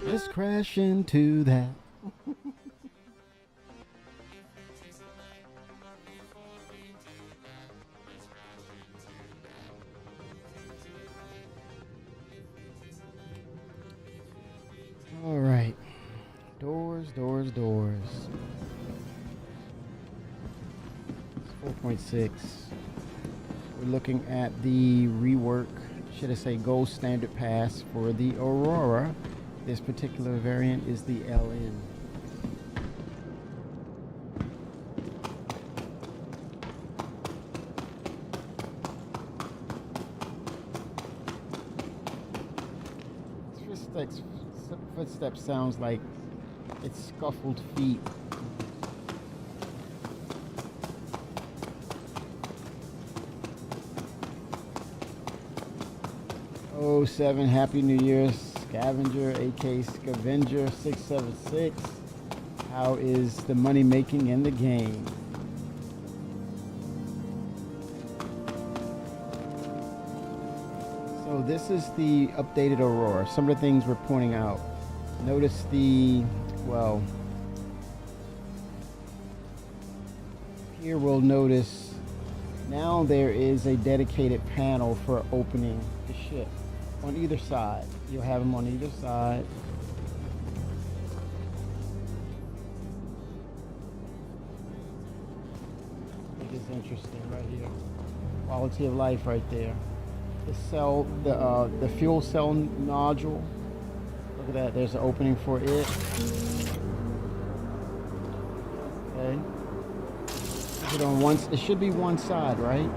Let's crash into that. All right. Doors, doors, doors. It's 4.6. We're looking at the rework, should I say gold standard pass for the Aurora. This particular variant is the LN. Footsteps sounds like it's scuffled feet. Oh, 07, Happy New Year, Scavenger, AK Scavenger 676. How is the money making in the game? So this is the updated Aurora. Some of the things we're pointing out. Notice here we'll notice now there is a dedicated panel for opening the ship on either side. You'll have them on either side. I think it's interesting right here. Quality of life right there. The fuel cell nodule. Look at that. There's an opening for it. Okay. Is it on one? It should be one side, right?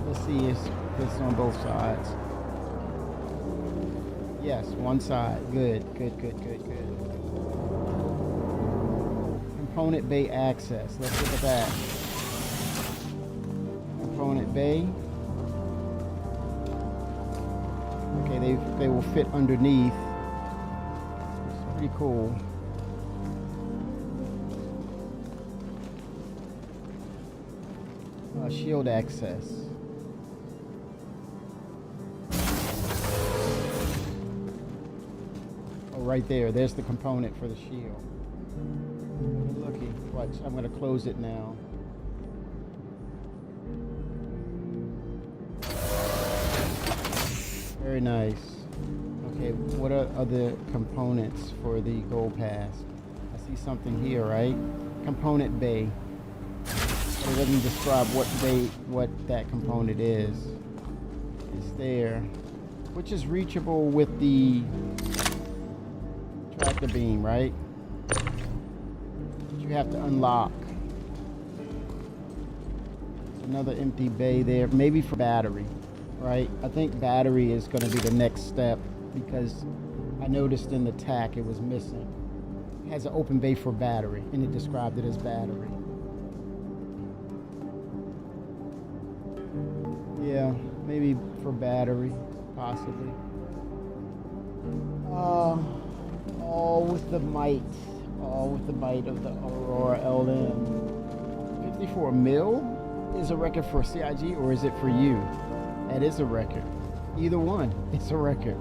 Let's see if it's on both sides. Yes, one side. Good. Component bay access. Let's look at that. Component bay. Okay, they will fit underneath. It's pretty cool. Shield access. Oh, right there. There's the component for the shield. Looky, watch. I'm going to close it now. Very nice. Okay, what are other components for the Gold Pass? I see something here, right? Component bay. It doesn't describe what that component is. It's there, which is reachable with the tractor beam, right? You have to unlock. There's another empty bay there, maybe for battery, right? I think battery is going to be the next step because I noticed in the TAC it was missing. It has an open bay for battery, and it described it as battery. Yeah, maybe for battery, possibly. All with the might of the Aurora LN. 54 mil is a record for CIG, or is it for you? That is a record. Either one, it's a record.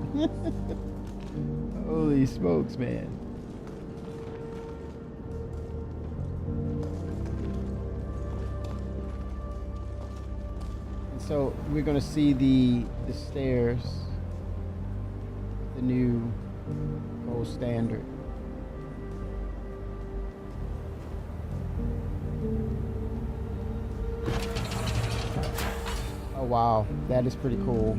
Holy smokes, man. So we're going to see the stairs, the new gold standard. Oh wow, that is pretty cool.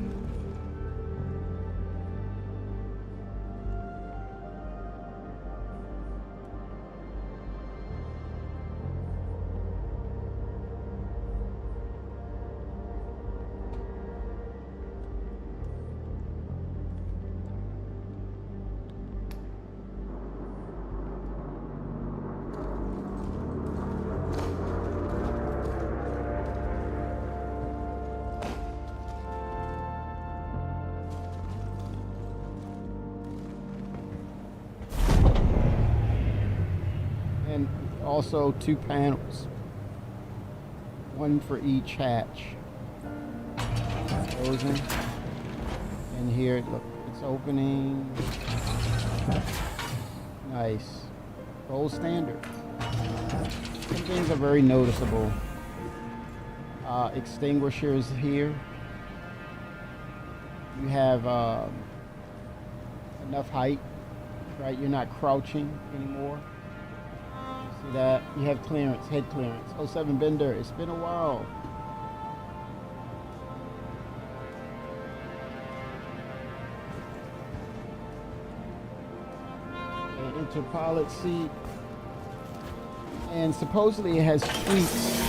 Also 2 panels, one for each hatch. Closing. And here, look, it's opening. Nice. Gold standard. Some things are very noticeable. Extinguishers here. You have enough height, right? You're not crouching anymore. See that? You have clearance, head clearance. 07 Bender, it's been a while. Interpilot seat, and supposedly it has tweaks.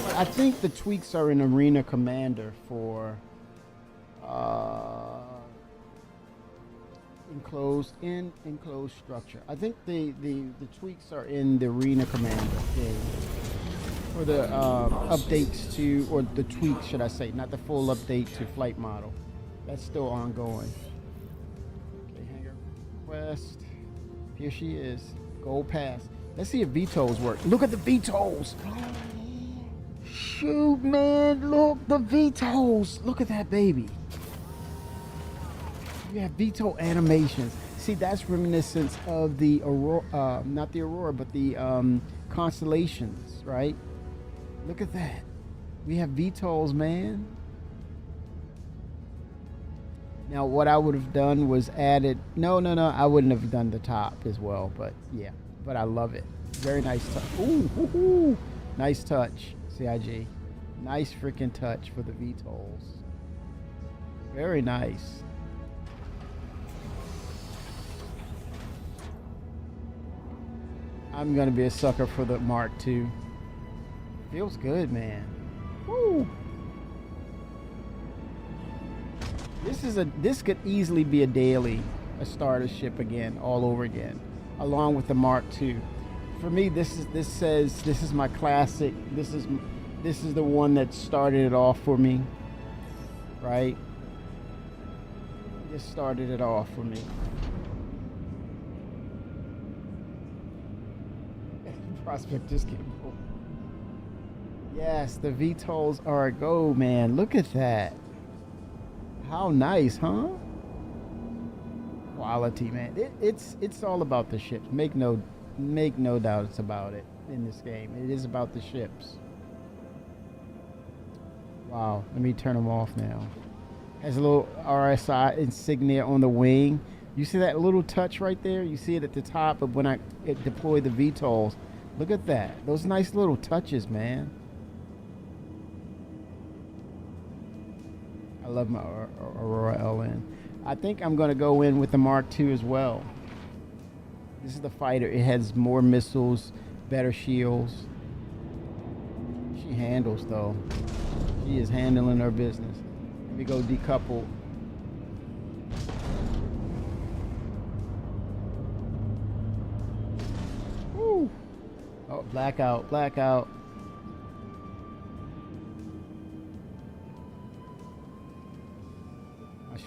But I think the tweaks are in Arena Commander for enclosed structure. I think the tweaks are in the Arena Commander game for the updates to, or the tweaks, should I say, not the full update to flight model. That's still ongoing. Okay, hangar request. Here she is. Gold pass. Let's see if VTOLs work. Look at the VTOLs. Shoot, man. Look, the VTOLs. Look at that baby. You have VTOL animations. See, that's reminiscent of the Aurora, not the Aurora, but the constellations, right? Look at that. We have VTOLs, man. Now, what I would have done was added... No. I wouldn't have done the top as well, but yeah. But I love it. Very nice touch. Ooh. Nice touch, CIG. Nice freaking touch for the VTOLs. Very nice. I'm going to be a sucker for the Mark II. Feels good, man. Woo! This could easily be a starter ship again, all over again, along with the Mark II. For me, this is my classic. This is the one that started it off for me, right? This started it off for me. Prospect just came over. Yes, the VTOLs are a go, man. Look at that. How nice, huh? Quality, man. It's all about the ships. Make no doubts about it in this game. It is about the ships. Wow. Let me turn them off now. Has a little RSI insignia on the wing. You see that little touch right there? You see it at the top of when I deploy the VTOLs. Look at that. Those nice little touches, man. I love my Aurora LN. I think I'm going to go in with the Mark II as well. This is the fighter. It has more missiles, better shields. She handles, though. She is handling her business. Let me go decouple. Woo! Oh, blackout.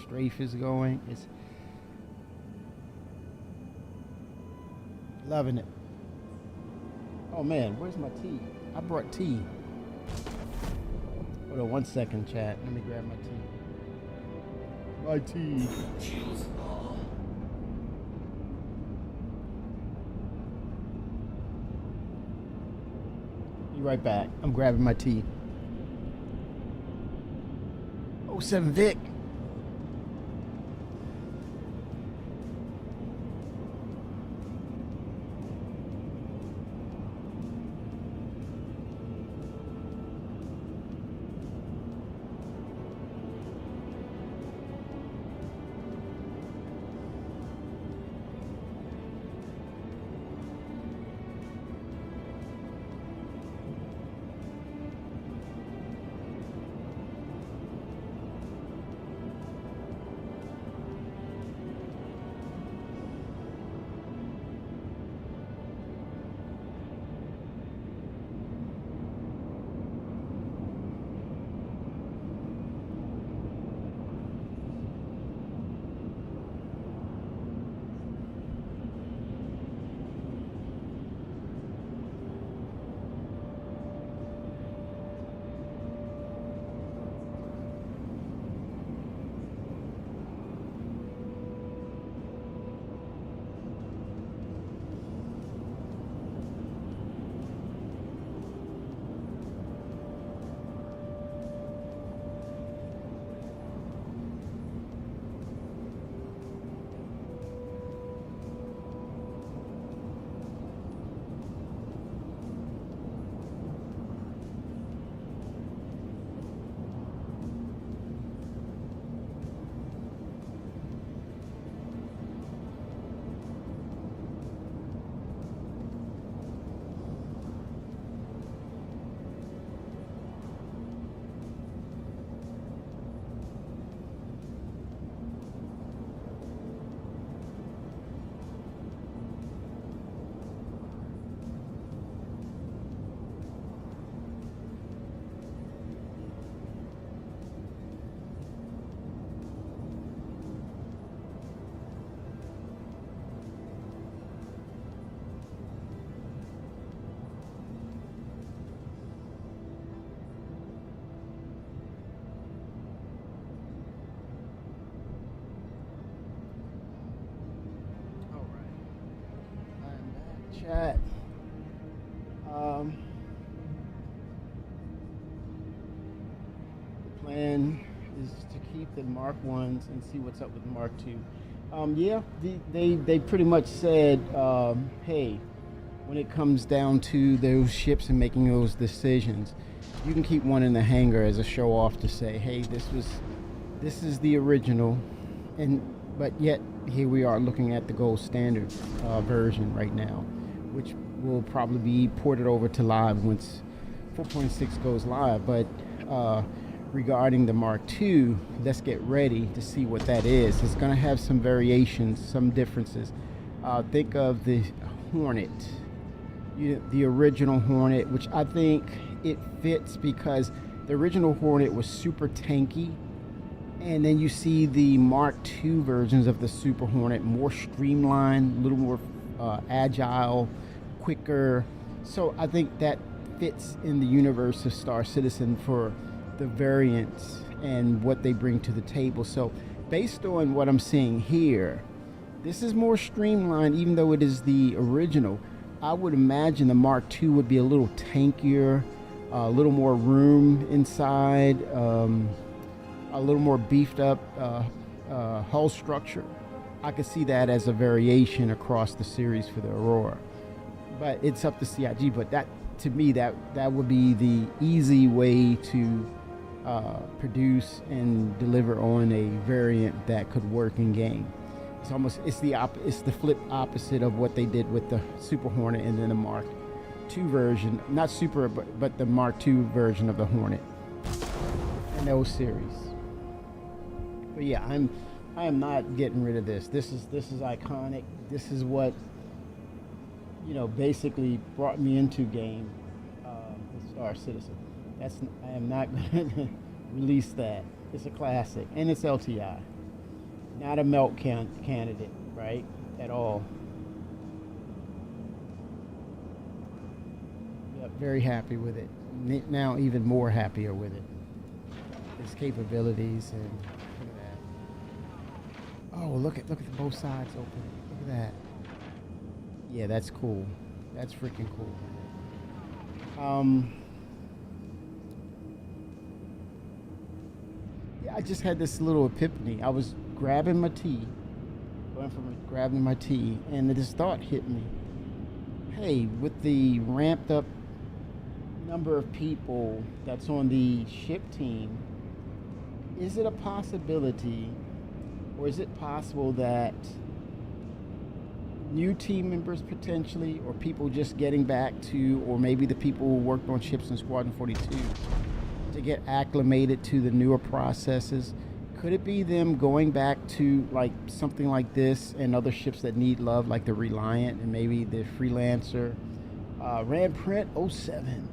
Strafe is going. It's loving it. Oh man, where's my tea? I brought tea. Hold on 1 second, chat. Let me grab my tea. My tea. Be right back. I'm grabbing my tea. 07 Vic. chat. The plan is to keep the Mark ones and see what's up with the Mark II. Yeah, they pretty much said, hey, when it comes down to those ships and making those decisions, you can keep one in the hangar as a show off to say, hey, this is the original, but yet here we are looking at the gold standard version right now, which will probably be ported over to live once 4.6 goes live. But regarding the Mark II, let's get ready to see what that is. It's going to have some variations, some differences. Think of the Hornet, the original Hornet, which I think it fits because the original Hornet was super tanky, and then you see the Mark II versions of the Super Hornet, more streamlined, a little more agile, quicker. So I think that fits in the universe of Star Citizen for the variants and what they bring to the table. So based on what I'm seeing here, this is more streamlined, even though it is the original. I would imagine the Mark II would be a little tankier, a little more room inside, a little more beefed up hull structure. I could see that as a variation across the series for the Aurora. But it's up to CIG, but that, to me, that would be the easy way to produce and deliver on a variant that could work in game. It's the flip opposite of what they did with the Super Hornet and then the Mark II version, not Super, but the Mark II version of the Hornet in those series. But yeah, I am not getting rid of this. This is iconic. This is what, you know, basically brought me into game with Star Citizen. I am not going to release that. It's a classic, and it's LTI. Not a melt candidate, right? At all. Yep, very happy with it. Now even more happier with it. Its capabilities, and look at that. Oh, look at both sides open. Look at that. Yeah, that's cool. That's freaking cool. Yeah, I just had this little epiphany. I was grabbing my tea, grabbing my tea, and this thought hit me. Hey, with the ramped up number of people that's on the ship team, is it a possibility, or is it possible that new team members potentially, or people just getting back to, or maybe the people who worked on ships in Squadron 42 to get acclimated to the newer processes, could it be them going back to like something like this and other ships that need love, like the Reliant and maybe the Freelancer, Ramprint 07,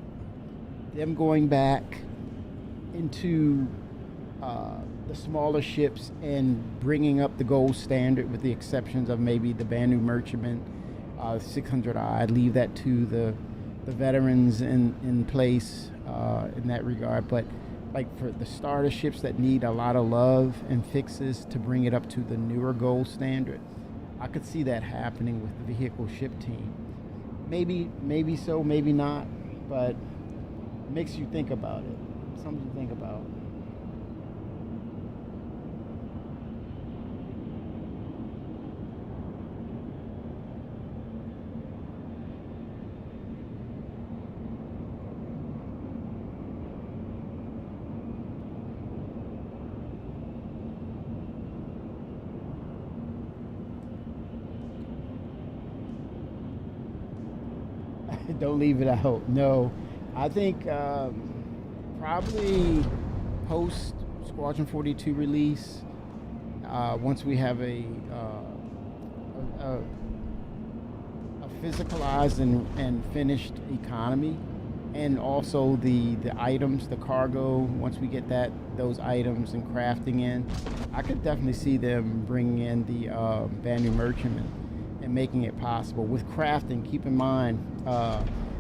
them going back into the smaller ships and bringing up the gold standard, with the exceptions of maybe the Banu Merchantman, 600i. I'd leave that to the veterans in place in that regard. But like for the starter ships that need a lot of love and fixes to bring it up to the newer gold standard, I could see that happening with the vehicle ship team. Maybe so, maybe not, but it makes you think about it. Something to think about. Don't leave it out. No, I think probably post Squadron 42 release, once we have a physicalized and finished economy, and also the items, the cargo. Once we get those items and crafting in, I could definitely see them bringing in the Banu Merchantman and making it possible with crafting. Keep in mind,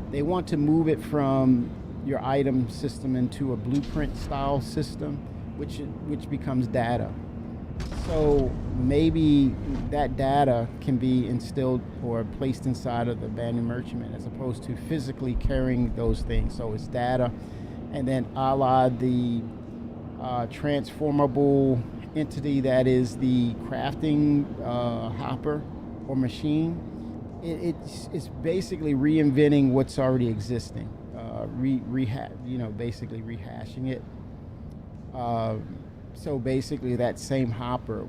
they want to move it from your item system into a blueprint style system, which becomes data. So maybe that data can be instilled or placed inside of the abandoned merchantman as opposed to physically carrying those things. So it's data, and then a la the transformable entity that is the crafting hopper or machine. It's basically reinventing what's already existing, basically rehashing it. So basically, that same hopper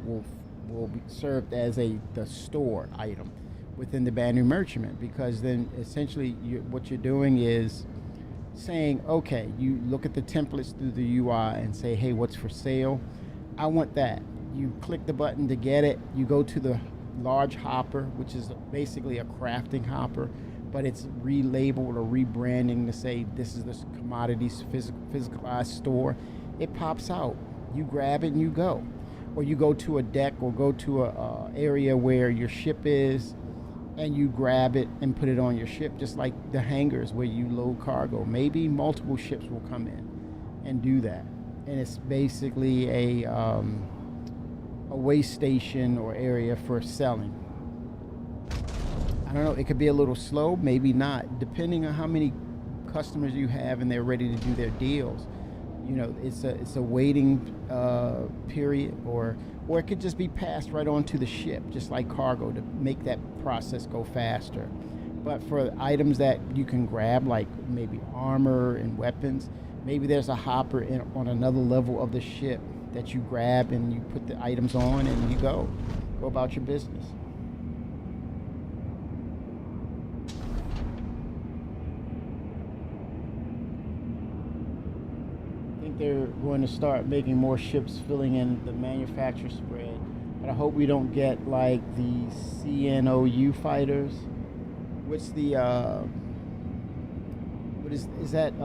will be served as the stored item within the abandoned merchantman, because then essentially what you're doing is saying, okay, you look at the templates through the UI and say, hey, what's for sale? I want that. You click the button to get it. You go to the large hopper, which is basically a crafting hopper, but it's relabeled or rebranding to say this is the commodities physicalized store. It pops out. You grab it and you go. Or you go to a deck or go to a area where your ship is, and you grab it and put it on your ship, just like the hangars where you load cargo. Maybe multiple ships will come in and do that. And it's basically a way station or area for selling. I don't know, it could be a little slow, maybe not, depending on how many customers you have and they're ready to do their deals. It's a waiting period, or it could just be passed right onto the ship, just like cargo, to make that process go faster. But for items that you can grab, like maybe armor and weapons, maybe there's a hopper on another level of the ship that you grab and you put the items on and you go about your business. They're going to start making more ships filling in the manufacturer spread, but I hope we don't get like the CNOU fighters. What's the what is that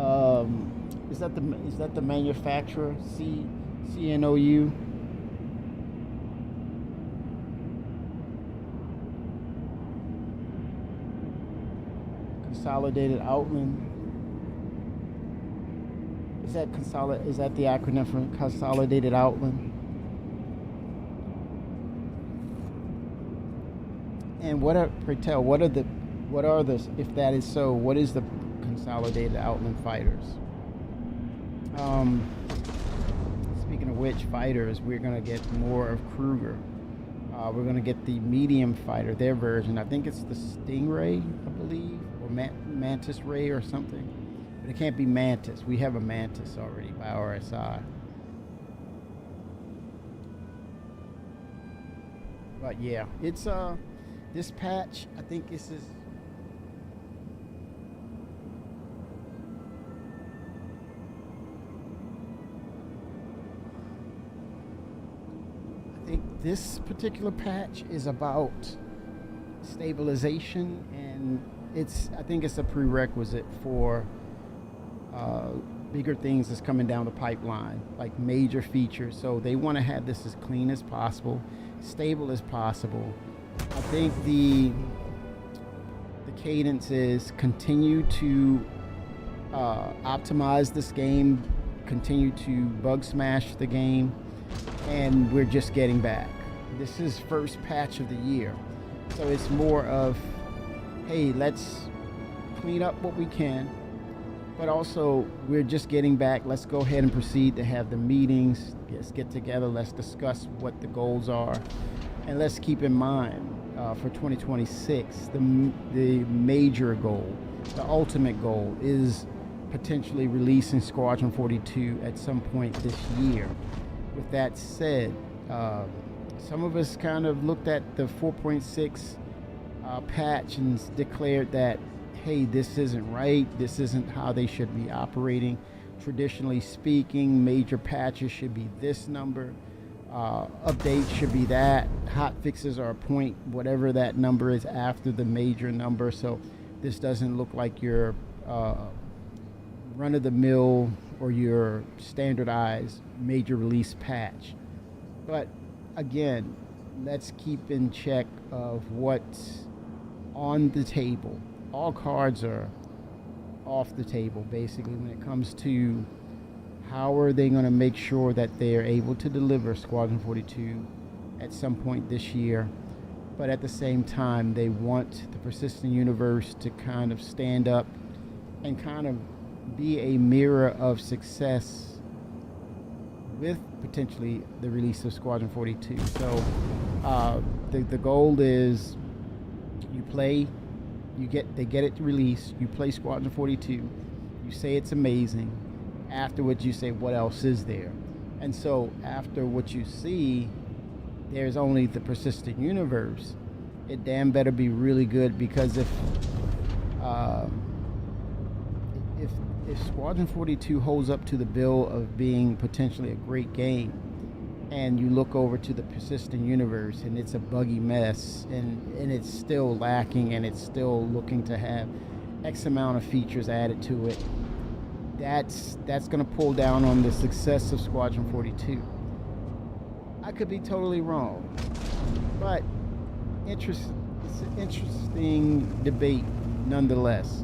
the manufacturer CNOU? Consolidated Outland. Is that the acronym for Consolidated Outland? And if that is so, what is the Consolidated Outland fighters? Speaking of which, fighters, we're gonna get more of Kruger. We're gonna get the medium fighter, their version. I think it's the Stingray, I believe, or Mantis Ray or something. But it can't be Mantis. We have a Mantis already by RSI. But yeah, it's this patch, I think this is this particular patch is about stabilization, and I think it's a prerequisite for bigger things that's coming down the pipeline, like major features. So they want to have this as clean as possible, stable as possible. I think the cadence is continue to optimize this game, continue to bug smash the game, and we're just getting back. This is first patch of the year, so it's more of, hey, let's clean up what we can, but also we're just getting back. Let's go ahead and proceed to have the meetings. Let's get together. Let's discuss what the goals are, and let's keep in mind for 2026, the major goal, the ultimate goal, is potentially releasing Squadron 42 at some point this year. With that said, some of us kind of looked at the 4.6 patch and declared that, hey, this isn't right. This isn't how they should be operating. Traditionally speaking, major patches should be this number. Updates should be that. Hot fixes are a point, whatever that number is after the major number. So this doesn't look like your run-of-the-mill or your standardized major release patch. But again, let's keep in check of what's on the table. All cards are off the table, basically, when it comes to how are they going to make sure that they are able to deliver Squadron 42 at some point this year. but at the same time, they want the persistent universe to kind of stand up and kind of be a mirror of success with potentially the release of Squadron 42. So the goal is you play, they get it released, you play Squadron 42, you say it's amazing. Afterwards, you say, what else is there? And so after what you see, there's only the persistent universe. It damn better be really good, because if Squadron 42 holds up to the bill of being potentially a great game, and you look over to the persistent universe and it's a buggy mess, and it's still lacking, and it's still looking to have X amount of features added to it, that's going to pull down on the success of Squadron 42. I could be totally wrong, but it's an interesting debate nonetheless.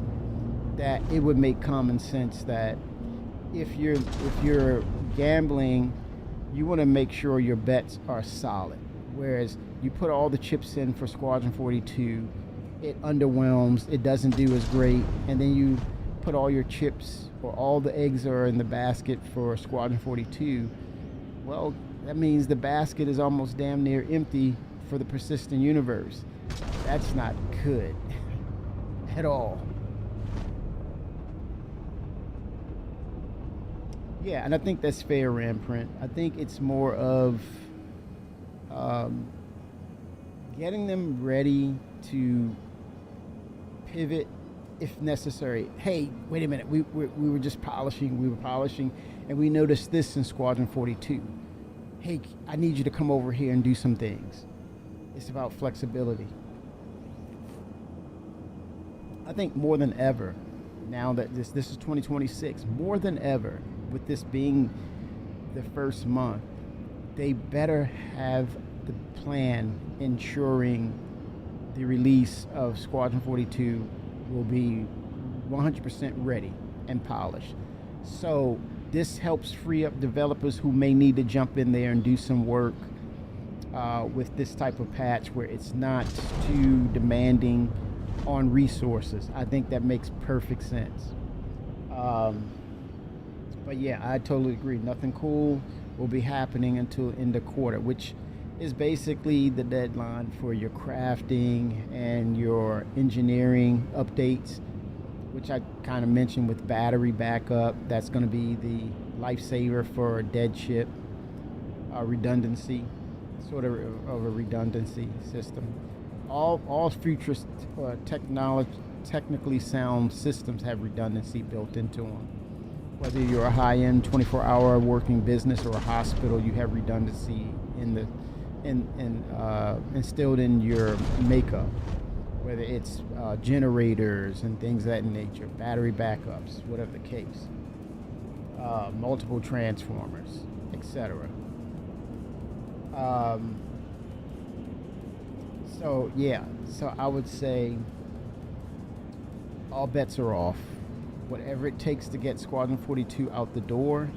That it would make common sense that if you're gambling, you want to make sure your bets are solid. Whereas you put all the chips in for Squadron 42, it underwhelms, it doesn't do as great, and then you put all your chips, or all the eggs are in the basket for Squadron 42, well, that means the basket is almost damn near empty for the persistent universe. That's not good at all. Yeah, and I think that's fair, Ramprint. I think it's more of getting them ready to pivot if necessary. Hey, wait a minute, we were just polishing, and we noticed this in Squadron 42. Hey, I need you to come over here and do some things. It's about flexibility. I think more than ever, now that this is 2026, more than ever, with this being the first month, they better have the plan ensuring the release of Squadron 42 will be 100% ready and polished. So this helps free up developers who may need to jump in there and do some work with this type of patch where it's not too demanding on resources. I think that makes perfect sense. But yeah, I totally agree. Nothing cool will be happening until end of quarter, which is basically the deadline for your crafting and your engineering updates, which I kind of mentioned with battery backup. That's going to be the lifesaver for a dead ship, redundancy, sort of a redundancy system. All future technically sound systems have redundancy built into them. Whether you're a high-end 24-hour working business or a hospital, you have redundancy instilled in your makeup. Whether it's generators and things of that nature, battery backups, whatever the case, multiple transformers, etc. So yeah, so I would say all bets are off. Whatever it takes to get Squadron 42 out the door,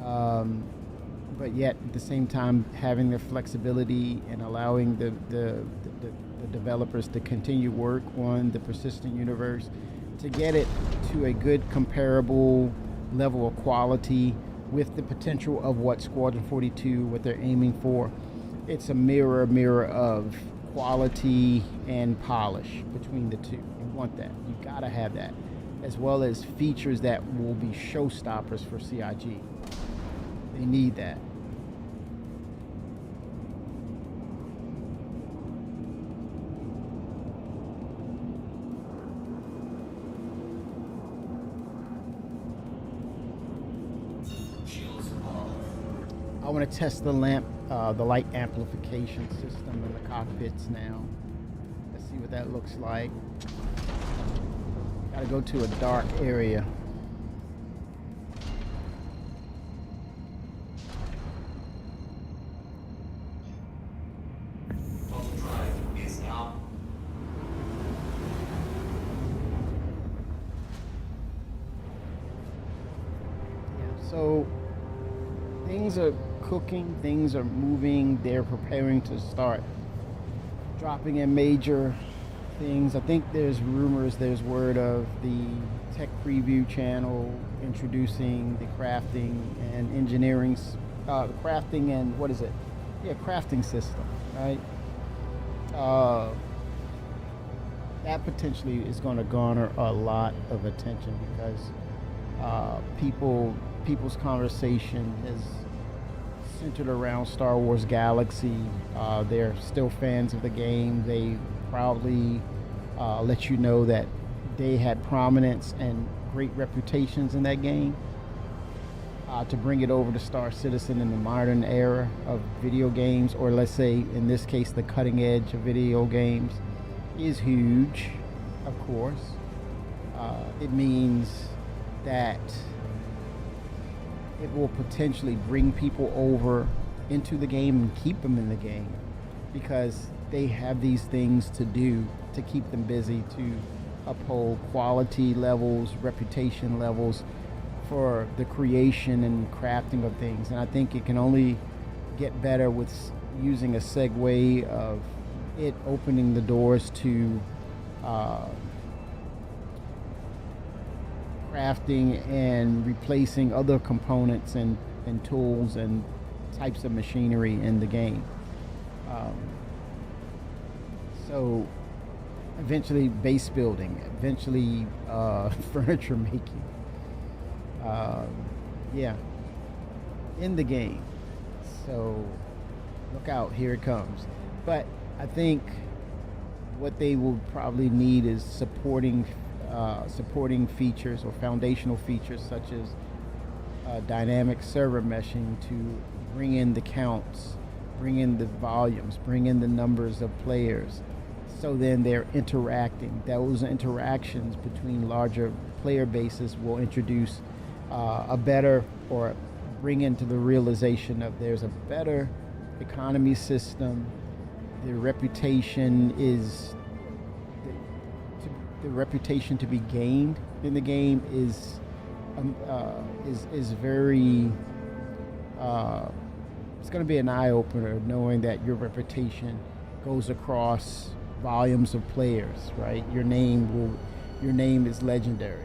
but yet at the same time having the flexibility and allowing the developers to continue work on the persistent universe to get it to a good comparable level of quality with the potential of what Squadron 42, what they're aiming for. It's a mirror of quality and polish between the two. You want that. You gotta have that, as well as features that will be showstoppers for CIG. They need that. I want to test the light amplification system in the cockpits now. Let's see what that looks like. Gotta go to a dark area. So things are cooking, things are moving, they're preparing to start dropping in major things. I think there's rumors, there's word of the Tech Preview channel introducing the crafting and engineering, crafting and what is it? Yeah, crafting system, right? Uh, that potentially is going to garner a lot of attention because people's conversation is centered around Star Wars Galaxy. They're still fans of the game. They proudly let you know that they had prominence and great reputations in that game. To bring it over to Star Citizen in the modern era of video games, or let's say in this case the cutting edge of video games, is huge, of course. It means that it will potentially bring people over into the game and keep them in the game because they have these things to do to keep them busy, to uphold quality levels, reputation levels for the creation and crafting of things. And I think it can only get better with using a segue of it opening the doors to crafting and replacing other components and tools and types of machinery in the game. So eventually base building, eventually furniture making. Yeah, in the game. So look out, here it comes. But I think what they will probably need is supporting features or foundational features such as dynamic server meshing to bring in the counts, bring in the volumes, bring in the numbers of players. So then they're interacting. Those interactions between larger player bases will introduce a better, or bring into the realization of there's a better economy system. The reputation is the reputation to be gained in the game is very it's going to be an eye opener knowing that your reputation goes across volumes of players, right? Your name is legendary.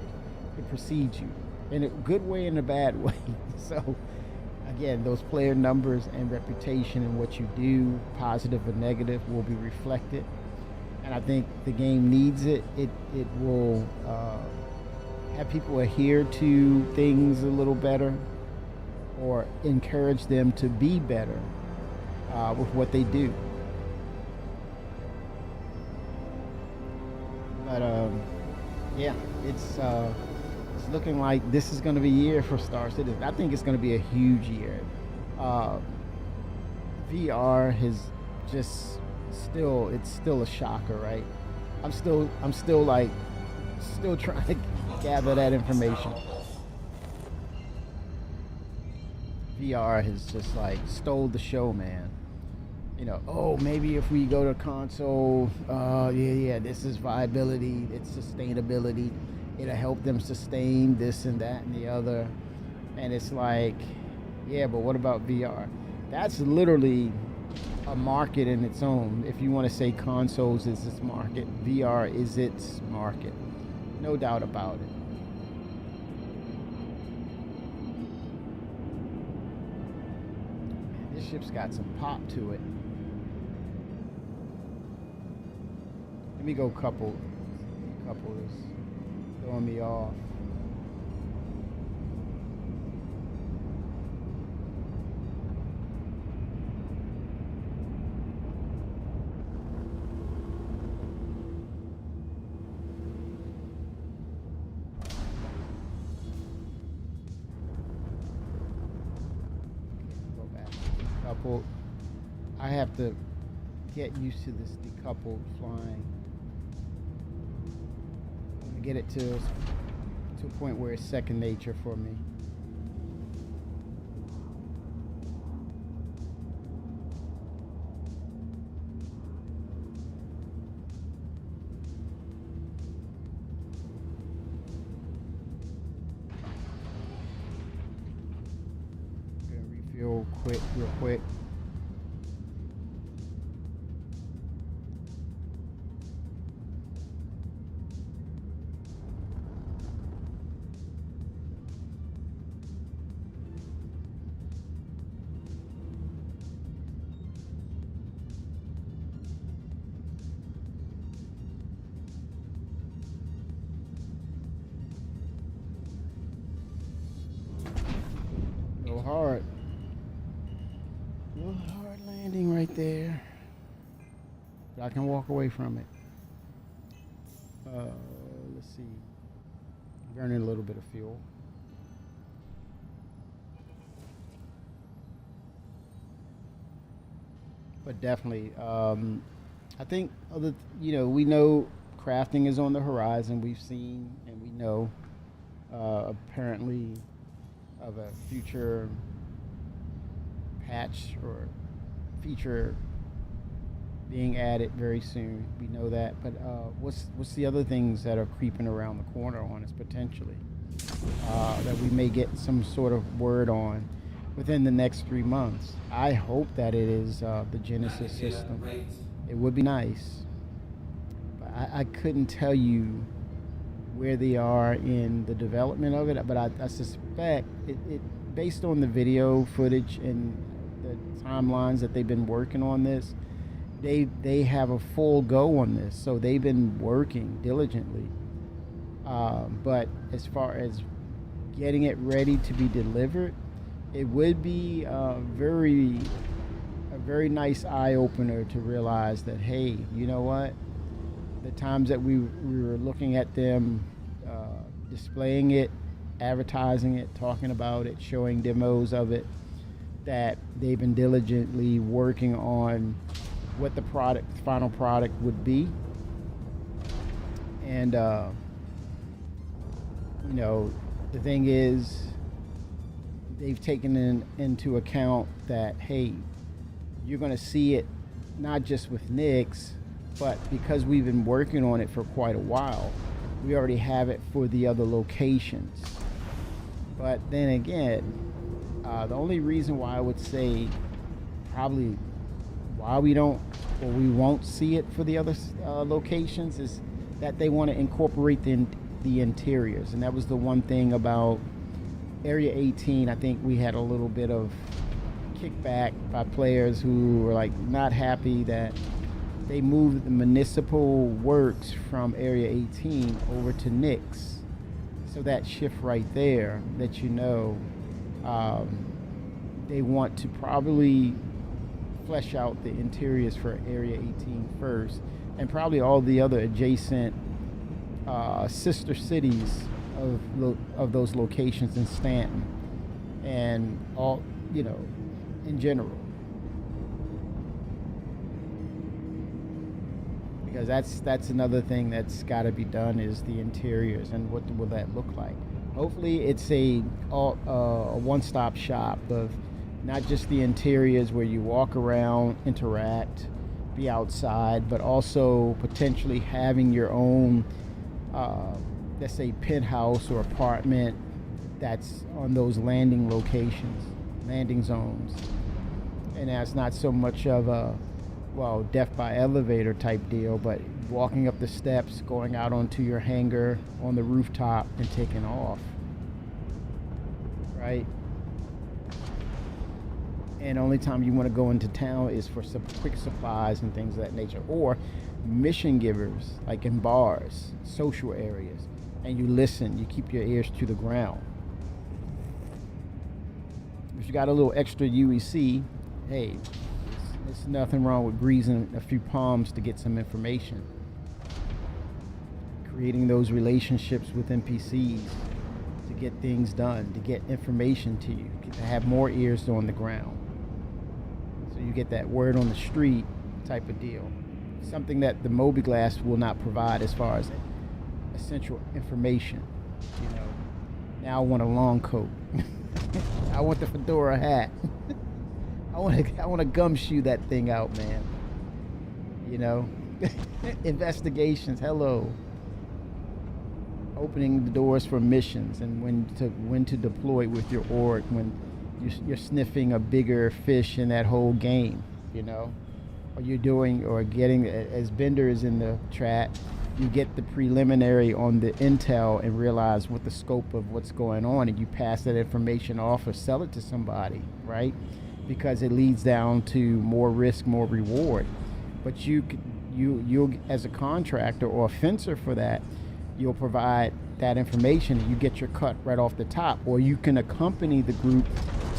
It precedes you in a good way and a bad way. So again, those player numbers and reputation and what you do, positive or negative, will be reflected. And I think the game needs it. It will have people adhere to things a little better or encourage them to be better with what they do. But yeah, it's looking like this is going to be a year for Star Citizen. I think it's going to be a huge year. VR has just it's still a shocker, right? I'm still trying to gather that information. VR has just like stole the show, man. You know, oh, maybe if we go to console, this is viability, it's sustainability. It'll help them sustain this and that and the other. And it's like, yeah, but what about VR? That's literally a market in its own. If you want to say consoles is its market, VR is its market. No doubt about it. Man, this ship's got some pop to it. Let me go couple this. Throwing me off. Go back. Decoupled. I have to get used to this decoupled flying. Get it to a point where it's second nature for me. Gonna refuel real quick. But I can walk away from it. Let's see. Burning a little bit of fuel. But definitely, I think we know crafting is on the horizon. We've seen and we know apparently of a future patch or feature being added very soon. We know that, but what's the other things that are creeping around the corner on us potentially that we may get some sort of word on within the next 3 months? I hope that it is the Genesis system. It would be nice, but I couldn't tell you where they are in the development of it. But I suspect it based on the video footage and the timelines that they've been working on this. They have a full go on this, so they've been working diligently. But as far as getting it ready to be delivered, it would be a very nice eye opener to realize that, hey, you know what? The times that we were looking at them displaying it, advertising it, talking about it, showing demos of it, that they've been diligently working on what the final product would be. And the thing is, they've taken into account that, hey, you're going to see it not just with Knicks, but because we've been working on it for quite a while, we already have it for the other locations. But then again, the only reason why I would say probably why we won't see it for the other locations is that they want to incorporate the interiors. And that was the one thing about Area 18. I think we had a little bit of kickback by players who were like not happy that they moved the municipal works from Area 18 over to Knicks. So that shift right there, that they want to probably flesh out the interiors for Area 18 first, and probably all the other adjacent sister cities of those locations in Stanton, and all in general, because that's another thing that's got to be done is the interiors, and what will that look like. Hopefully it's a one-stop shop of not just the interiors where you walk around, interact, be outside, but also potentially having your own let's say penthouse or apartment that's on those landing zones. And that's not so much of a death by elevator type deal, but walking up the steps, going out onto your hangar on the rooftop and taking off, right? And only time you want to go into town is for some quick supplies and things of that nature, or mission givers, like in bars, social areas, and you listen, you keep your ears to the ground. If you got a little extra UEC, hey, there's nothing wrong with greasing a few palms to get some information. Creating those relationships with NPCs to get things done, to get information to you, to have more ears on the ground. So you get that word on the street type of deal. Something that the mobiGlas will not provide as far as essential information. Now I want a long coat. I want the fedora hat. I want to gumshoe that thing out, man. Investigations. Hello. Opening the doors for missions and when to deploy with your org when you're sniffing a bigger fish in that whole game. Or you're doing or getting, as Bender is in the chat, you get the preliminary on the intel and realize what the scope of what's going on, and you pass that information off or sell it to somebody, right? Because it leads down to more risk, more reward. But you as a contractor or a fencer for that, you'll provide that information and you get your cut right off the top, or you can accompany the group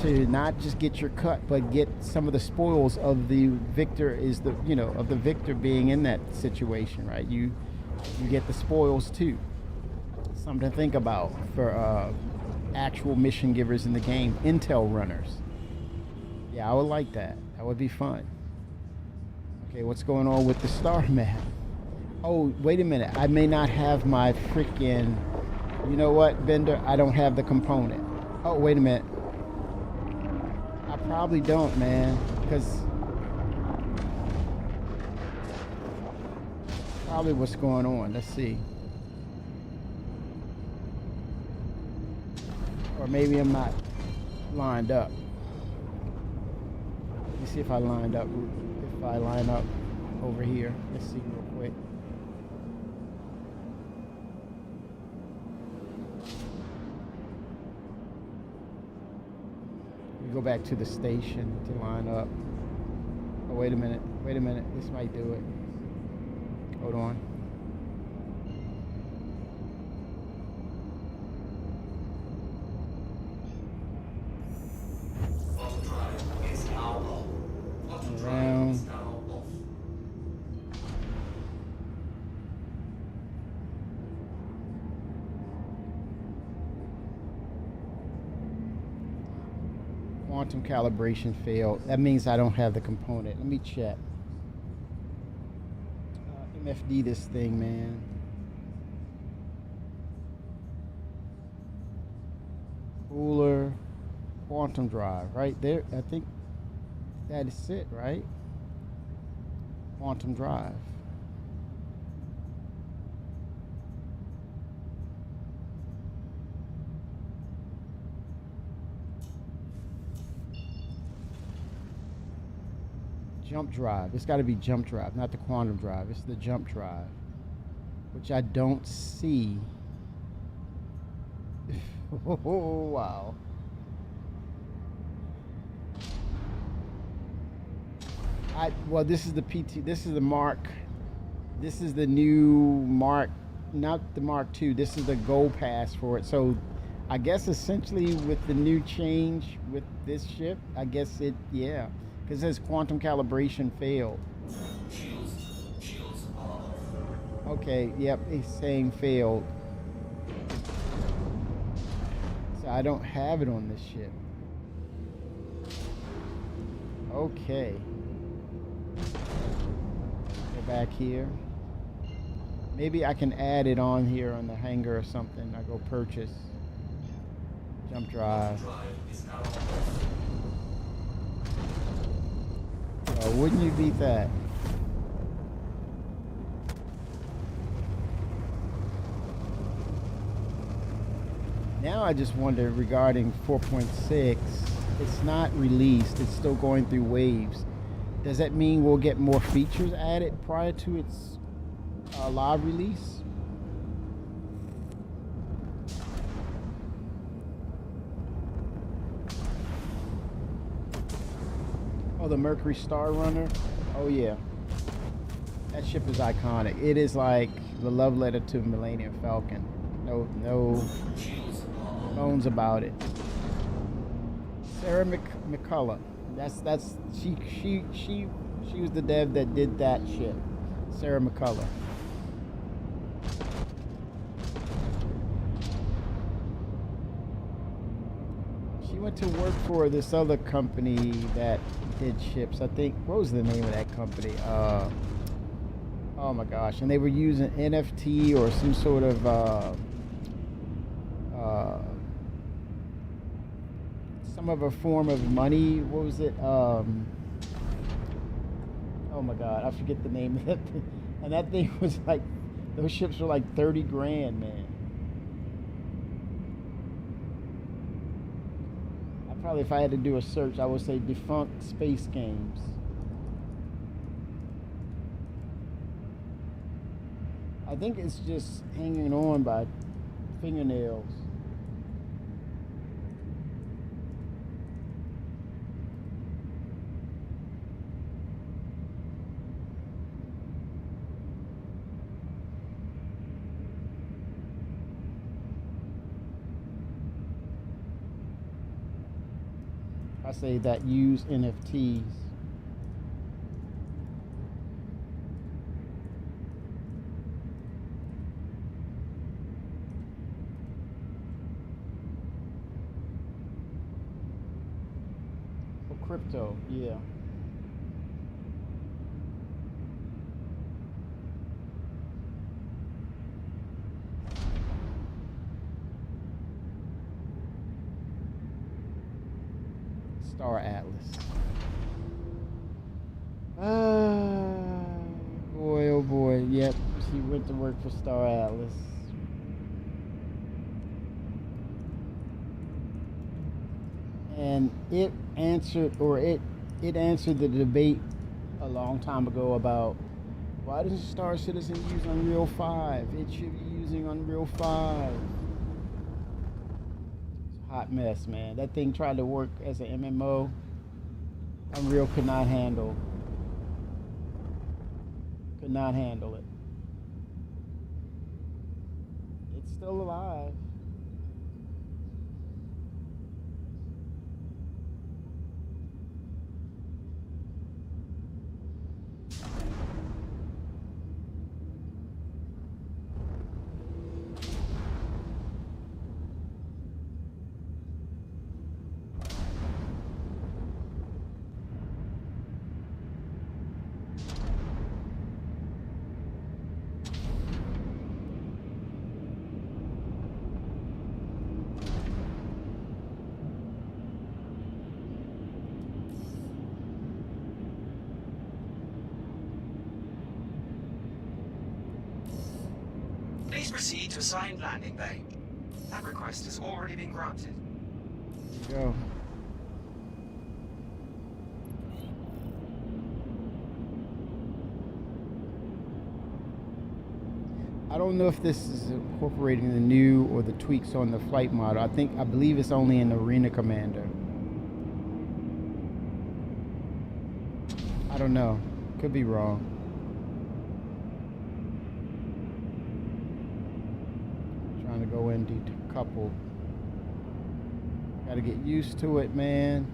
to not just get your cut, but get some of the spoils of the victor is the of the victor being in that situation, right? You get the spoils too. Something to think about for actual mission givers in the game, intel runners. Yeah, I would like that. That would be fun. Okay, what's going on with the star map? Oh, wait a minute. I may not have my freaking... You know what, vendor? I don't have the component. Oh, wait a minute. I probably don't, man. Because... Probably what's going on. Let's see. Or maybe I'm not lined up. Let me see if I lined up. If I line up over here. Let's see real quick. We go back to the station to line up. Oh, wait a minute. Wait a minute. This might do it. Hold on. Around. Quantum calibration failed. That means I don't have the component. Let me check. MFD this thing, man. Cooler. Quantum drive. Right there. I think that is it, right? Quantum drive. Jump drive. It's got to be jump drive, not the quantum drive. It's the jump drive, which I don't see. Oh, wow. Well, this is the PT. This is the Mark. This is the new Mark, not the Mark II. This is the Gold Pass for it. So, I guess essentially with the new change with this ship, I guess it, yeah. Because it says quantum calibration failed. Okay, yep, it's saying failed. So I don't have it on this ship. Okay. Go back here. Maybe I can add it on here on the hangar or something. I go purchase. Jump drive. Oh, wouldn't you beat that? Now I just wonder regarding 4.6, it's not released, it's still going through waves. Does that mean we'll get more features added prior to its live release? Oh, the Mercury Star Runner? Oh yeah. That ship is iconic. It is like the love letter to Millennium Falcon. No bones about it. Sarah McCullough. She was the dev that did that ship. Sarah McCullough. She went to work for this other company that did ships. I think, what was the name of that company? Oh my gosh. And they were using NFT or some sort of some of a form of money. What was it? Oh my god, I forget the name of it. And that thing was like, those ships were like 30 grand, man. Probably if I had to do a search, I would say defunct space games. I think it's just hanging on by fingernails. I say that use NFTs. For crypto, yeah. Star Atlas. Ah, boy, oh boy. Yep, she went to work for Star Atlas. And it answered the debate a long time ago about why doesn't Star Citizen use Unreal 5? It should be using Unreal 5. It's a hot mess, man. That thing tried to work as an MMO. Unreal could not handle it. It's still alive. Please proceed to assigned landing bay. That request has already been granted. There you go. I don't know if this is incorporating the new or the tweaks on the flight model. I believe it's only in Arena Commander. I don't know. Could be wrong. Trying to go in decoupled. Got to get used to it, man.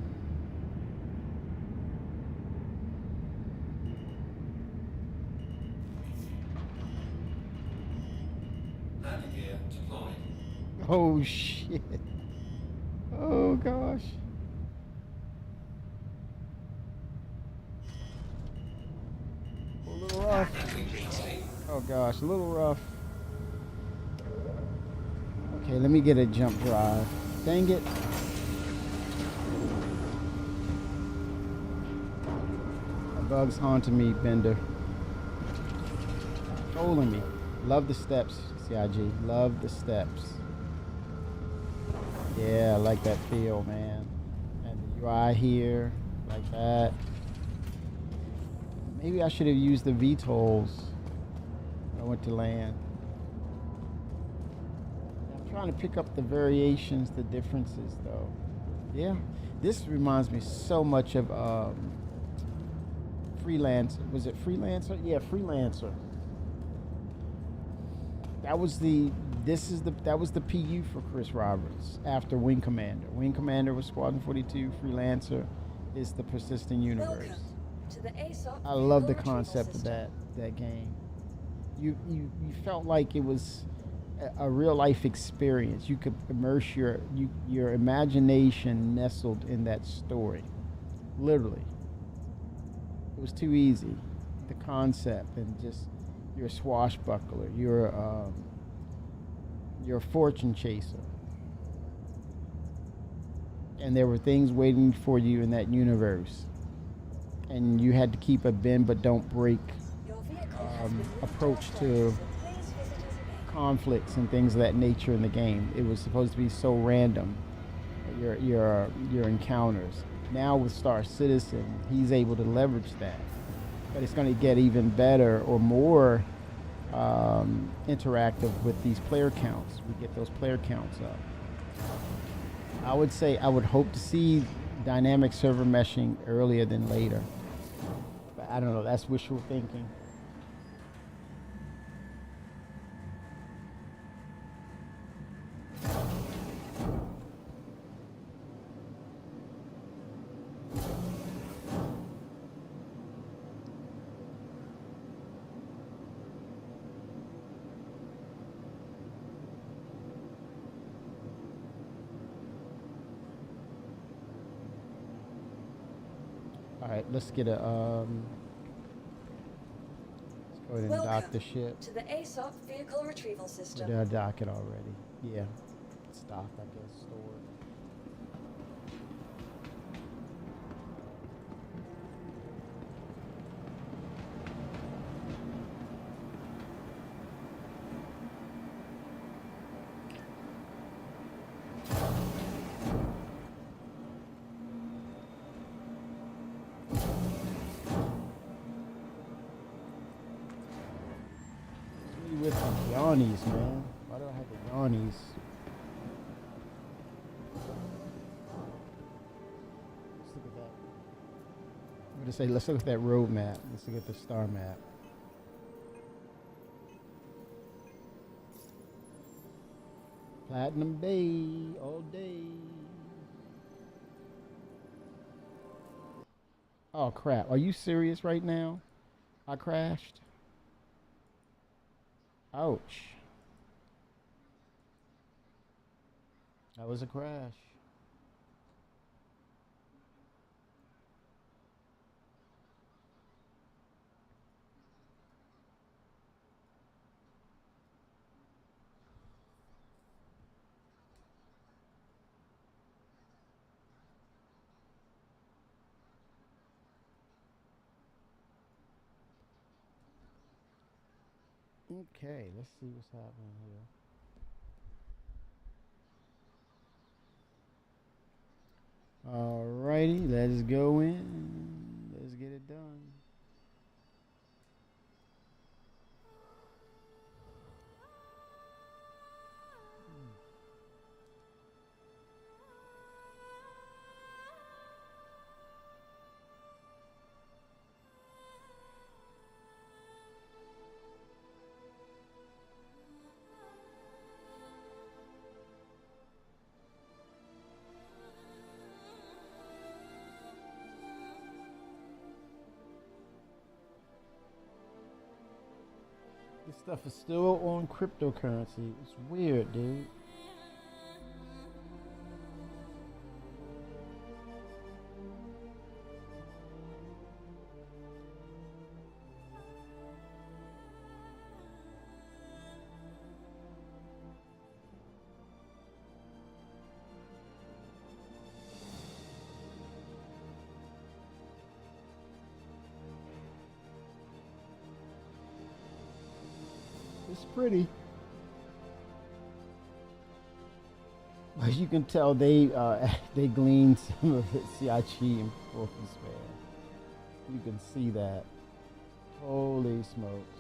Landing gear deployed. Oh shit. Oh gosh. A little rough. Landing complete. Oh gosh, a little rough. Okay, let me get a jump drive. Dang it. That bug's haunting me, Bender. Trolling me. Love the steps, CIG. Love the steps. Yeah, I like that feel, man. And the UI here, like that. Maybe I should have used the VTOLs when I went to land. I'm trying to pick up the variations, the differences, though. Yeah, this reminds me so much of Freelancer. Was it Freelancer? Yeah, Freelancer. That was the PU for Chris Roberts after Wing Commander. Wing Commander was Squadron 42. Freelancer is the persistent universe. I love the concept of that game. You felt like it was a real life experience. You could immerse your imagination nestled in that story. Literally. It was too easy. The concept and just you're a swashbuckler. You're a fortune chaser. And there were things waiting for you in that universe. And you had to keep a bend but don't break approach to conflicts and things of that nature in the game. It was supposed to be so random, your encounters. Now with Star Citizen, he's able to leverage that. But it's going to get even better or more interactive with these player counts. We get those player counts up. I would say I would hope to see dynamic server meshing earlier than later. But I don't know, that's wishful thinking. Alright, let's get a let's go ahead and dock the ship. To the ASOP vehicle retrieval Or system. did I dock it already? Yeah. It's docked, I guess, stored. With the yawnies, man. Why do I have the yawnies? Let's look at that. I'm gonna say, let's look at that road map. Let's look at the star map. Platinum Bay all day. Oh crap! Are you serious right now? I crashed. Ouch. That was a crash. Okay, let's see what's happening here. Alrighty, let's go in. Let's get it done. This stuff is still on cryptocurrency. It's weird, dude. It's pretty. As you can tell, they gleaned some of it. CIG and Focus, man. You can see that. Holy smokes.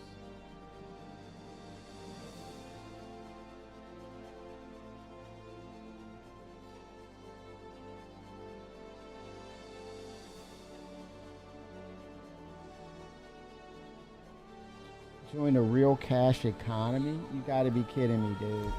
Join a real cash economy? You gotta be kidding me, dude.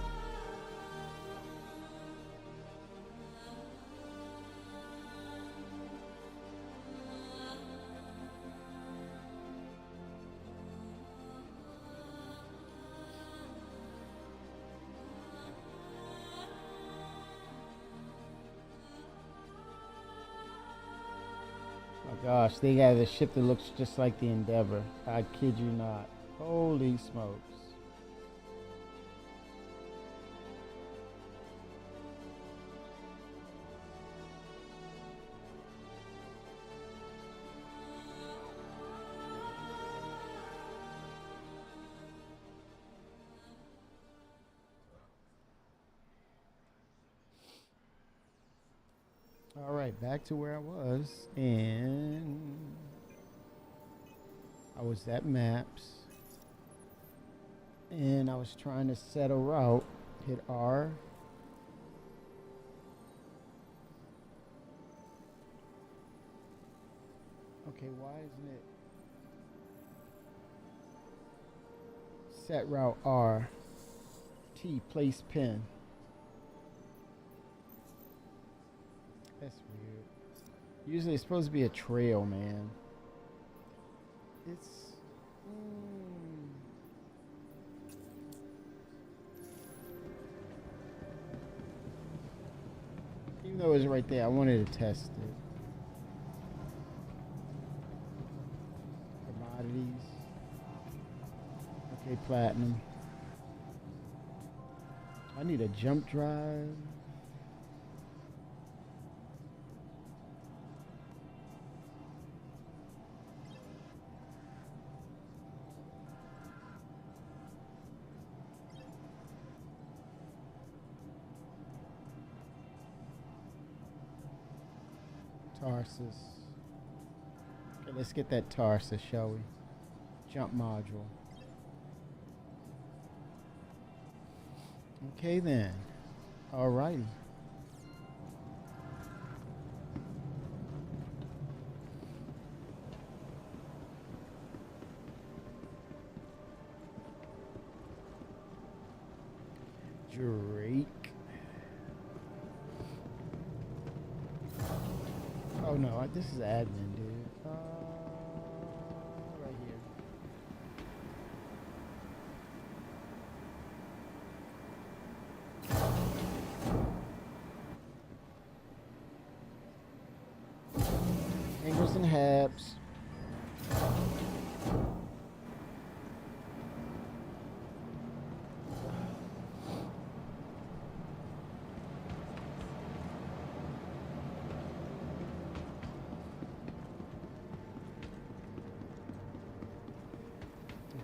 Oh my gosh, they got a ship that looks just like the Endeavor. I kid you not. Holy smokes. All right, back to where I was, and I was at maps. And I was trying to set a route. Hit R. Okay, why isn't it set route R? T, place pin. That's weird. Usually it's supposed to be a trail, man. It's even though it was right there, I wanted to test it. Okay, platinum. I need a jump drive. Tarsus. Okay, let's get that Tarsus, shall we? Jump module. Okay then. Alrighty. Drake. Oh no, this is admin, dude. Right here. Angles and Habs.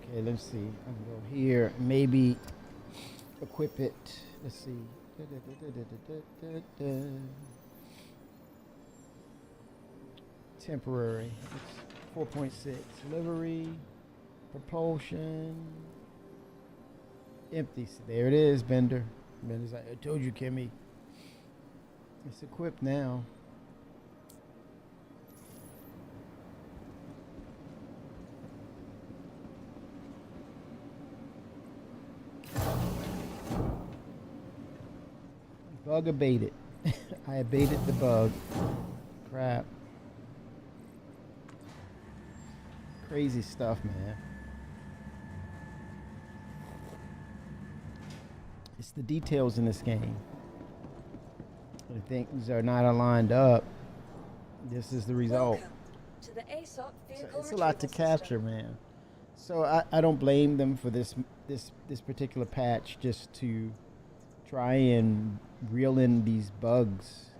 Okay, let's see. I'm gonna go here. Maybe equip it. Let's see. Temporary. It's 4.6. Livery. Propulsion. Empty. There it is, Bender. Bender's like, I told you, Kimmy. It's equipped now. Bug abated. I abated the bug. Crap. Crazy stuff, man. It's the details in this game. When things are not aligned up, this is the result. Welcome to the ASOP vehicle It's a lot to retrieval capture, system. man. So I don't blame them for this particular patch, just to try and reel in these bugs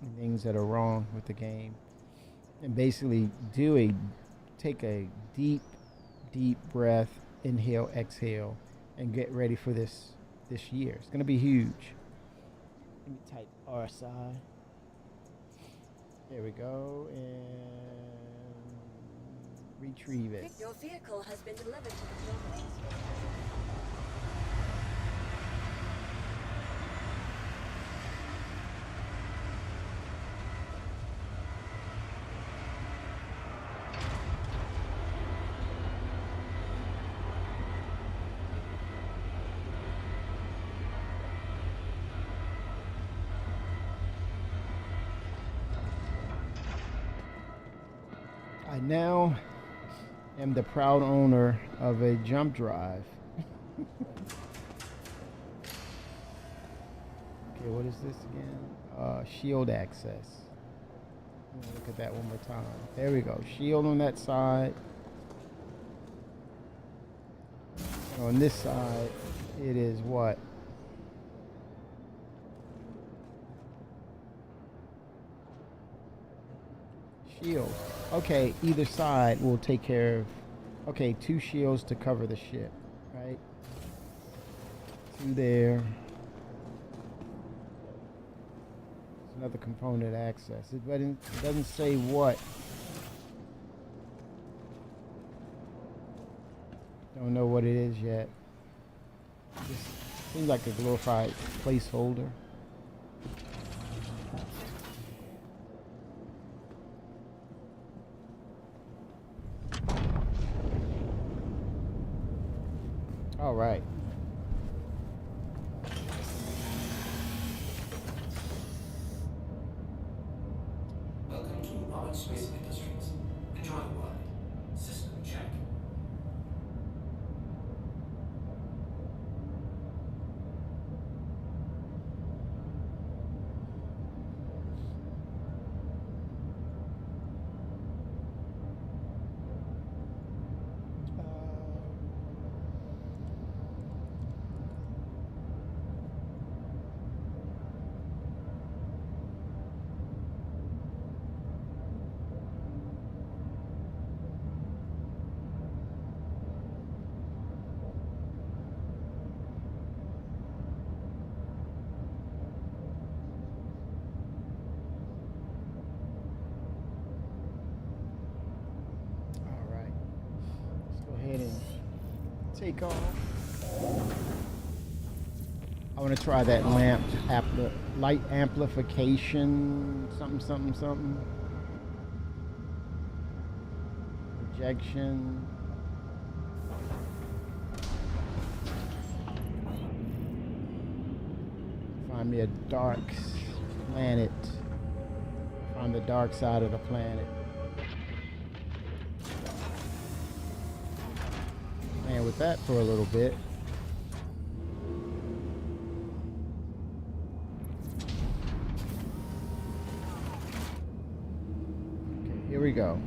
and things that are wrong with the game, and basically take a deep breath, inhale, exhale, and get ready for this year. It's gonna be huge. Let me type RSI. There we go, and retrieve it. Your vehicle has been delivered to the building. I now am the proud owner of a jump drive. Okay, what is this again? Shield access. Look at that one more time. There we go. Shield on that side. On this side, it is what? Shield. Okay, either side will take care of. Okay, 2 shields to cover the ship, right? 2 there. There's another component access. It doesn't say what. Don't know what it is yet. Just seems like a glorified placeholder. All right. Welcome to Robert Space Industries. Enjoy the ride. System check. take off. I want to try that light amplification, something. Projection. Find me a dark planet. On the dark side of the planet. Man, with that for a little bit. Okay, here we go.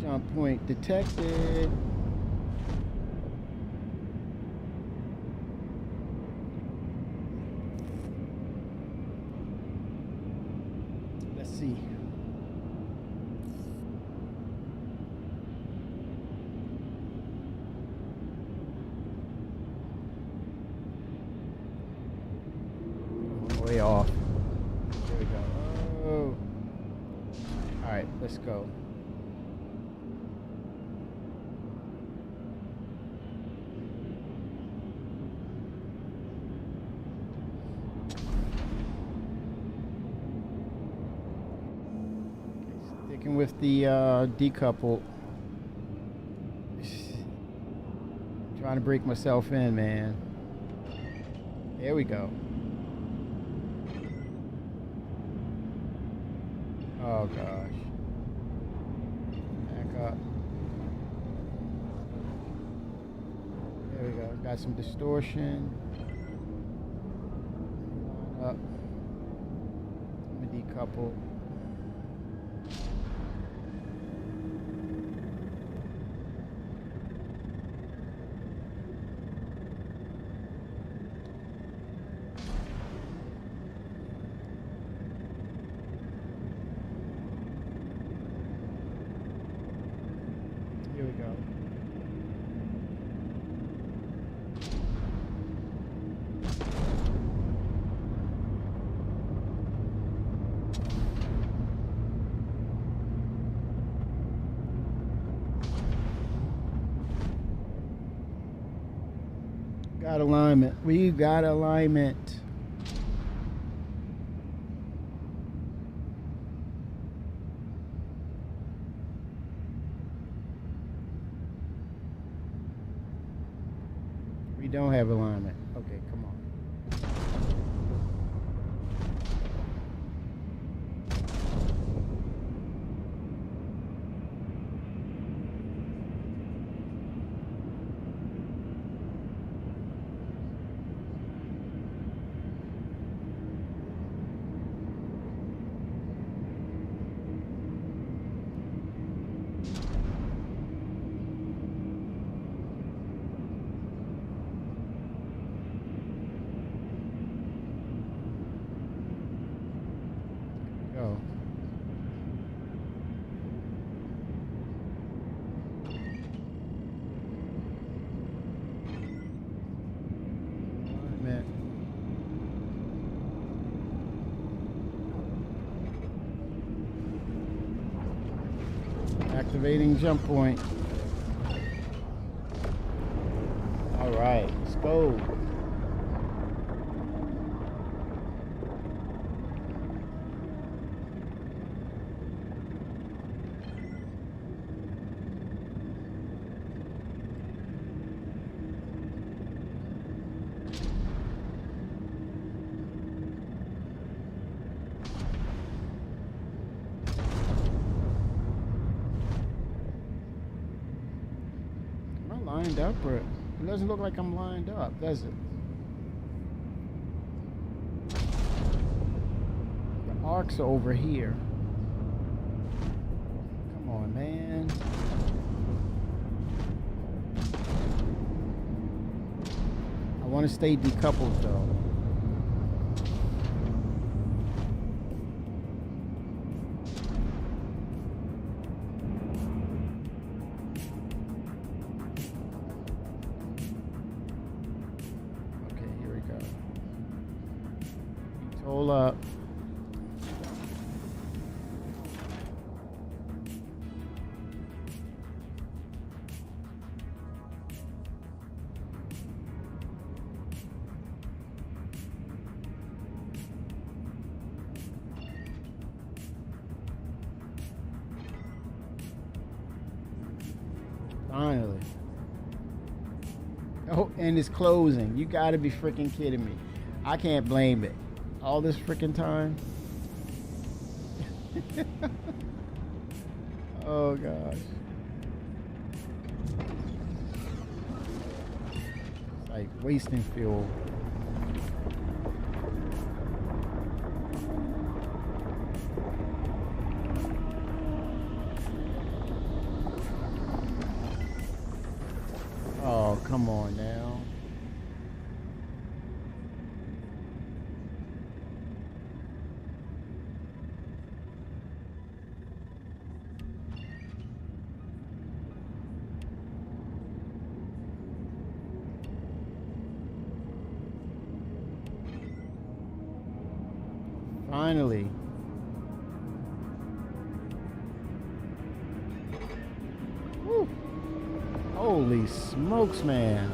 Jump point detected. Let's see. Way off. There we go. Oh. All right, let's go. Sticking with the decoupled. Trying to break myself in, man. There we go. Oh gosh. Back up. There we go. Got some distortion. Line up. Let me decouple. Here we go. Got alignment. We got alignment. We don't have alignment. Okay, come on. Go. Alignment. Activating jump point. All right, let's go. Am I lined up, or it doesn't look like I'm lined up, does it? The arcs are over here. Come on, man. I want to stay decoupled though. Okay, here we go. Control up. Finally. Oh, and it's closing. You gotta be freaking kidding me. I can't blame it. All this freaking time. Oh gosh. It's like wasting fuel. Oh, come on now. Finally. Woo. Holy smokes, man.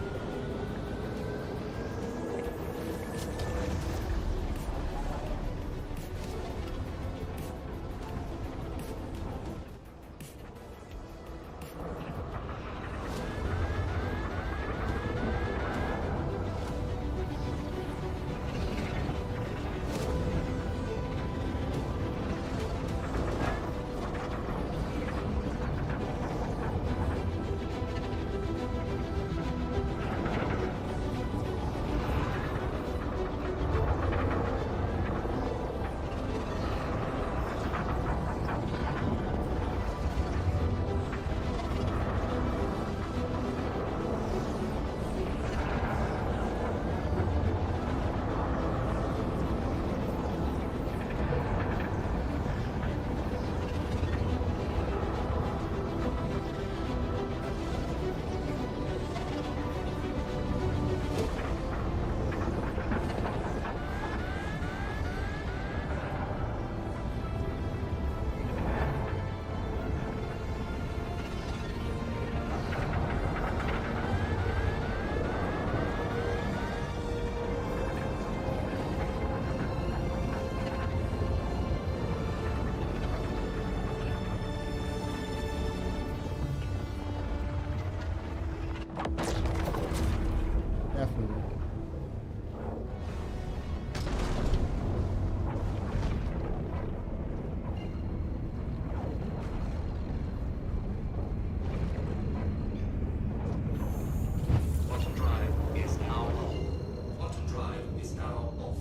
Definitely. Quantum drive is now on. Quantum drive is now off.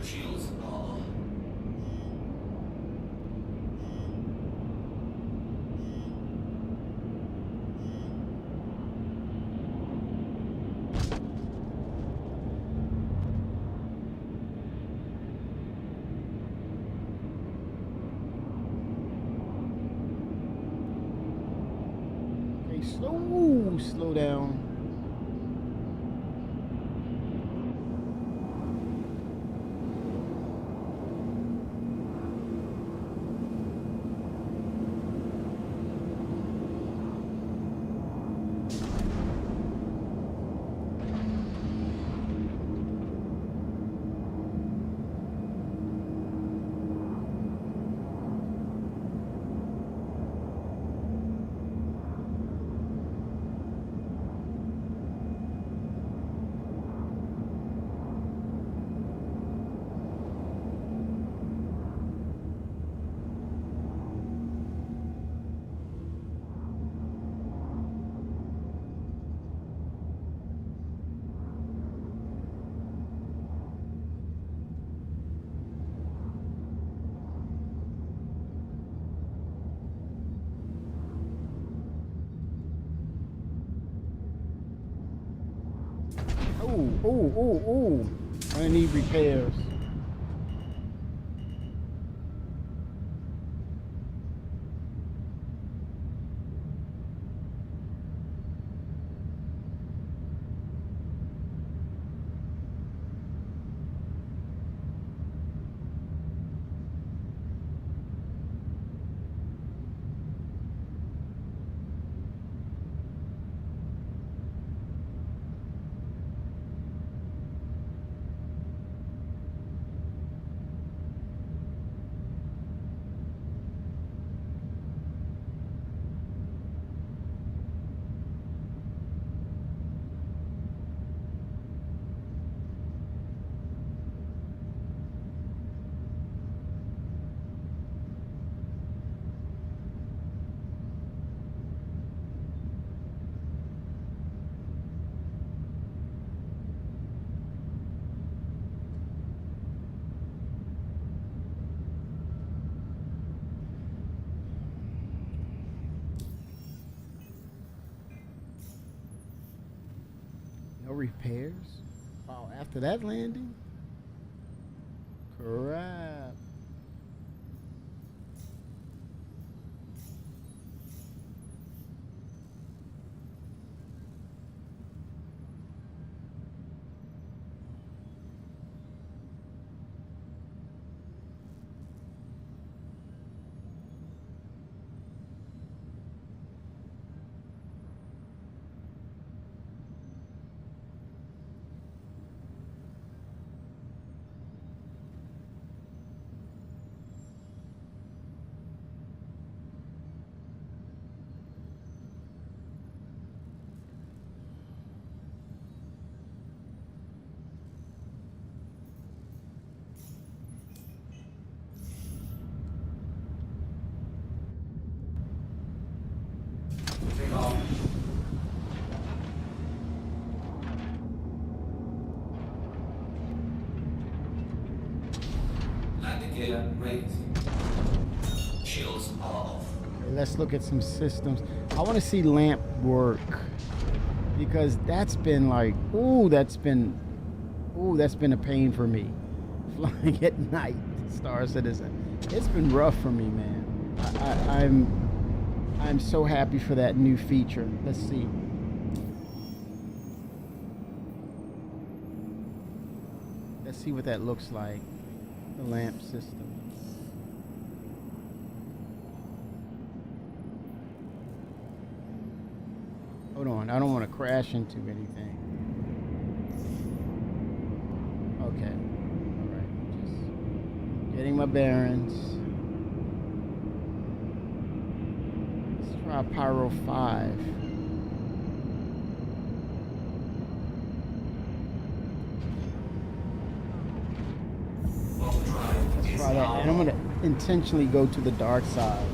Shields are on. Okay, slow down. Ooh. I need repairs. No repairs? Wow, after that landing? Crap. Take off. Landing gear raised. Shields are off. Okay, let's look at some systems. I want to see lamp work because that's been like, that's been a pain for me. Flying at night, Star Citizen. It's been rough for me, man. I'm so happy for that new feature. Let's see. Let's see what that looks like. The lamp system. Hold on, I don't want to crash into anything. Okay. Alright. Just getting my bearings. Let's try Pyro 5. Let's try that. And I'm going to intentionally go to the dark side.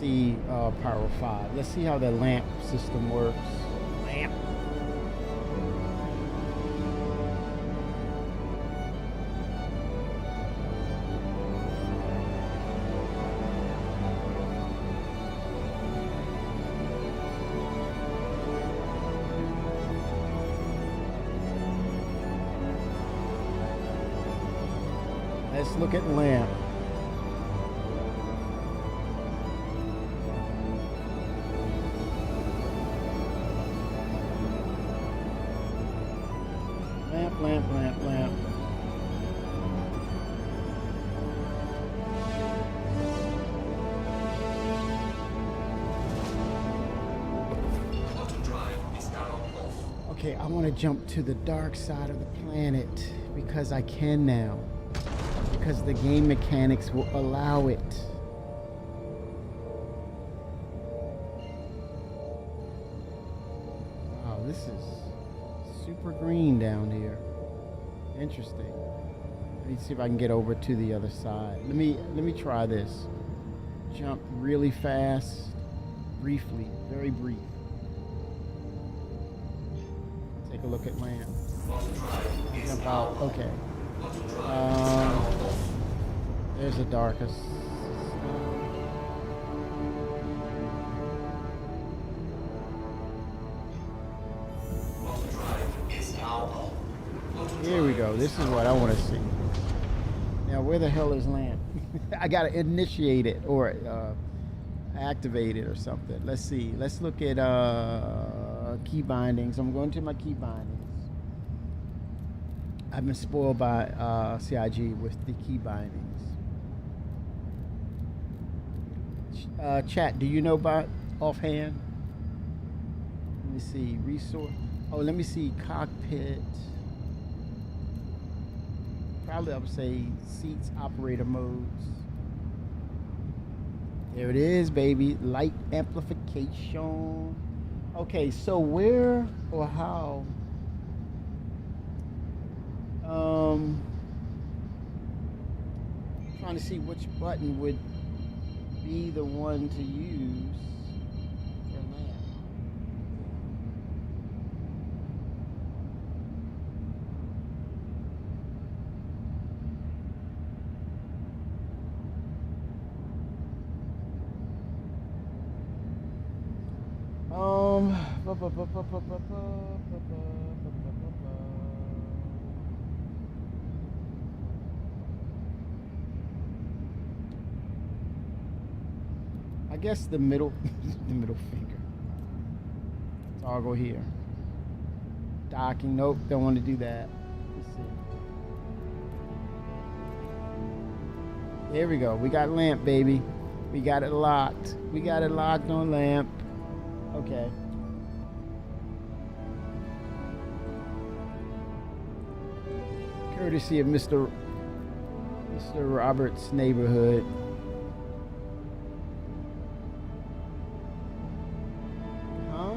see Power 5. Let's see how the lamp system works. Lamp. Let's look at lamp. Lamp. Auto drive is now off. Okay, I want to jump to the dark side of the planet because I can now. Because the game mechanics will allow it. Wow, this is super green down here. Interesting. Let me see if I can get over to the other side. Let me try this. Jump really fast, briefly, very brief. Take a look at lamp. Jump out. Okay. There's the darkest. Here we go. This is what I want to see. Now, where the hell is lamp? I gotta initiate it or activate it or something. Let's see. Let's look at key bindings. I'm going to my key bindings. I've been spoiled by CIG with the key bindings. Chat, do you know about offhand? Let me see. Resource. Oh, let me see. Cockpit. Probably I would say seats, operator modes. There it is, baby. Light amplification. Okay, so where or how? Trying to see which button would be the one to use for lamp. I guess the middle, the middle finger. Toggle here. Docking. Nope, don't want to do that. Let's see. There we go. We got lamp, baby. We got it locked. We got it locked on lamp. Okay. Courtesy of Mr. Roberts' neighborhood. Huh?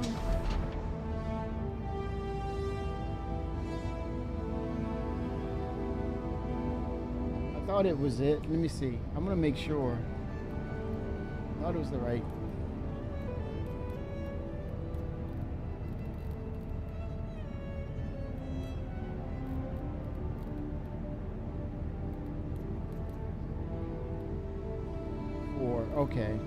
I thought it was it. Let me see. I'm gonna make sure. I thought it was the right. Okay.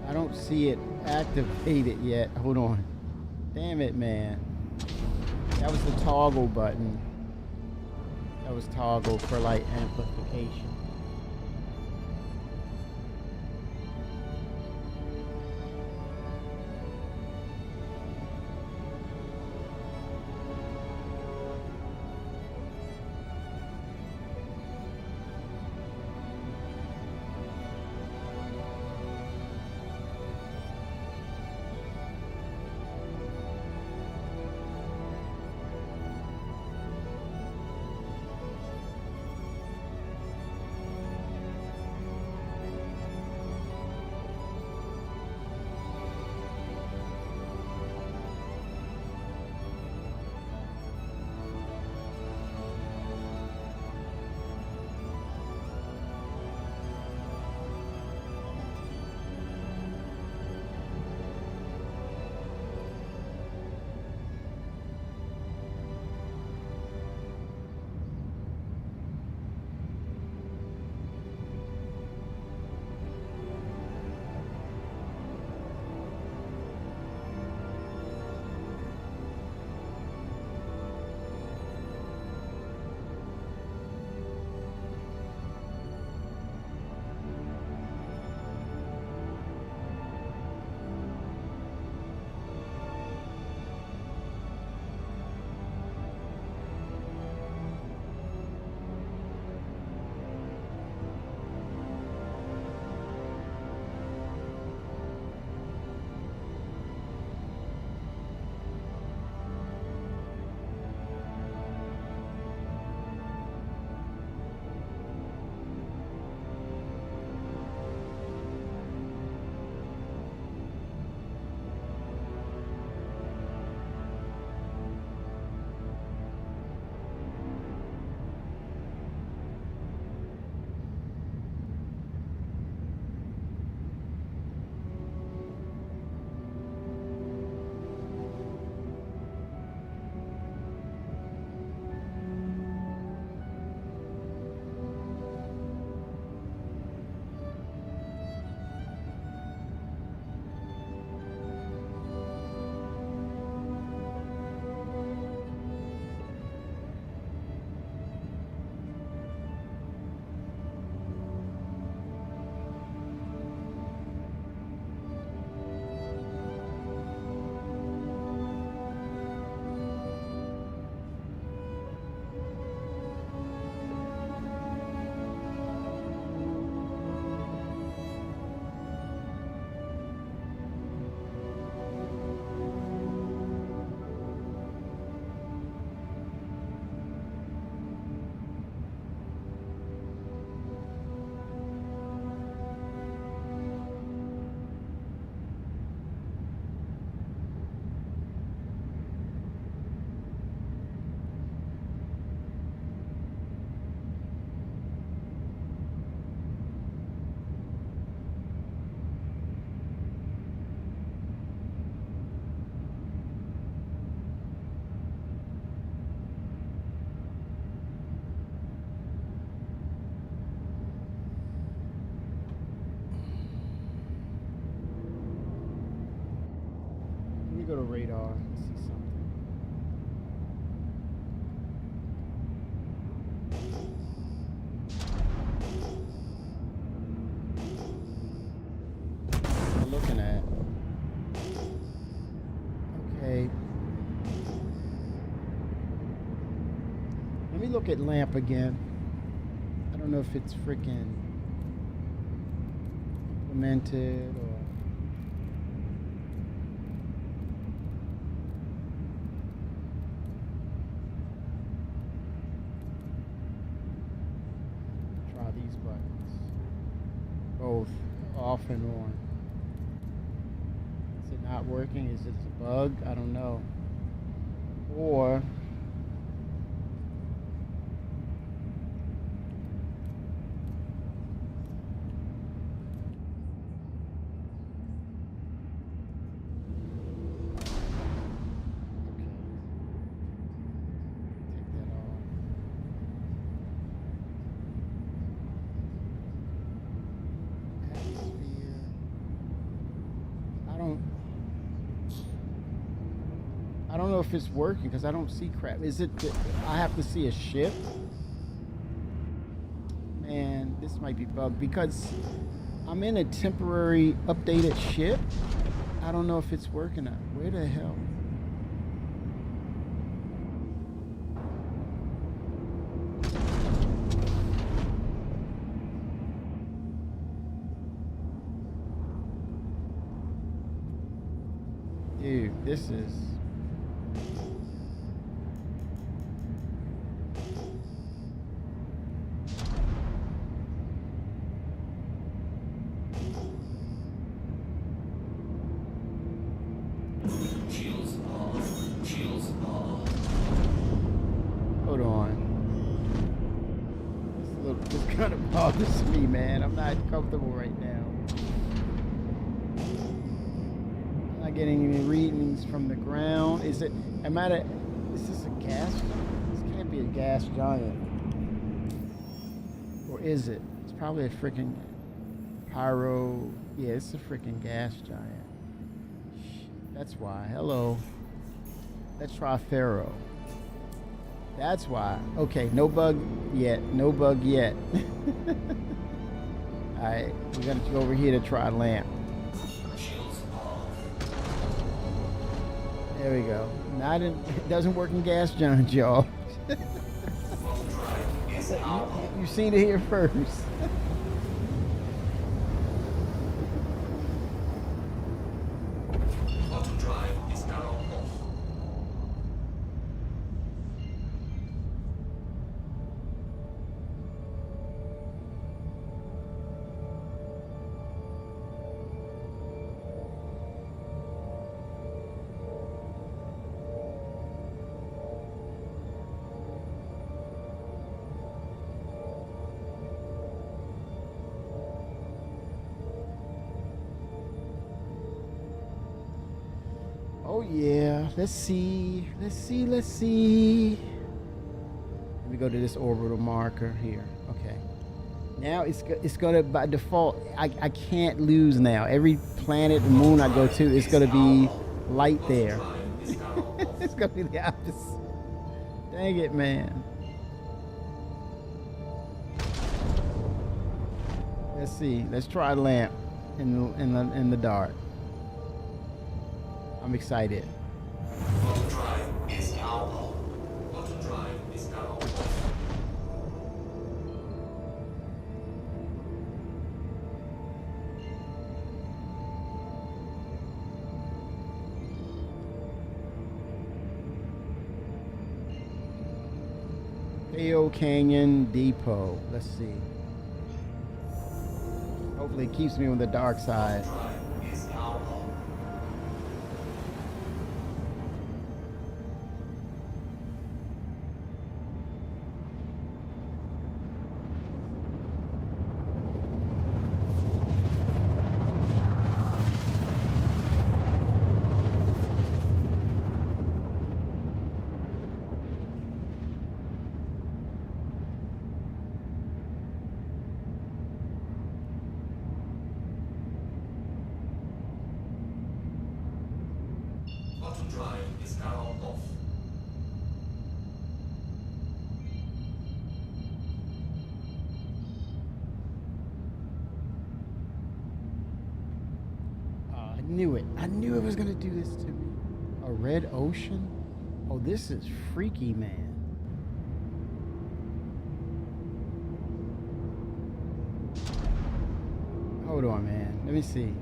I don't see it activated yet. Hold on. Damn it, man. That was the toggle button. That was toggle for light amplification. go to radar and see something. What am I looking at? Okay. Let me look at lamp again. I don't know if it's freaking implemented or. Try these buttons. Both off and on. Is it not working? Is it a bug? I don't know. Or take that off. Atmosphere. I don't know if it's working because I don't see crap. Is it that I have to see a ship? Man, this might be bugged because I'm in a temporary updated ship. I don't know if it's working out. Where the hell? Dude, this is. Hold on. This kind of bothers me, man. I'm not comfortable right now. I'm not getting any readings from the ground. Is this a gas? This can't be a gas giant. Or is it? It's probably a freaking pyro. Yeah, it's a freaking gas giant. That's why. Hello. Let's try Pharaoh. That's why. Okay, no bug yet. No bug yet. Alright, we're gonna go over here to try lamp. There we go. It doesn't work in gas giant, y'all. You seen it here first. Oh yeah, let's see. Let me go to this orbital marker here. Okay. Now it's gonna, by default, I can't lose now. Every planet and moon I go to, it's gonna be light there. It's gonna be the opposite. Dang it, man. Let's see. Let's try lamp in the dark. I'm excited. Overdrive is now on. Overdrive is now on. Peo Canyon Depot. Let's see. Hopefully it keeps me on the dark side. Overdrive is now on. drive is now off. I knew it. I knew it was gonna do this to me. A red ocean? Oh, this is freaky, man. Hold on, man. Let me see.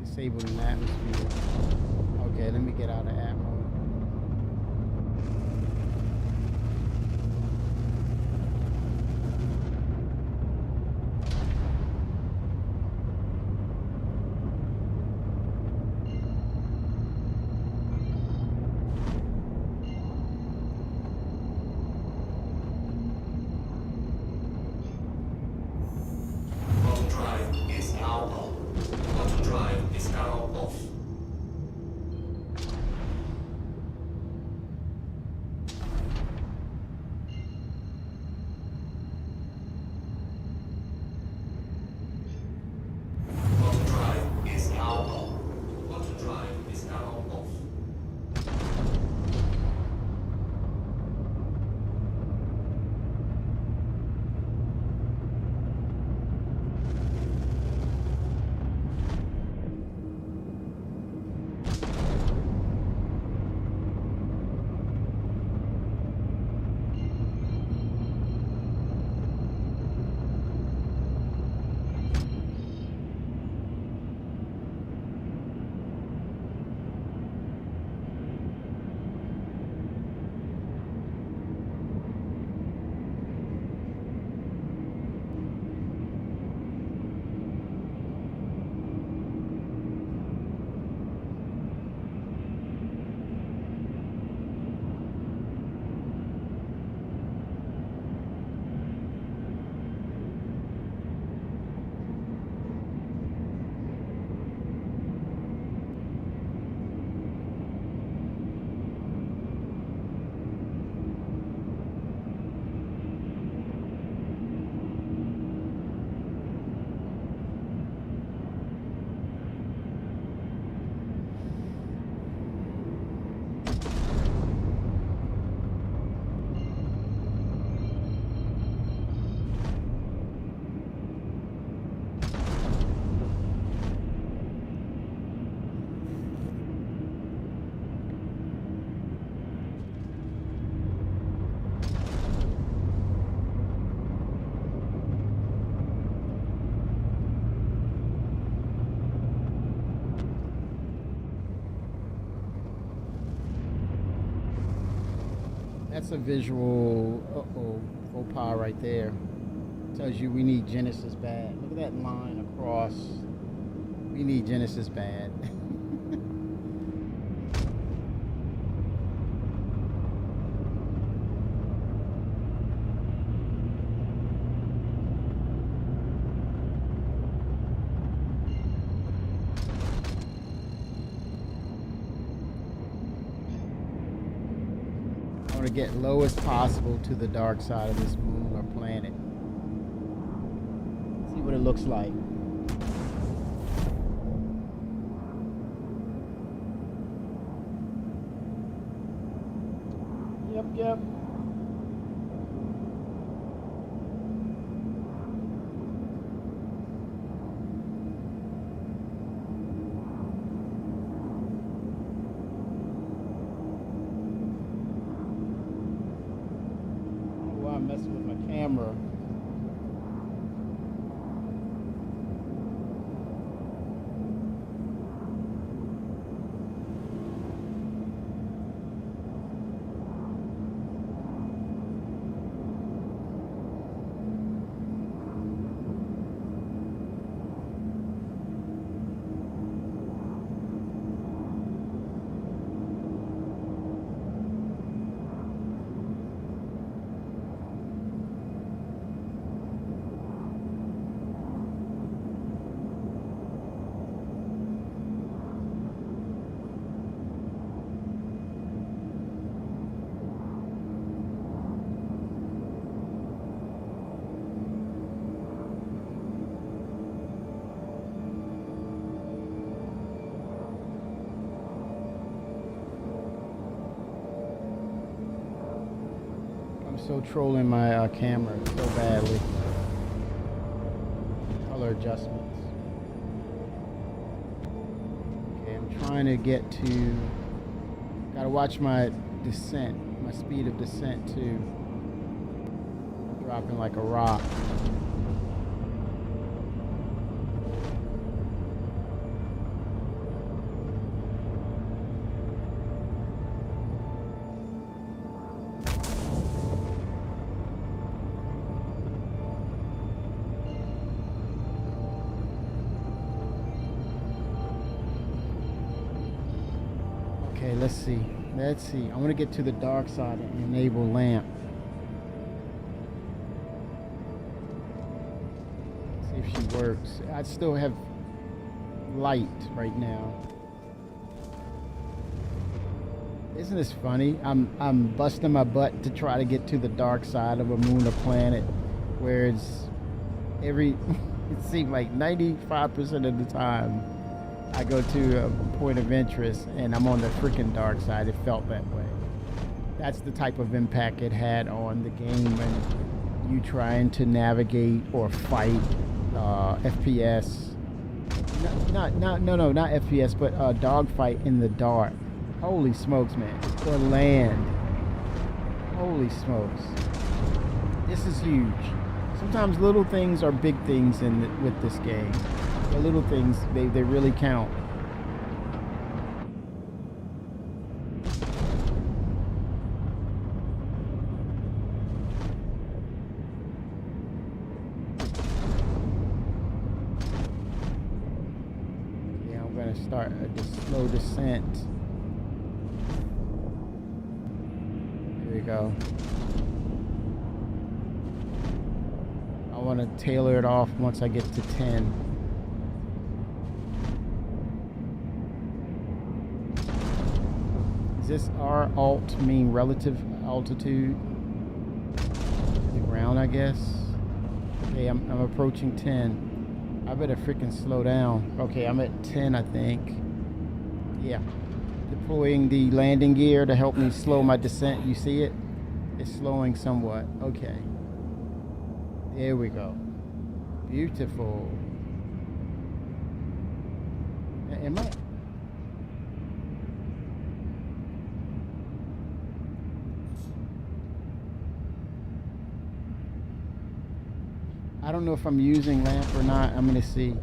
Disabling atmosphere. Okay, let me get out of app mode. Auto drive is now on. Auto drive is now off. Auto drive is now on. Auto drive is now off. That's a visual, faux pas right there. Tells you we need Genesis bad. Look at that line across. We need Genesis bad. I want to get low as possible to the dark side of this moon or planet. See what it looks like. Yep. Oh, I'm messing with my camera. so trolling my camera so badly. Color adjustments. Okay, I'm trying to get to. Gotta watch my descent, my speed of descent too. I'm dropping like a rock. Okay, let's see. Let's see. I want to get to the dark side and enable lamp. See if she works. I still have light right now. Isn't this funny? I'm busting my butt to try to get to the dark side of a moon or planet where it's it seems like 95% of the time I go to a point of interest and I'm on the freaking dark side. It felt that way. That's the type of impact it had on the game when you trying to navigate or fight FPS. Not FPS, but dogfight in the dark. Holy smokes, man. Or land. Holy smokes. This is huge. Sometimes little things are big things with this game. The little things, they really count. Yeah, I'm gonna start a slow descent. Here we go. I want to tailor it off once I get to 10. Does this R alt mean relative altitude? The ground, I guess. Okay, I'm approaching 10. I better freaking slow down. Okay, I'm at 10, I think. Yeah. Deploying the landing gear to help me slow my descent. You see it? It's slowing somewhat. Okay. There we go. Beautiful. Am I don't know if I'm using lamp or not. I'm gonna see.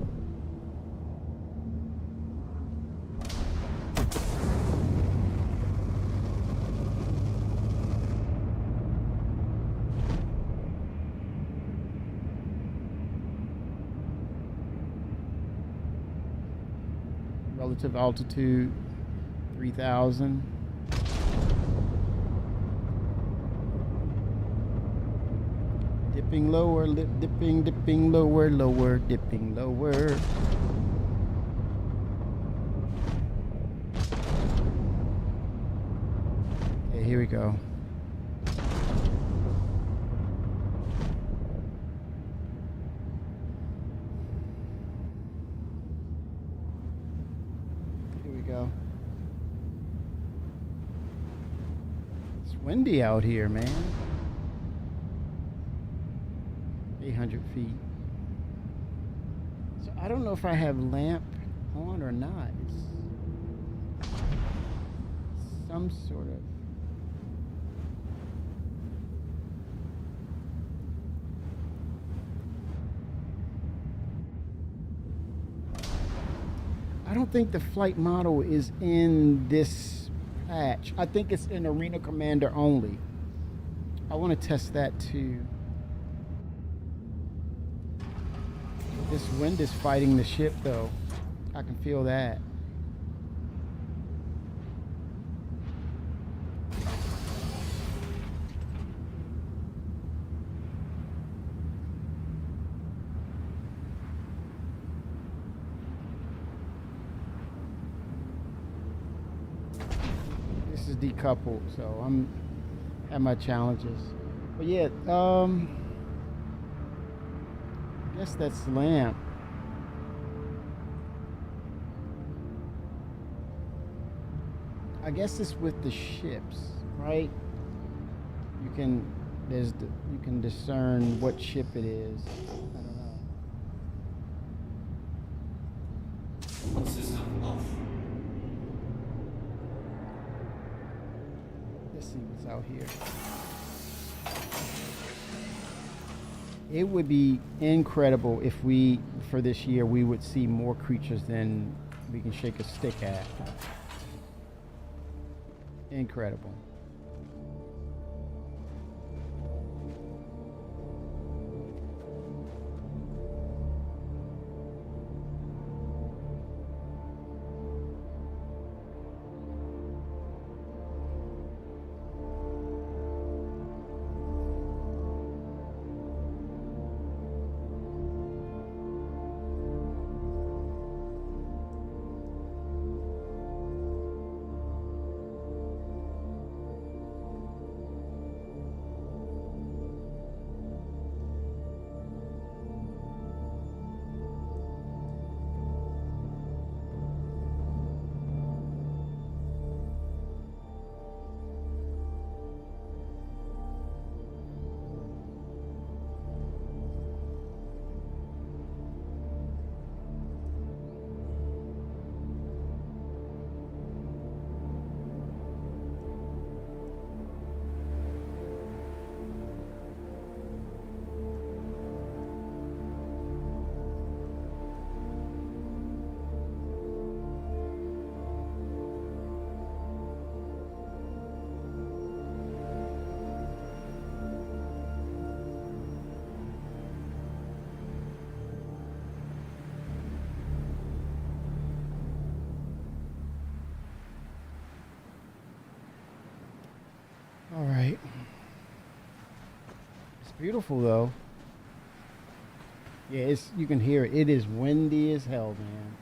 Relative altitude 3,000. Dipping lower, dipping lower, dipping lower. Okay, here we go. Here we go. It's windy out here, man. 800 feet. So I don't know if I have lamp on or not. It's some sort of. I don't think the flight model is in this patch. I think it's in Arena Commander only. I want to test that too. This wind is fighting the ship though. I can feel that. This is decoupled, so I'm at my challenges. But yeah, I guess that's lamp. I guess it's with the ships, right? You can you can discern what ship it is. I don't know. System off. Let's see what's out here. It would be incredible if for this year, we would see more creatures than we can shake a stick at. Incredible. All right. It's beautiful though. Yeah, you can hear it. It is windy as hell, man.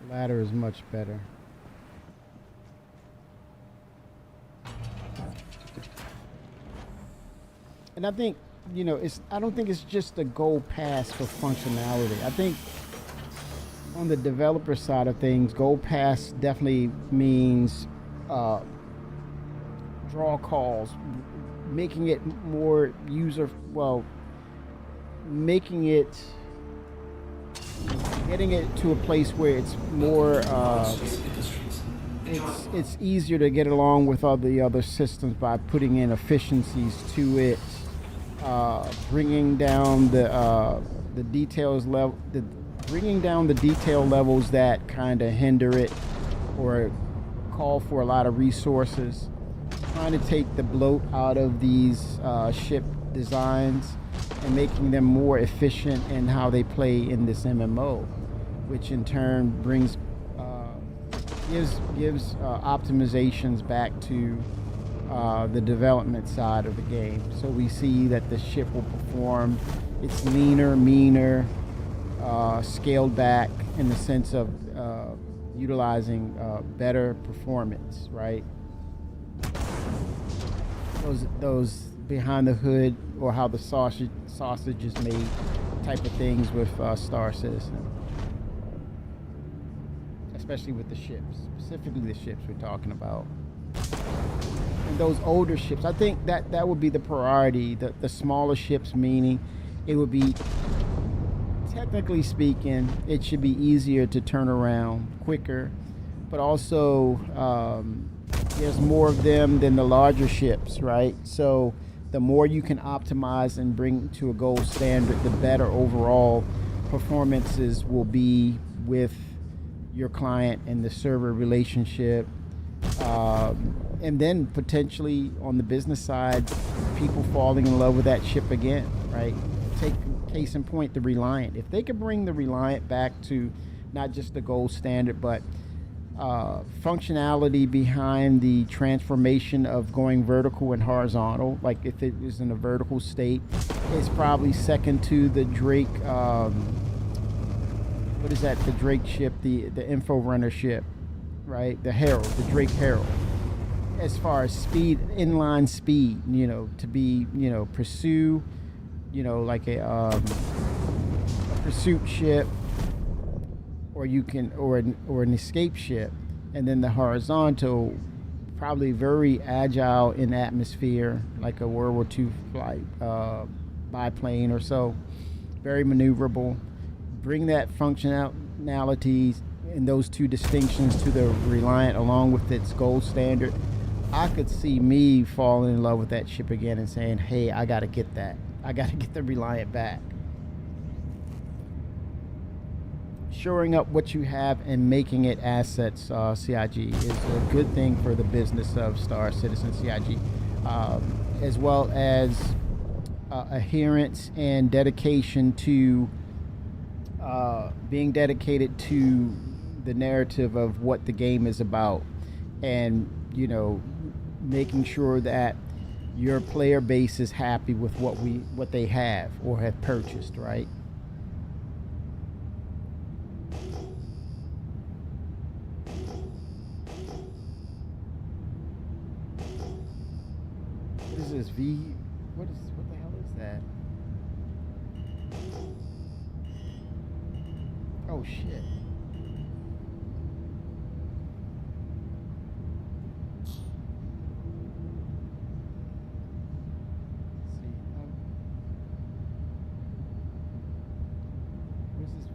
The ladder is much better. And I think, I don't think it's just a gold pass for functionality. I think on the developer side of things, gold pass definitely means draw calls, making it more getting it to a place where it's more, it's easier to get along with all the other systems by putting in efficiencies to it. Bringing down the detail levels that kind of hinder it or call for a lot of resources. Trying to take the bloat out of these ship designs and making them more efficient in how they play in this MMO, which in turn gives optimizations back to the development side of the game. So we see that the ship will perform, it's leaner, meaner, scaled back in the sense of utilizing better performance, right? Those behind the hood, or how the sausage is made type of things with Star Citizen. Especially with the ships, specifically the ships we're talking about. And those older ships, I think that would be the priority. The smaller ships, meaning it would be, technically speaking, it should be easier to turn around, quicker, but also there's more of them than the larger ships, right? So the more you can optimize and bring to a gold standard, the better overall performances will be with your client and the server relationship. And then potentially on the business side, people falling in love with that ship again, right? Take case in point, the Reliant. If they could bring the Reliant back to not just the gold standard, but functionality behind the transformation of going vertical and horizontal, like if it was in a vertical state, it's probably second to the Drake, what is that, the Drake ship, the Info Runner ship, right? The Herald, the Drake Herald. as far as speed, inline speed, to be, pursue, like a pursuit ship, or you can, or an escape ship, and then the horizontal, probably very agile in atmosphere, like a World War II flight, biplane or so, very maneuverable. Bring that functionality and those two distinctions to the Reliant, along with its gold standard. I could see me falling in love with that ship again and saying, hey, I got to get that. I got to get the Reliant back. Shoring up what you have and making it assets, CIG, is a good thing for the business of Star Citizen CIG, as well as adherence and dedication to being dedicated to the narrative of what the game is about, and making sure that your player base is happy with what they have or have purchased, right? What is this what the hell is that? Oh shit.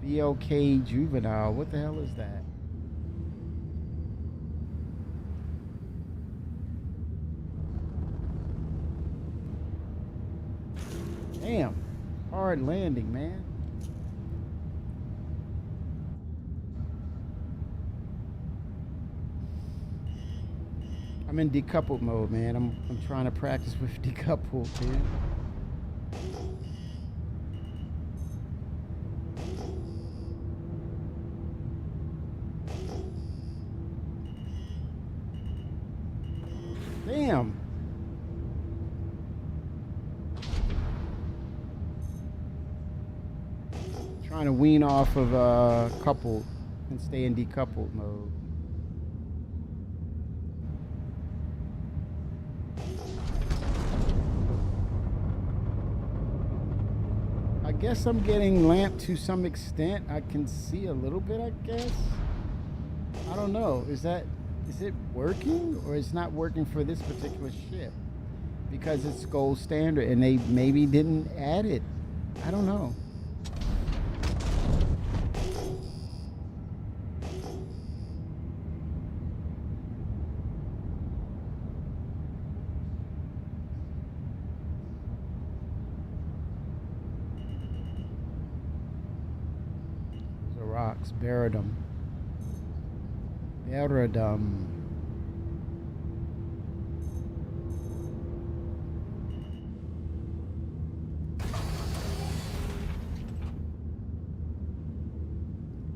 VLK Juvenile. What the hell is that? Damn. Hard landing, man. I'm in decoupled mode, man. I'm trying to practice with decoupled, dude. Damn. Trying to wean off of coupled and stay in decoupled mode. I guess I'm getting lamped to some extent. I can see a little bit, I guess. I don't know. Is it working, or it's not working for this particular ship because it's gold standard and they maybe didn't add it? I don't know. The rocks, Baradum. Baradum.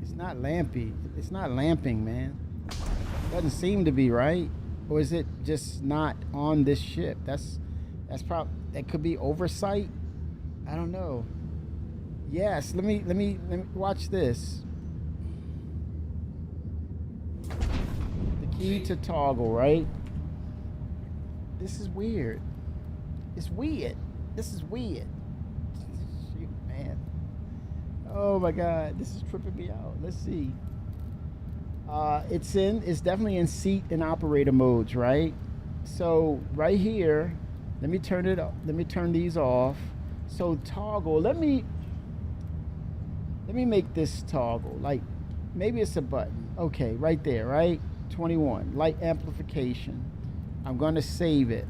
It's not lampy. It's not lamping, man. Doesn't seem to be, right? Or is it just not on this ship? That's probably, that could be oversight. I don't know. Yes, let me watch this. Key to toggle, right? This is weird. It's weird. This is weird. Shoot, man. Oh my God, this is tripping me out. Let's see. It's definitely in seat and operator modes, right? So right here, let me turn it up. Let me turn these off. So toggle. Let me make this toggle. Like maybe it's a button. Okay, right there, right? 21 light amplification. I'm going to save it.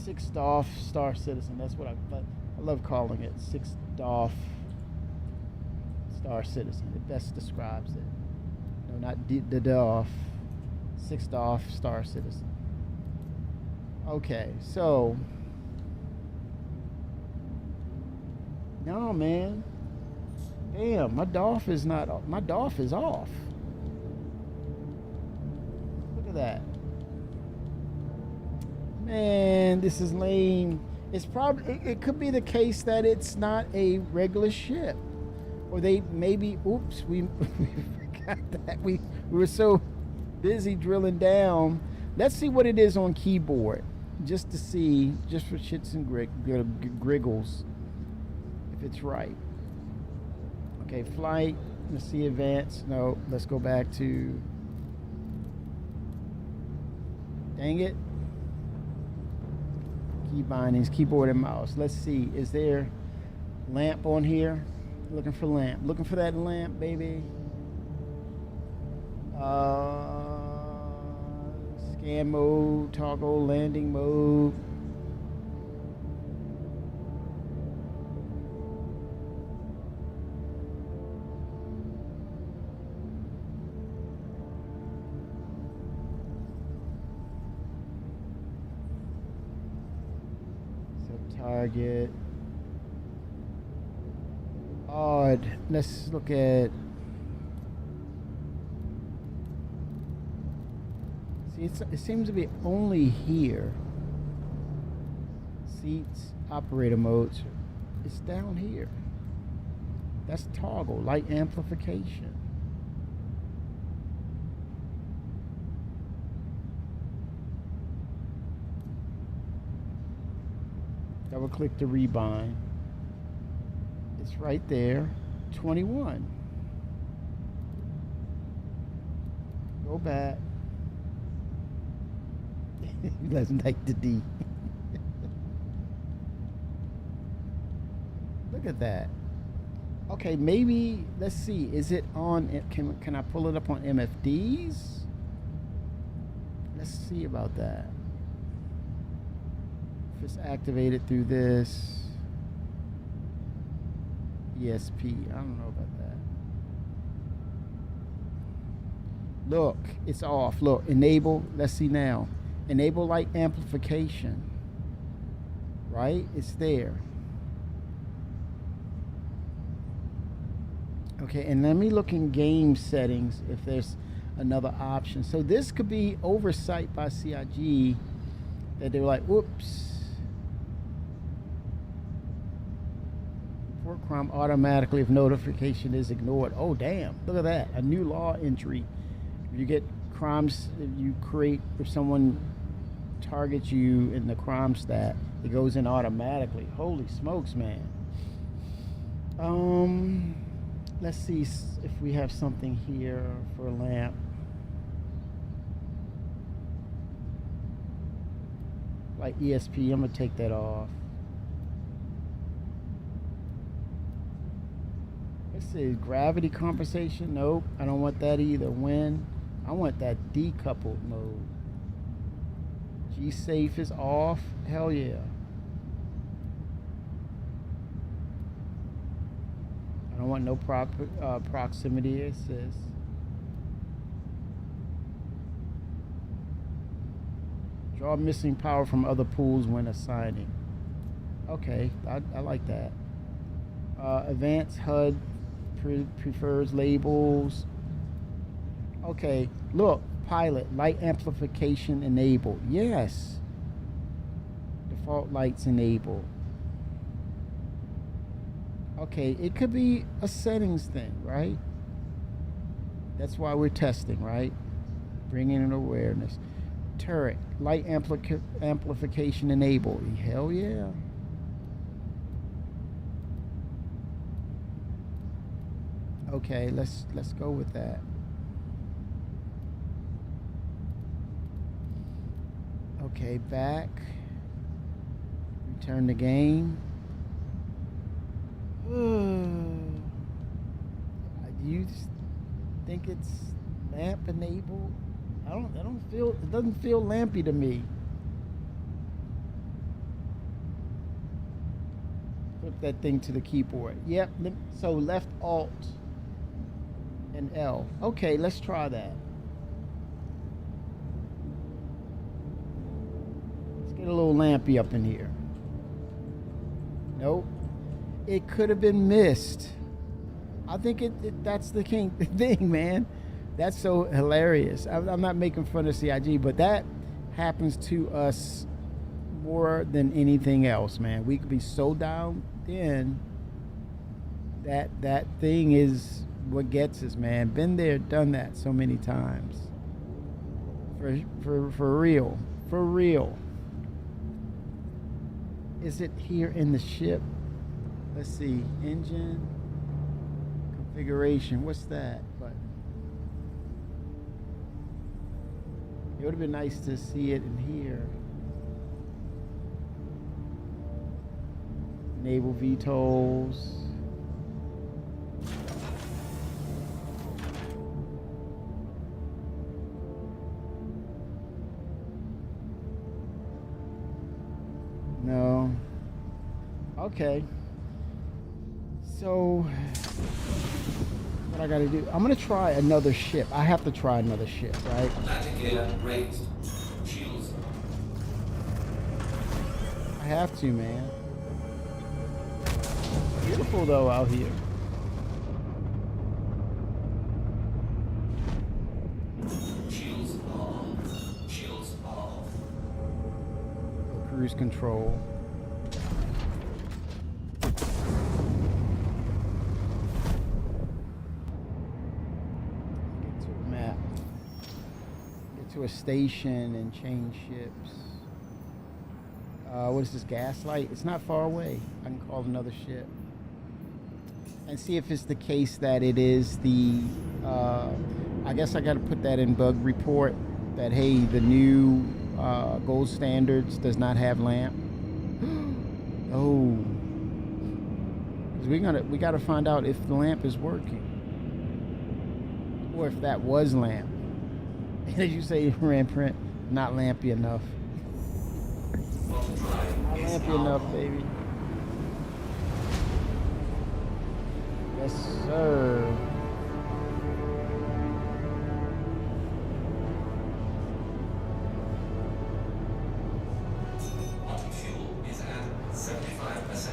6th off Star Citizen. That's what I love calling it. 6th off Star Citizen. It best describes it. No, not the off. 6th off Star Citizen. Okay, so no, man. Damn, my DOF is not. My DOF is off. That, man, this is lame. It's probably, it could be the case that it's not a regular ship, or they maybe, oops, we forgot that we were so busy drilling down Let's see what it is on keyboard, just to see, just for shits and griggles, if it's right. Okay, flight. Let's see advanced. No, let's go back to. Dang it. Key bindings, keyboard and mouse. Let's see. Is there lamp on here? Looking for lamp. Looking for that lamp, baby. Scan mode, toggle landing mode. So target. Odd. Let's look at. See, it seems to be only here. Seats, operator modes. It's down here. That's toggle, light amplification. Double click to rebind. It's right there. 21. Go back. Let's take the D. Look at that. Okay, maybe let's see. Is it on? Can I pull it up on MFDs? Let's see about that. If it's activated through this ESP, I don't know about that. Look, it's off. Look, enable. Let's see now. Enable light amplification. Right? It's there. Okay, and let me look in game settings if there's another option. So this could be oversight by CIG that they were like, whoops. Report crime automatically if notification is ignored. Oh, damn. Look at that. A new law entry. If you get crimes, if you create, if someone targets you in the crime stat, it goes in automatically. Holy smokes, man. Let's see if we have something here for a lamp. Like ESP, I'm gonna take that off. Let's see, gravity compensation. Nope, I don't want that either. When? I want that decoupled mode. G-Safe is off. Hell yeah. I don't want no proximity assist. Draw missing power from other pools when assigning. Okay, I like that. Advanced HUD prefers labels. Okay, look, pilot, light amplification enabled. Yes. Default lights enabled. Okay, it could be a settings thing, right? That's why we're testing, right? Bringing in awareness. Turret, light amplification enabled. Hell yeah. Okay, let's go with that. Okay, back. Return the game. Do you think it's lamp enabled? I don't feel, it doesn't feel lampy to me. Flip that thing to the keyboard. Yep, so left Alt and L. Okay, let's try that. Let's get a little lampy up in here. Nope. It could have been missed. I think that's the thing, man. That's so hilarious. I'm not making fun of CIG, but that happens to us more than anything else, man. We could be so down in that thing is what gets us, man. Been there, done that so many times. For real. For real. Is it here in the ship? Let's see. Engine. Configuration. What's that? But it would have been nice to see it in here. Naval VTOLs. No. Okay. So, what I gotta do? I'm gonna try another ship. I have to try another ship, right? Landing gear raised. Shields. I have to, man. Beautiful though out here. Shields off. Shields off. Cruise control. Get to a map. Get to a station and change ships. What is this, Gaslight? It's not far away. I can call another ship. And see if it's the case that it is the, I guess I got to put that in bug report that, hey, the new gold standards does not have lamp. Oh, because we got to find out if the lamp is working, or if that was lamp. As you say, Ramprint, not lampy enough. Not Lampy enough, baby. Yes, sir. Fuel is at 75%.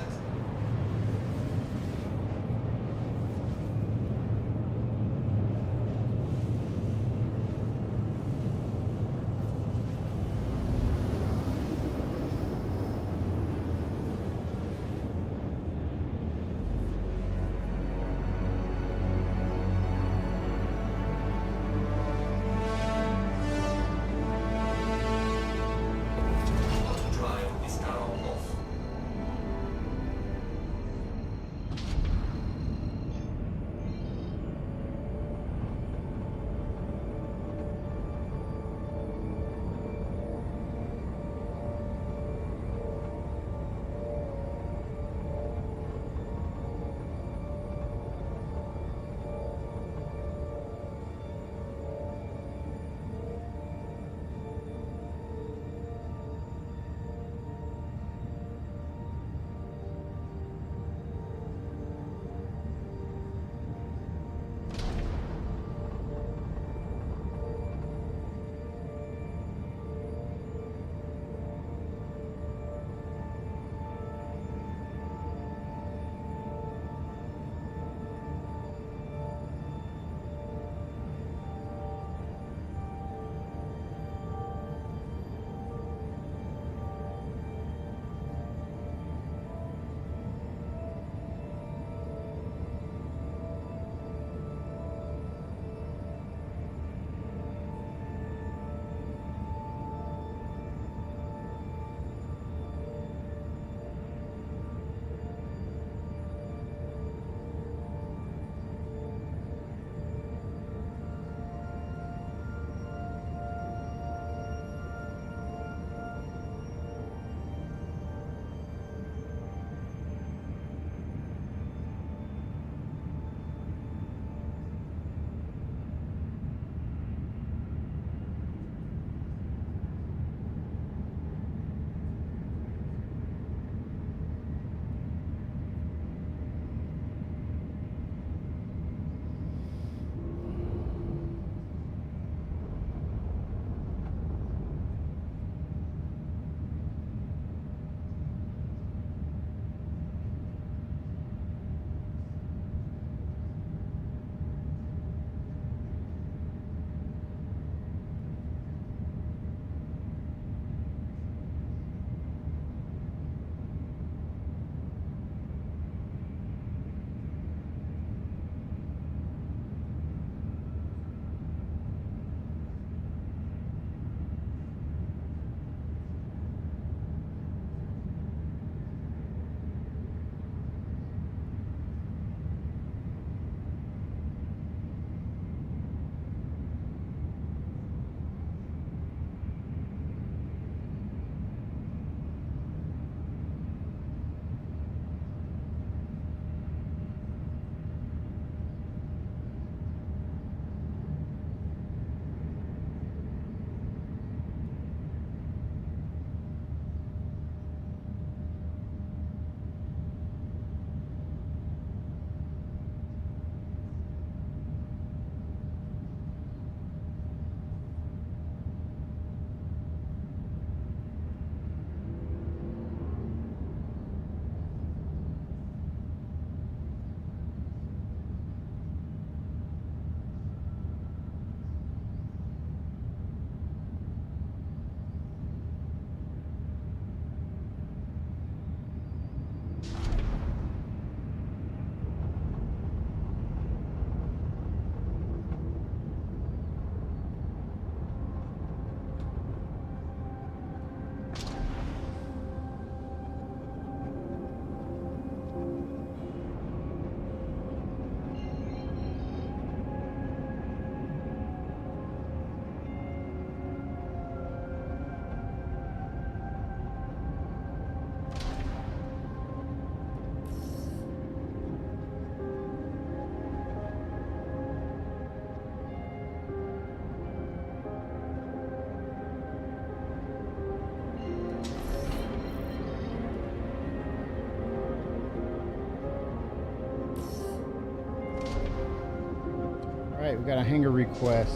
got a hanger request.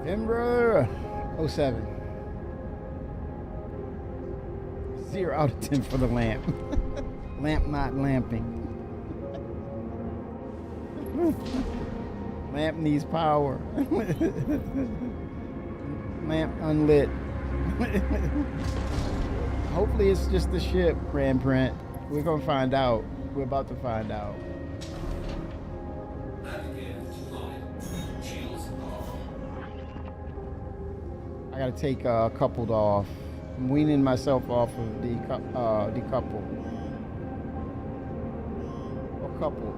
Fembra 07. 0 out of 10 for the lamp. Lamp not lamping. Lamp needs power. Lamp unlit. Hopefully it's just the ship, Ramprint. We're gonna find out. We're about to find out. I gotta take coupled off. I'm weaning myself off of decouple. Or coupled.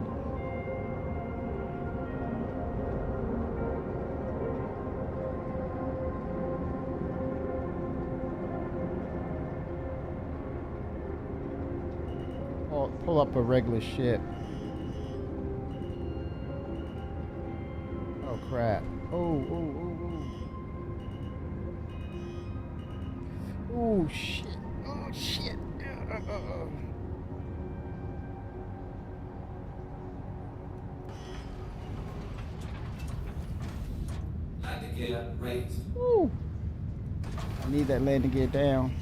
Pull up a regular ship. Oh crap. Oh. Oh shit. Oh shit. Landing gear raised. Ooh. I need that landing gear down.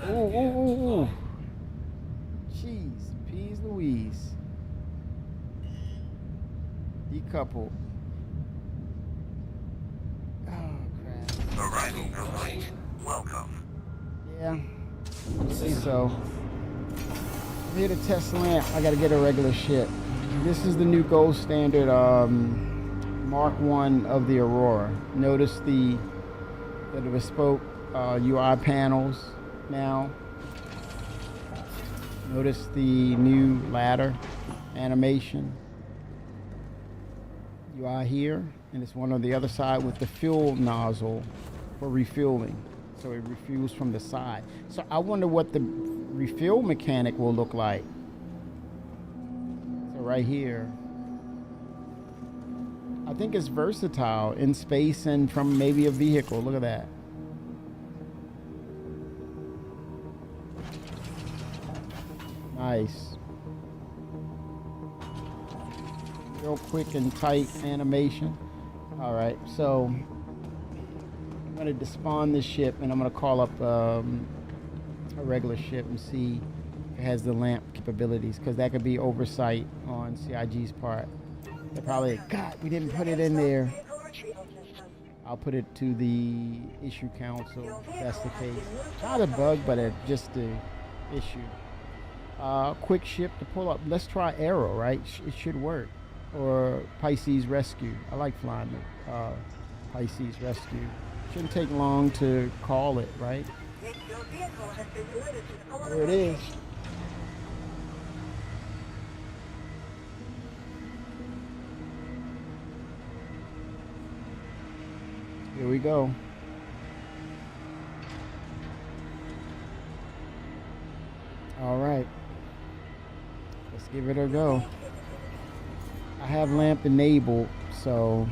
Ooh. Jeez, peas Louise. Decouple. Oh crap. Arriving right. Welcome. Yeah, I think so. I'm here to test lamp. I gotta get a regular ship. This is the new gold standard Mark 1 of the Aurora. Notice the bespoke UI panels now. Notice the new ladder animation. UI here, and it's one on the other side with the fuel nozzle for refueling. So it refuels from the side. So I wonder what the refill mechanic will look like. So right here. I think it's versatile in space and from maybe a vehicle. Look at that. Nice. Real quick and tight animation. All right, so I'm gonna despawn this ship and I'm gonna call up a regular ship and see if it has the lamp capabilities, because that could be oversight on CIG's part. They probably, God, we didn't put it in there. I'll put it to the issue council if that's the case. Not a bug, but just the issue. Quick ship to pull up. Let's try Arrow, right? It should work. Or Pisces Rescue. I like flying the Pisces Rescue. Shouldn't take long to call it, right? There it is. Here we go. All right. Let's give it a go. I have lamp enabled, so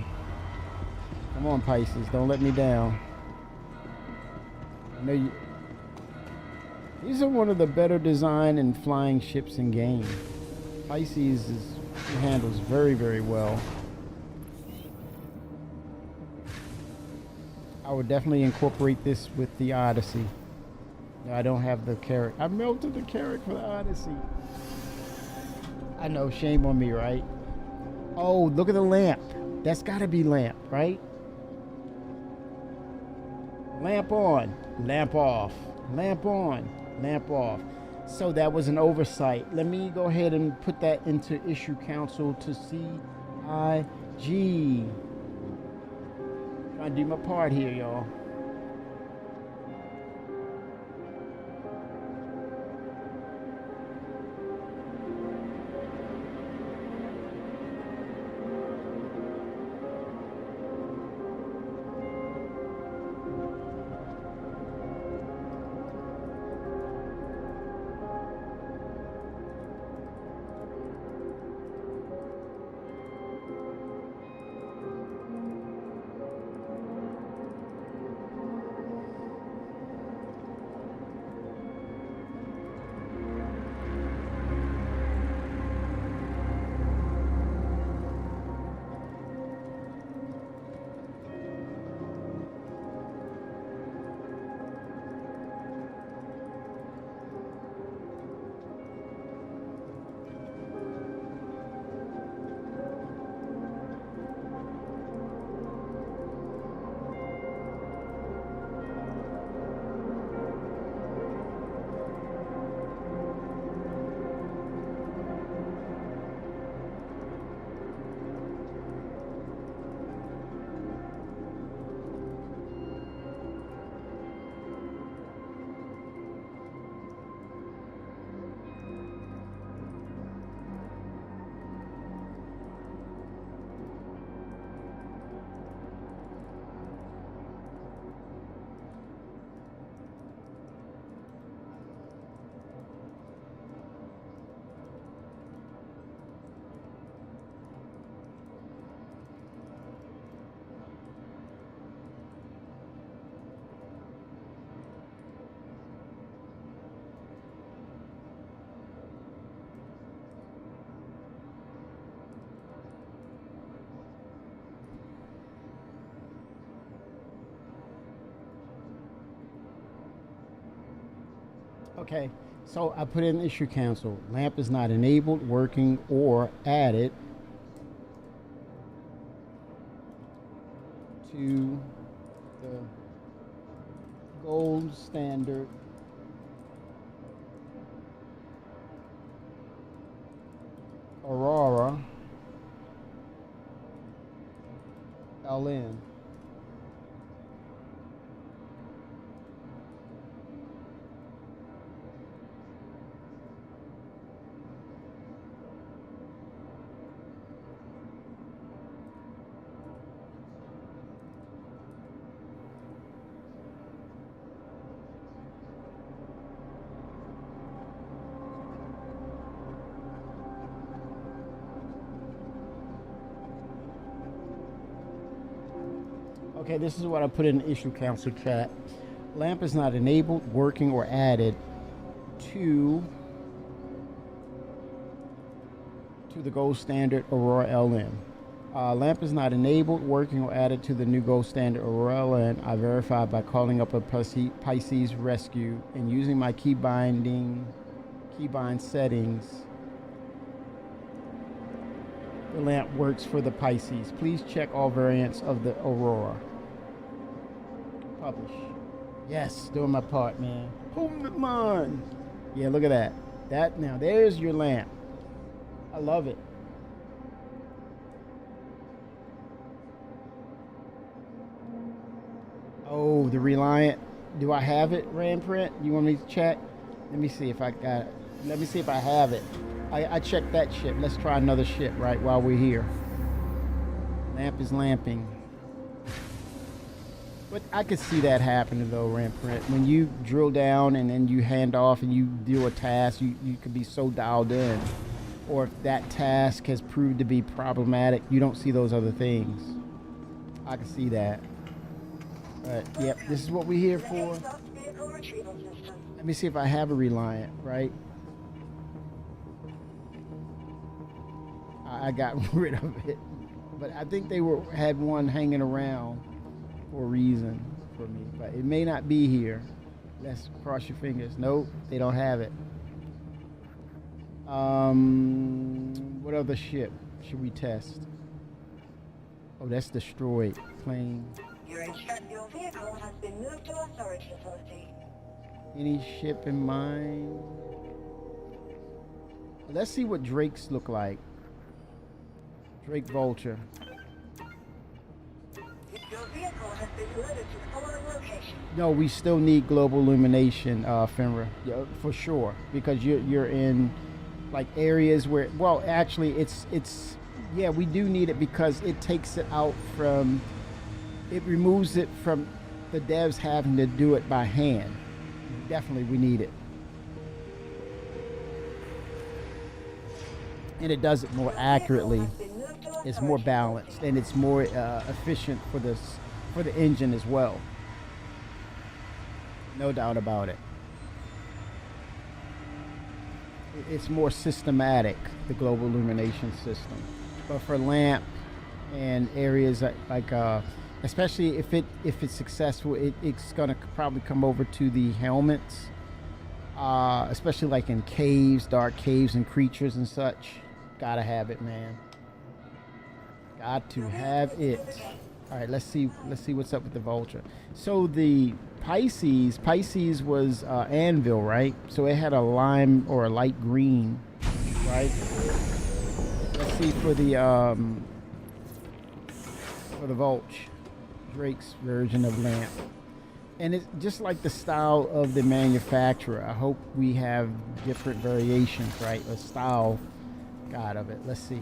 come on, Pisces, don't let me down. I know you. These are one of the better design and flying ships in game. Pisces handles very, very well. I would definitely incorporate this with the Odyssey. No, I don't have the carrot. I melted the carrot for the Odyssey. I know, shame on me, right? Oh, look at the lamp. That's gotta be lamp, right? Lamp on, lamp off, lamp on, lamp off. So that was an oversight. Let me go ahead and put that into issue council to CIG. Trying to do my part here, y'all. Okay, so I put in issue cancel. Lamp is not enabled, working, or added to the gold standard Aurora LN. Okay, this is what I put in the issue council chat. Lamp is not enabled, working, or added to the gold standard Aurora LM. Lamp is not enabled, working, or added to the new gold standard Aurora LM. I verified by calling up a Pisces rescue and using my keybind settings. The lamp works for the Pisces. Please check all variants of the Aurora. Publish. Yes, doing my part, man. Home on. Yeah, look at that. That now, there's your lamp. I love it. Oh, the Reliant. Do I have it, Randprint? You want me to check? Let me see if I got it. Let me see if I have it. I checked that ship. Let's try another ship right while we're here. Lamp is lamping. But I could see that happening though, Randprint. When you drill down and then you hand off and you do a task, you could be so dialed in. Or if that task has proved to be problematic, you don't see those other things. I can see that. But yep, this is what we're here for. Let me see if I have a Reliant, right? I got rid of it. But I think they had one hanging around for a reason for me. But it may not be here. Let's cross your fingers. Nope, they don't have it. What other ship should we test? Oh, that's destroyed. Plane. Your vehicle has been moved to a storage facility. Any ship in mind? Let's see what Drakes look like. Drake Vulture. Your vehicle has been delivered to the following location. No, we still need global illumination, Finra, yeah, for sure, because you're in like areas where, well, actually, it's yeah, we do need it because it takes it out from, it removes it from the devs having to do it by hand. Definitely, we need it, and it does it more accurately. It's more balanced and it's more efficient for the engine as well. No doubt about it. It's more systematic, the global illumination system. But for lamp and areas like especially if it's successful, it's gonna probably come over to the helmets, especially like in caves, dark caves and creatures and such. Gotta have it, man. Got to have it. All right, let's see what's up with the Vulture. So the Pisces was anvil, right? So it had a lime or a light green, right? Let's see for the Vulture, Drake's version of lamp. And it's just like the style of the manufacturer. I hope we have different variations, right? A style guide of it. Let's see.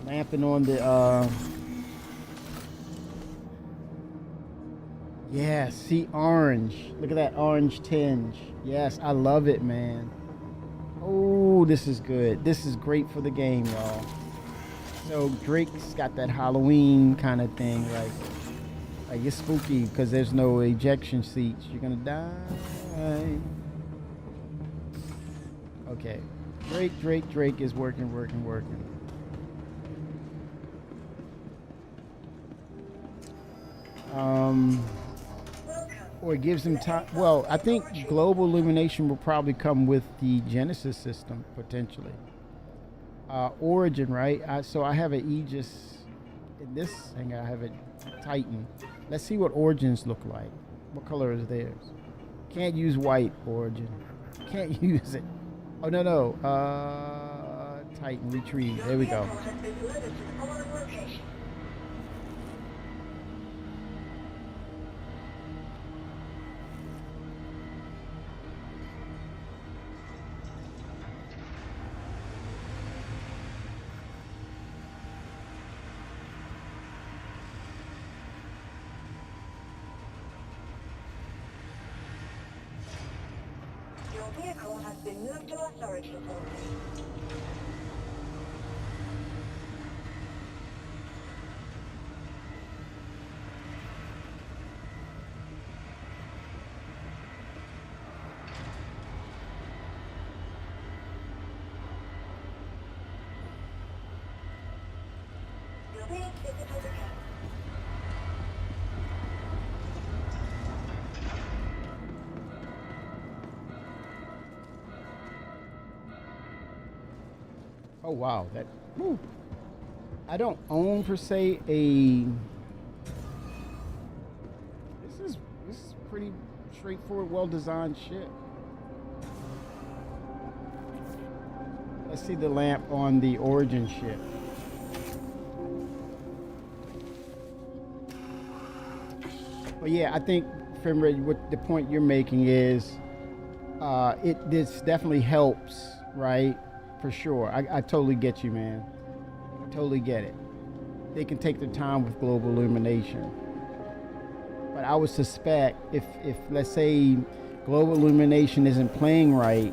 Lamping on the yeah, see orange. Look at that orange tinge. Yes, I love it, man. Oh, this is good. This is great for the game, y'all. So Drake's got that Halloween kind of thing, like it's spooky because there's no ejection seats. You're gonna die. Okay, Drake is working. Welcome Or it gives them time. Well, I think global illumination will probably come with the Genesis system potentially. Origin, right? So I have an Aegis in this thing. I have a Titan. Let's see what Origins look like. What color is theirs? Can't use white Origin. Can't use it. Oh no. Titan retrieve. There we go. Vehicle has been delivered to the following location. Your vehicle has been moved to authority authority. You're being visited again. Oh wow, that. Whew. I don't own per se a. This is pretty straightforward, well designed ship. Let's see the lamp on the Origin ship. But yeah, I think, Fenrir, what the point you're making is, this definitely helps, right? For sure. I totally get you, man. I totally get it. They can take their time with global illumination. But I would suspect if let's say global illumination isn't playing right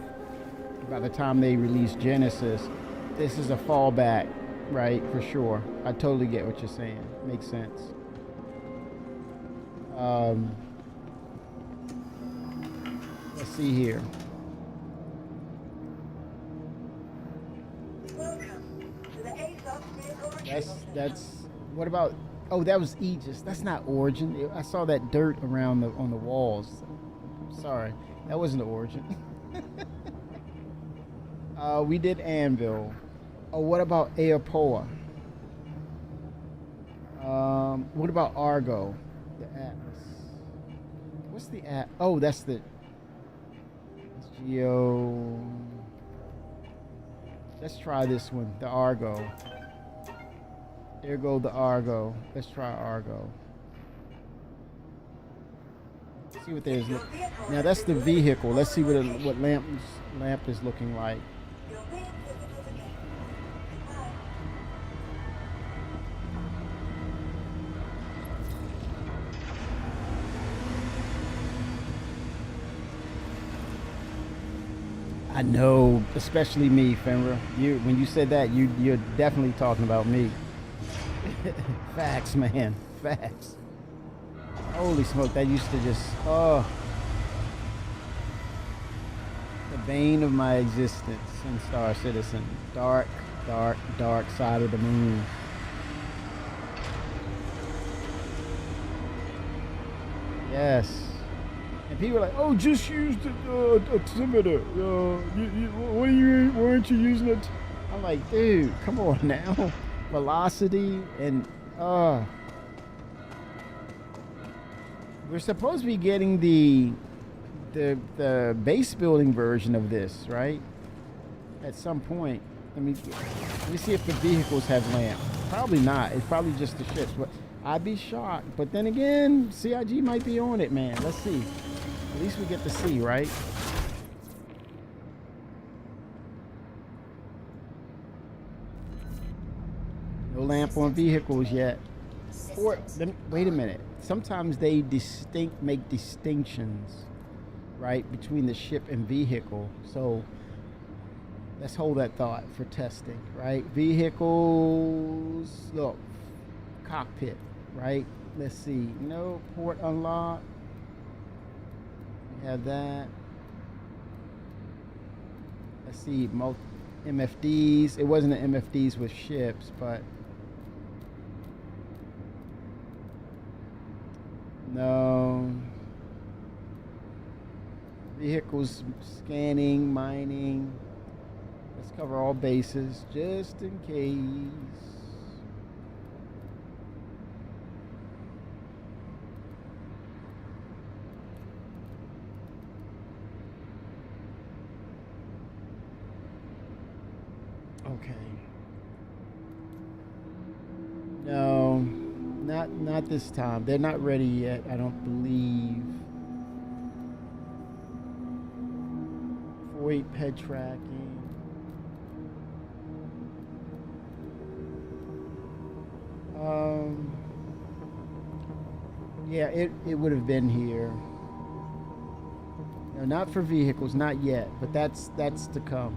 by the time they release Genesis, this is a fallback, right? For sure. I totally get what you're saying. Makes sense. Let's see here. Welcome to the ASOS vehicle retrieval That's what about? Oh, that was Aegis. That's not Origin. I saw that dirt around on the walls. Sorry, that wasn't Origin. We did Anvil. Oh, what about Aopoa? What about Argo? The Atlas. What's the Oh, that's the Geo. Let's try this one, the Argo. There go the Argo. Let's try Argo. See what there's. Now that's the vehicle. Let's see what lamp is looking like. You're being visited again. Goodbye. I know, especially me, Fenrir. When you said that, you're definitely talking about me. Facts, man. Facts. Holy smoke, that used to just, oh. The bane of my existence in Star Citizen. Dark, dark, dark side of the moon. Yes. And people are like, oh, just use the altimeter. Weren't you using it? I'm like, dude, come on now. Velocity and we're supposed to be getting the base building version of this, right? At some point. Let me see if the vehicles have lamps. Probably not. It's probably just the ships. But I'd be shocked. But then again, CIG might be on it, man. Let's see. At least we get to see, right? No lamp on vehicles yet. Or wait a minute. Sometimes they make distinctions, right, between the ship and vehicle. So let's hold that thought for testing, right? Vehicles, look, cockpit, right? Let's see. No port unlock. We have that. Let's see. MFDs. It wasn't the MFDs with ships, but no. Vehicles scanning, mining. Let's cover all bases just in case. Okay. No, not this time. They're not ready yet, I don't believe. 4-8 ped tracking. Yeah, it would have been here. No, not for vehicles, not yet, but that's to come.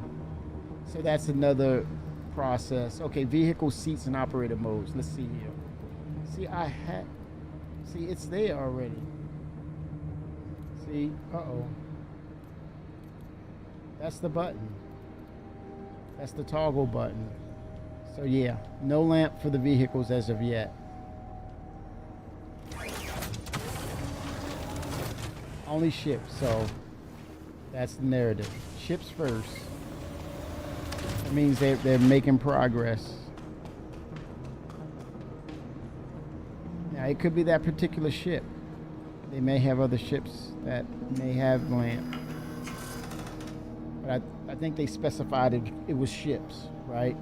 So that's another process. Okay, vehicle seats and operator modes. Let's see here. See, it's there already. See, that's the button. That's the toggle button. So yeah, no lamp for the vehicles as of yet. Only ships, so that's the narrative. Ships first. That means they're making progress. Now it could be that particular ship. They may have other ships that may have lamp. But I think they specified it was ships, right?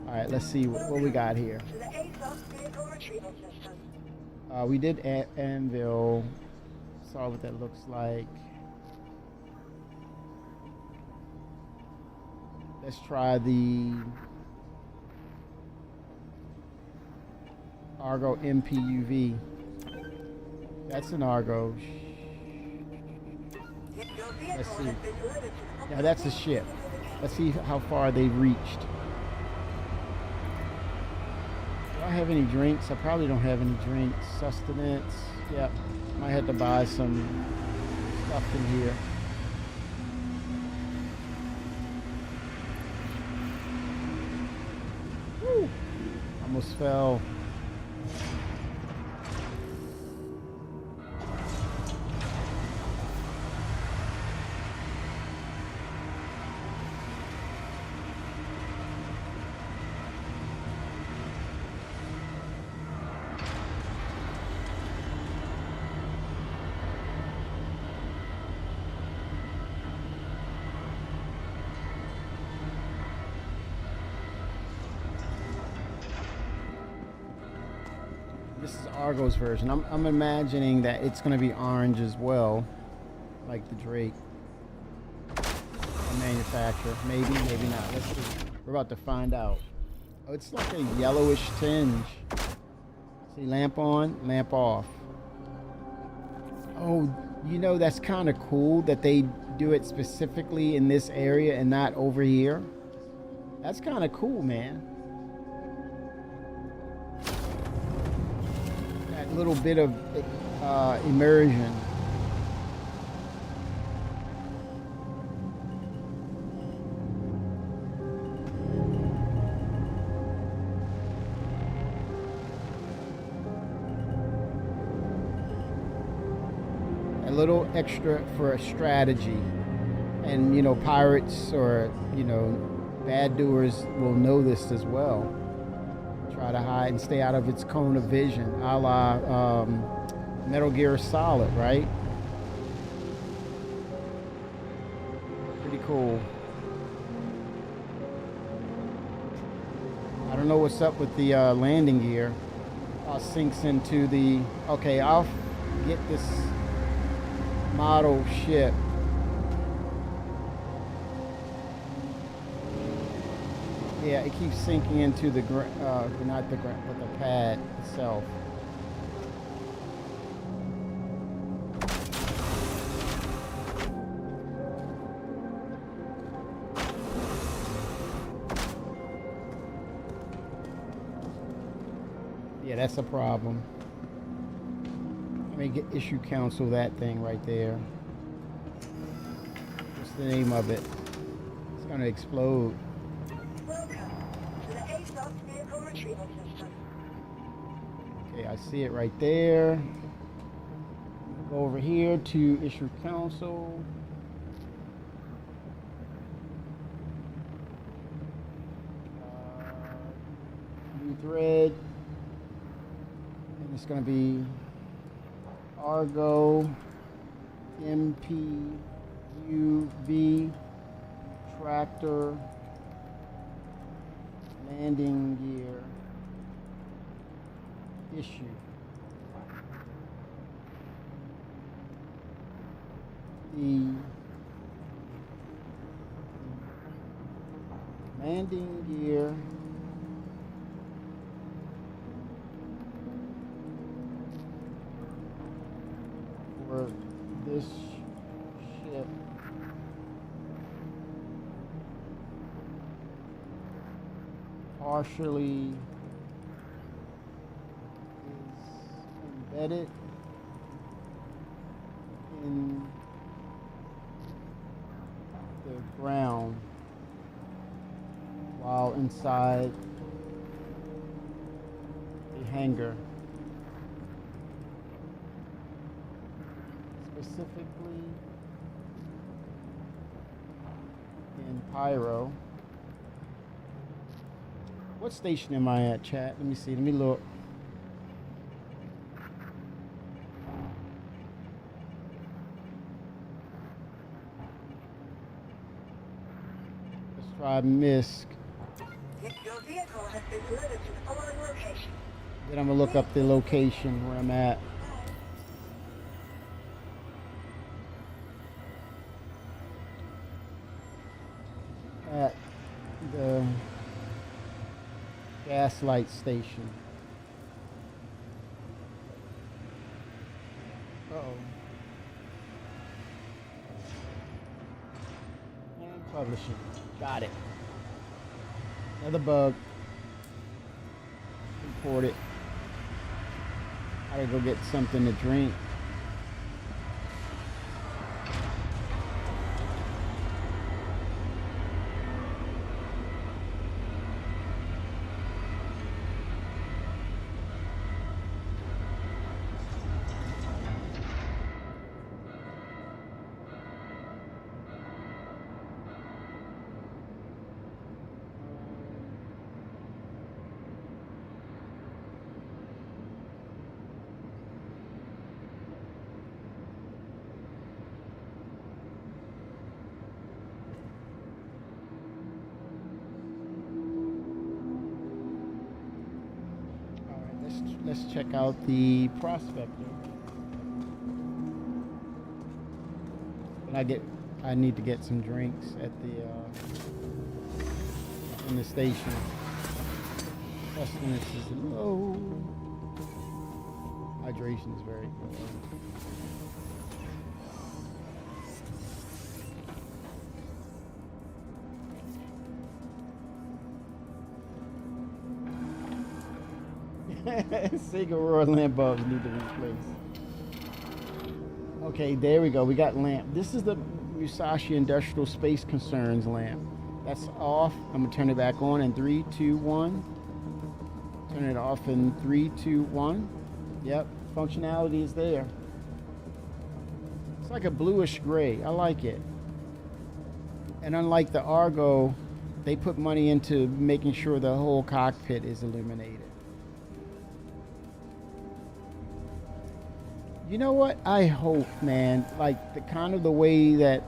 All right, let's see what we got here. To the ASOS vehicle retrieval system. We did Anvil. Saw what that looks like. Let's try the Argo MPUV. That's an Argo. Your vehicle Let's see. has been delivered to the Now that's a ship. Let's see how far they've reached. Do I have any drinks? I probably don't have any drinks. Sustenance. Yep. Might have to buy some stuff in here. Woo! Almost fell. This is Argo's version. I'm imagining that it's going to be orange as well, like the Drake. The manufacturer. Maybe, maybe not. Let's see. We're about to find out. Oh, it's like a yellowish tinge. See, lamp on, lamp off. Oh, you know, that's kind of cool that they do it specifically in this area and not over here. That's kind of cool, man. Little bit of immersion. A little extra for a strategy, and you know, pirates or bad doers will know this as well. Try to hide and stay out of its cone of vision, a la Metal Gear Solid, right? Pretty cool. I don't know what's up with the landing gear. Sinks into the... Okay, I'll get this model ship. Yeah, it keeps sinking into the not the ground, but the pad itself. Yeah, that's a problem. Let me issue counsel that thing right there. What's the name of it? It's gonna explode. Okay, I see it right there. Go over here to issue counsel. thread. And it's going to be Argo MPUV tractor landing gear issue. The landing gear for this ship partially is embedded in the ground while inside the hangar. Specifically in Pyro. What station am I at, chat? Let me see. Let me look. Let's try MISC. Your vehicle has been delivered to the following location. Then I'm gonna look up the location where I'm at. At the Gaslight station. Uh-oh. And publishing. Got it. Another bug. Report it. I gotta go get something to drink. Let's check out the prospector. And I need to get some drinks at the in the station. Sustenance is low. Hydration is very good. Sega Royal lamp bulbs need to be replaced. Okay, there we go. We got lamp. This is the Musashi Industrial Space Concerns lamp. That's off. I'm gonna turn it back on in 3, 2, 1. Turn it off in 3, 2, 1. Yep, functionality is there. It's like a bluish gray. I like it. And unlike the Argo, they put money into making sure the whole cockpit is illuminated. You know what? I hope, man, like the kind of the way that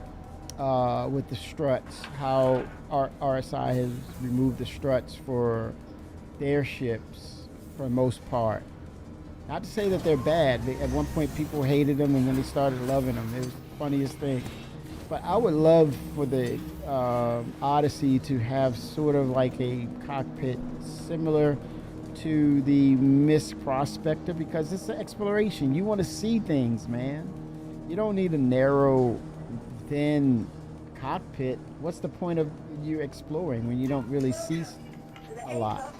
with the struts, how RSI has removed the struts for their ships for the most part. Not to say that they're bad. At one point, people hated them, and then they started loving them. It was the funniest thing. But I would love for the Odyssey to have sort of like a cockpit similar to the MISC Prospector, because it's an exploration. You want to see things, man. You don't need a narrow, thin cockpit. What's the point of you exploring when you don't really see a lot?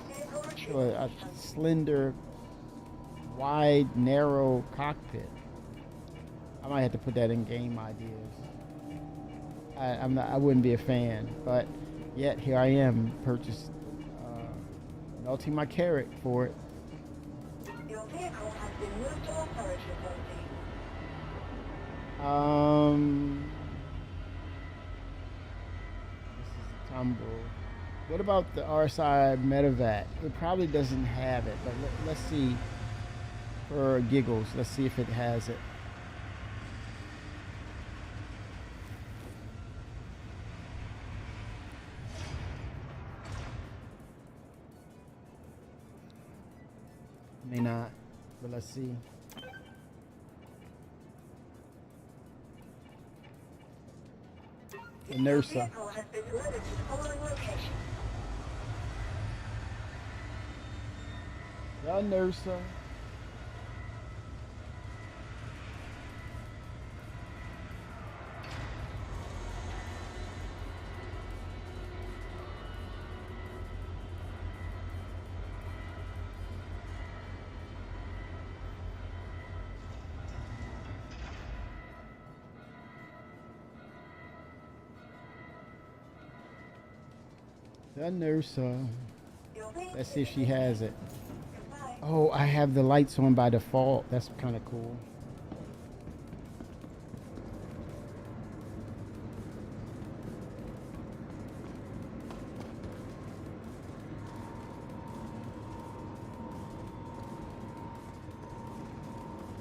So a slender, wide, narrow cockpit. I might have to put that in game ideas. I wouldn't be a fan, but yet here I am, purchased. Melting my carrot for it. Your vehicle has been moved to authority authority. This is Tumble. What about the RSI Medevac? It probably doesn't have it, but let's see. For giggles, let's see if it has it. May not, but let's see. The Your NERSA. vehicle has been delivered to the following location. The NERSA. The NERSA. Your vehicle Let's see if she has it. Goodbye. Oh, I have the lights on by default. That's kind of cool.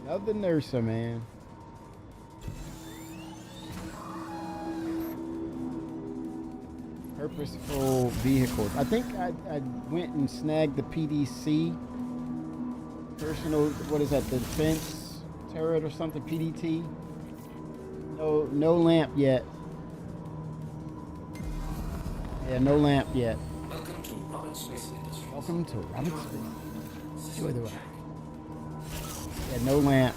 Love the NERSA, man. Purposeful vehicles. I think I went and snagged the PDC. Personal, what is that, the defense turret or something, PDT? No lamp yet. Yeah, no lamp yet. Welcome to Robert Smith Industries. Welcome to Robert Smith. Enjoy the ride. Yeah, no lamp.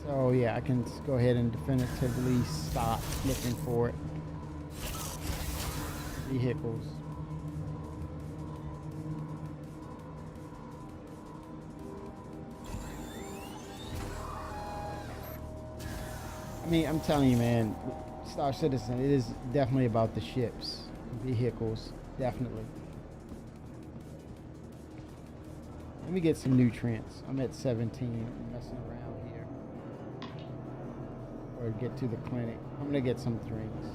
So yeah, I can just go ahead and definitively stop looking for it. Vehicles. I mean, I'm telling you, man, Star Citizen, it is definitely about the ships, vehicles, definitely. Let me get some nutrients. I'm at 17, I'm messing around here. Or get to the clinic. I'm gonna get some drinks.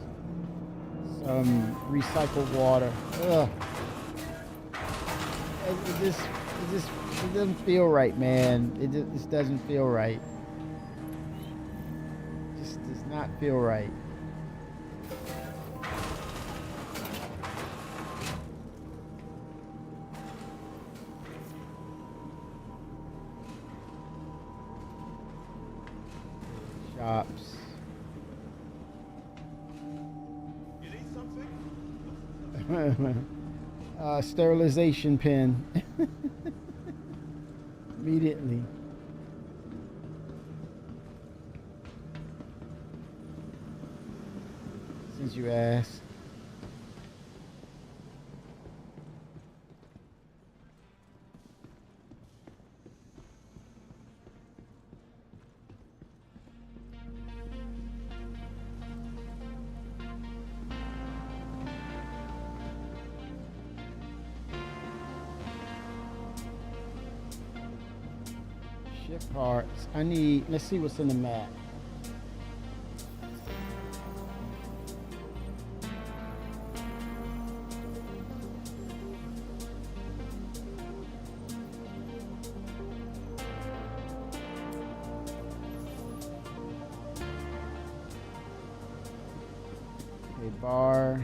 Some recycled water. Ugh. It doesn't feel right, man. It just doesn't feel right. Just does not feel right. Shops. Sterilization pen. Immediately. Since you asked. Ship parts. I need, let's see what's in the map. Okay, bar.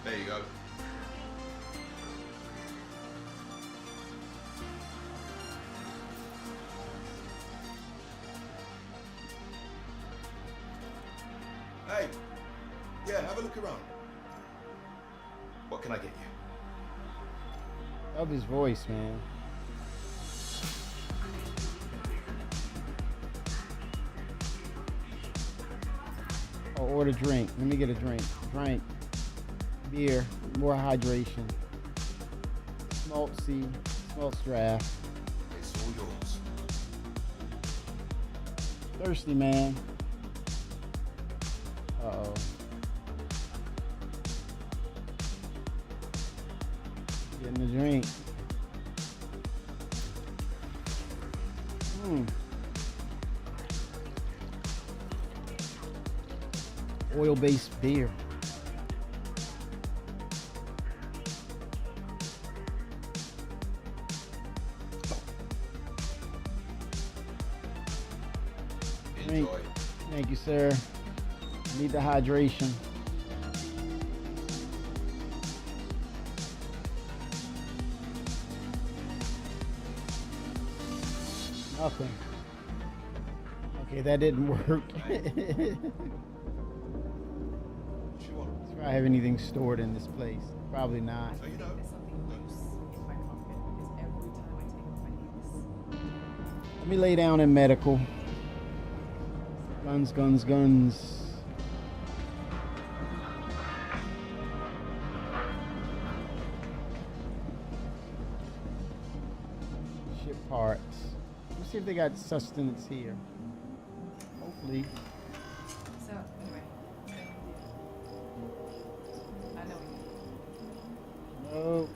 There you go. Hey, yeah, have a look around. What can I get you? Love his voice, man. Oh, order drink. Let me get a drink. Drink. Beer. More hydration. Schmaltzy. Schmaltz draft. It's all yours. Thirsty, man. Uh-oh. Getting the drink. Oil-based beer. Drink. Enjoy. Thank you, sir. Need the hydration. Nothing. Okay, that didn't work. Sure. Do I have anything stored in this place? Probably not. So you know. There's something loose in my pocket because every time I take off my heels. Let me lay down in medical. Guns, guns, guns. Ship parts. Let's see if they got sustenance here. Hopefully. So, anyway. I know we No.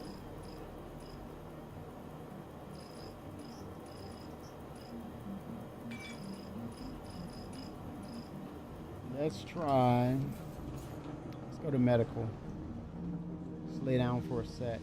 Let's try. Let's go to medical. Let's lay down for a sec.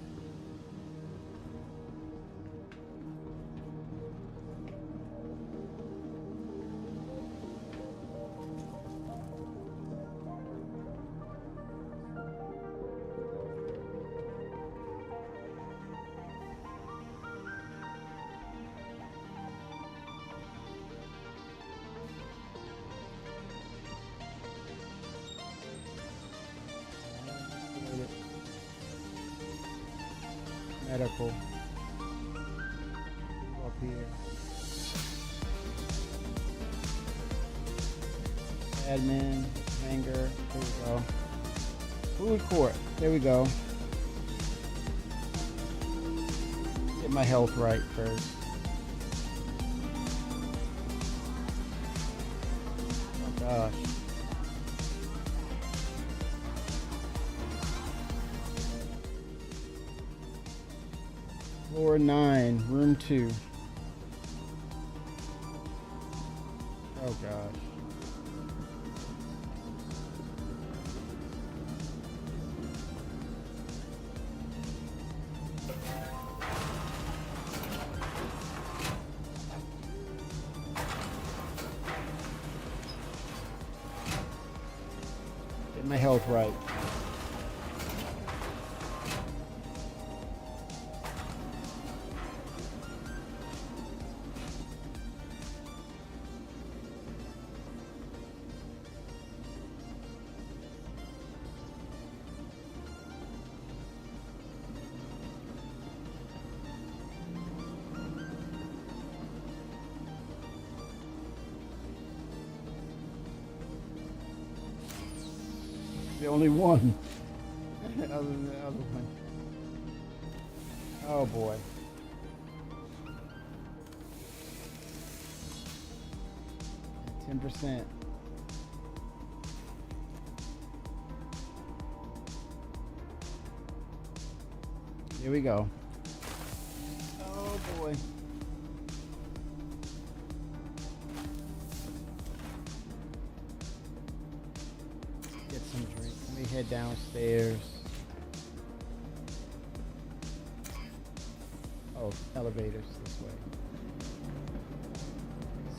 Medical. Up here. Admin, hanger. There we go. Food court. There we go. Get my health right first. Oh gosh. Floor 9, room 2. Oh gosh. Get my health right. The only one. Other than the other one. Oh boy. At 10%. Here we go. Oh boy. Get some drink. Let me head downstairs. Oh, elevators this way.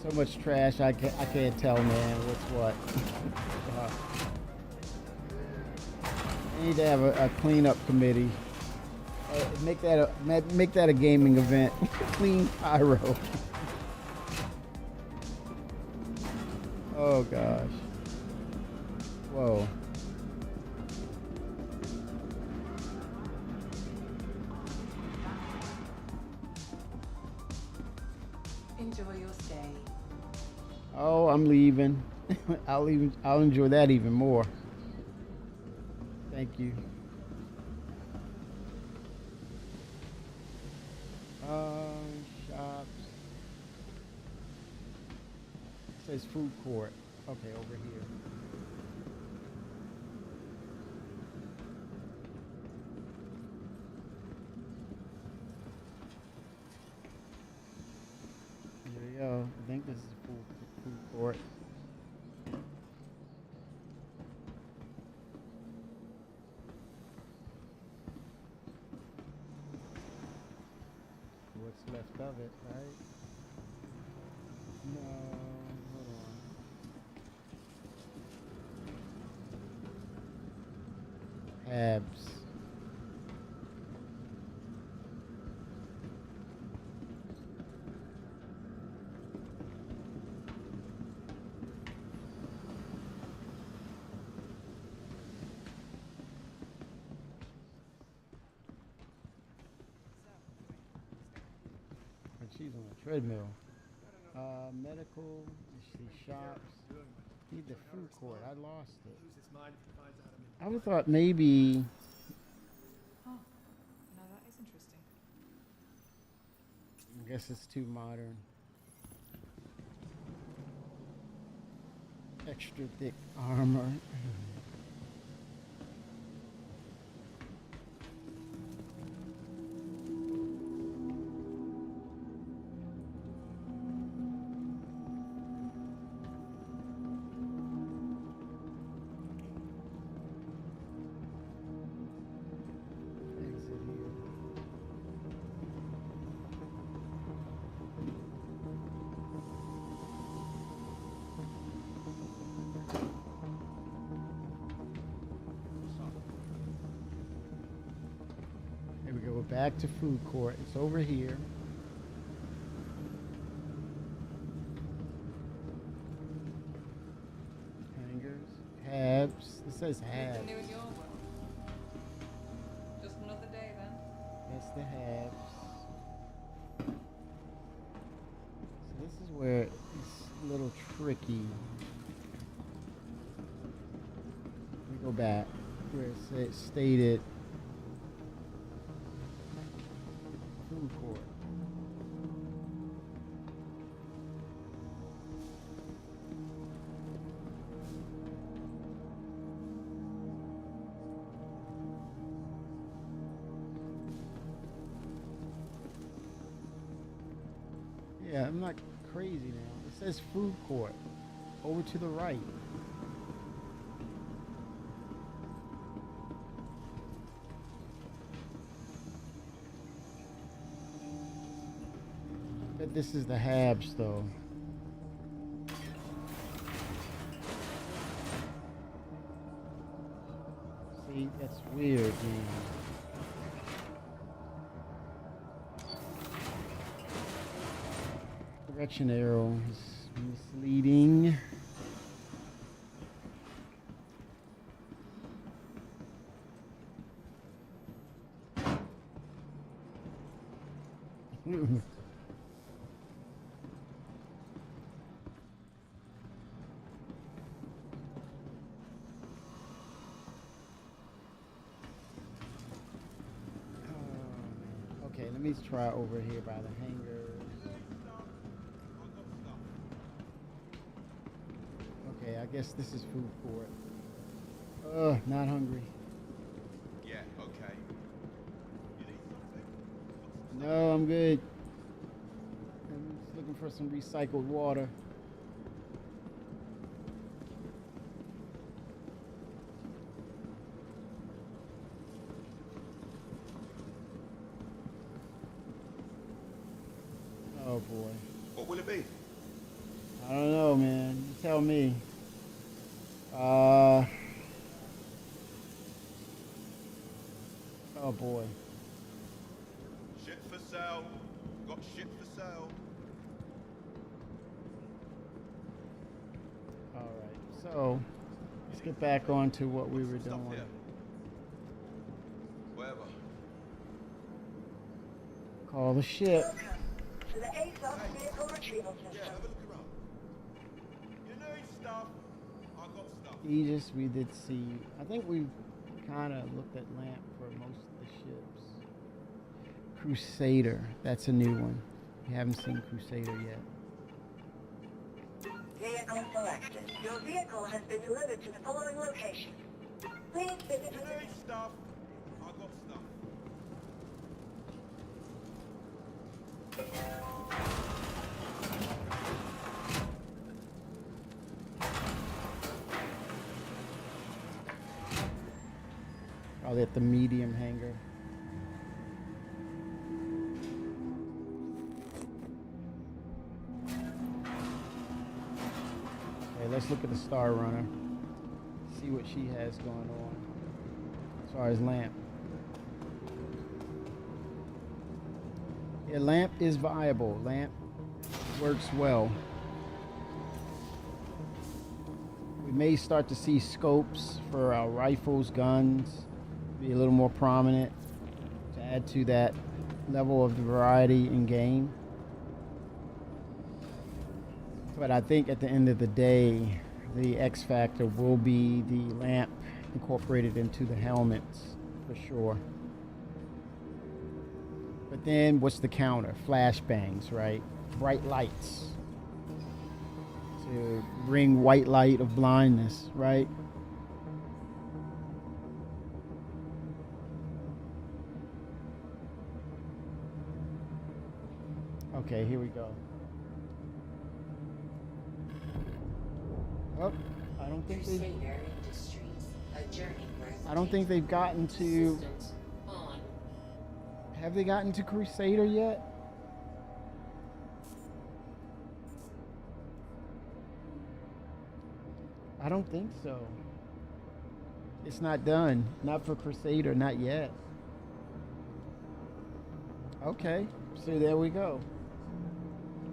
So much trash. I can't tell, man. What's what? I need to have a cleanup committee. Make that a gaming event. Clean pyro. Oh gosh. Whoa. enjoy your stay. Oh, I'm leaving. I'll enjoy that even more. Thank you. Shops. It says food court. Okay, over here. have it, right? No, hold on. Abs. And she's on a treadmill. Medical, let's see, shops. Need the food court. I lost it. I would have thought maybe. Huh. No, that is interesting. I guess it's too modern. Extra thick armor. Exit here. Here we go. We're back to food court. It's over here. Hangers, habs. It says habs. Nothing new in your world. Just another day then. That's the habs. So this is where it's a little tricky. Let me go back where it stated food court. Yeah, I'm not crazy now. It says food court. Over to the right. But this is the Habs though. See, that's weird, man. Direction arrow is misleading. Okay, let me try over here by the hangars. Okay, I guess this is food court. Ugh, not hungry. Yeah, okay. You need something? No, I'm good. I'm just looking for some recycled water. Oh boy. What will it be? I don't know, man. You tell me. Oh boy. Shit for sale. Got shit for sale. Alright, so let's get back on to what we were Stuff doing. here. Whatever. Call the ship. Welcome to the ASOP vehicle retrieval Yeah, system. have a look around. You need stuff. I got stuff. Aegis, we did see. I think we kind of looked at Lamp for most of the ships. Crusader, that's a new one. We haven't seen Crusader yet. Vehicle selected. Your vehicle has been delivered to the following location. Please visit You need stuff. I got stuff. Probably at the medium hangar. let's look at the Star Runner. See what she has going on as far as lamp. Yeah, lamp is viable. Lamp works well. We may start to see scopes for our rifles, guns, be a little more prominent to add to that level of the variety in game. But I think at the end of the day, the X factor will be the lamp incorporated into the helmets for sure. But then what's the counter? Flashbangs, right? Bright lights to bring white light of blindness, right? Okay, here we go. Oh, I don't think they. Crusader Industries, a journey worth I don't think they've gotten to. Systems on. Have they gotten to Crusader yet? I don't think so. It's not done. Not for Crusader, not yet. Okay, so there we go.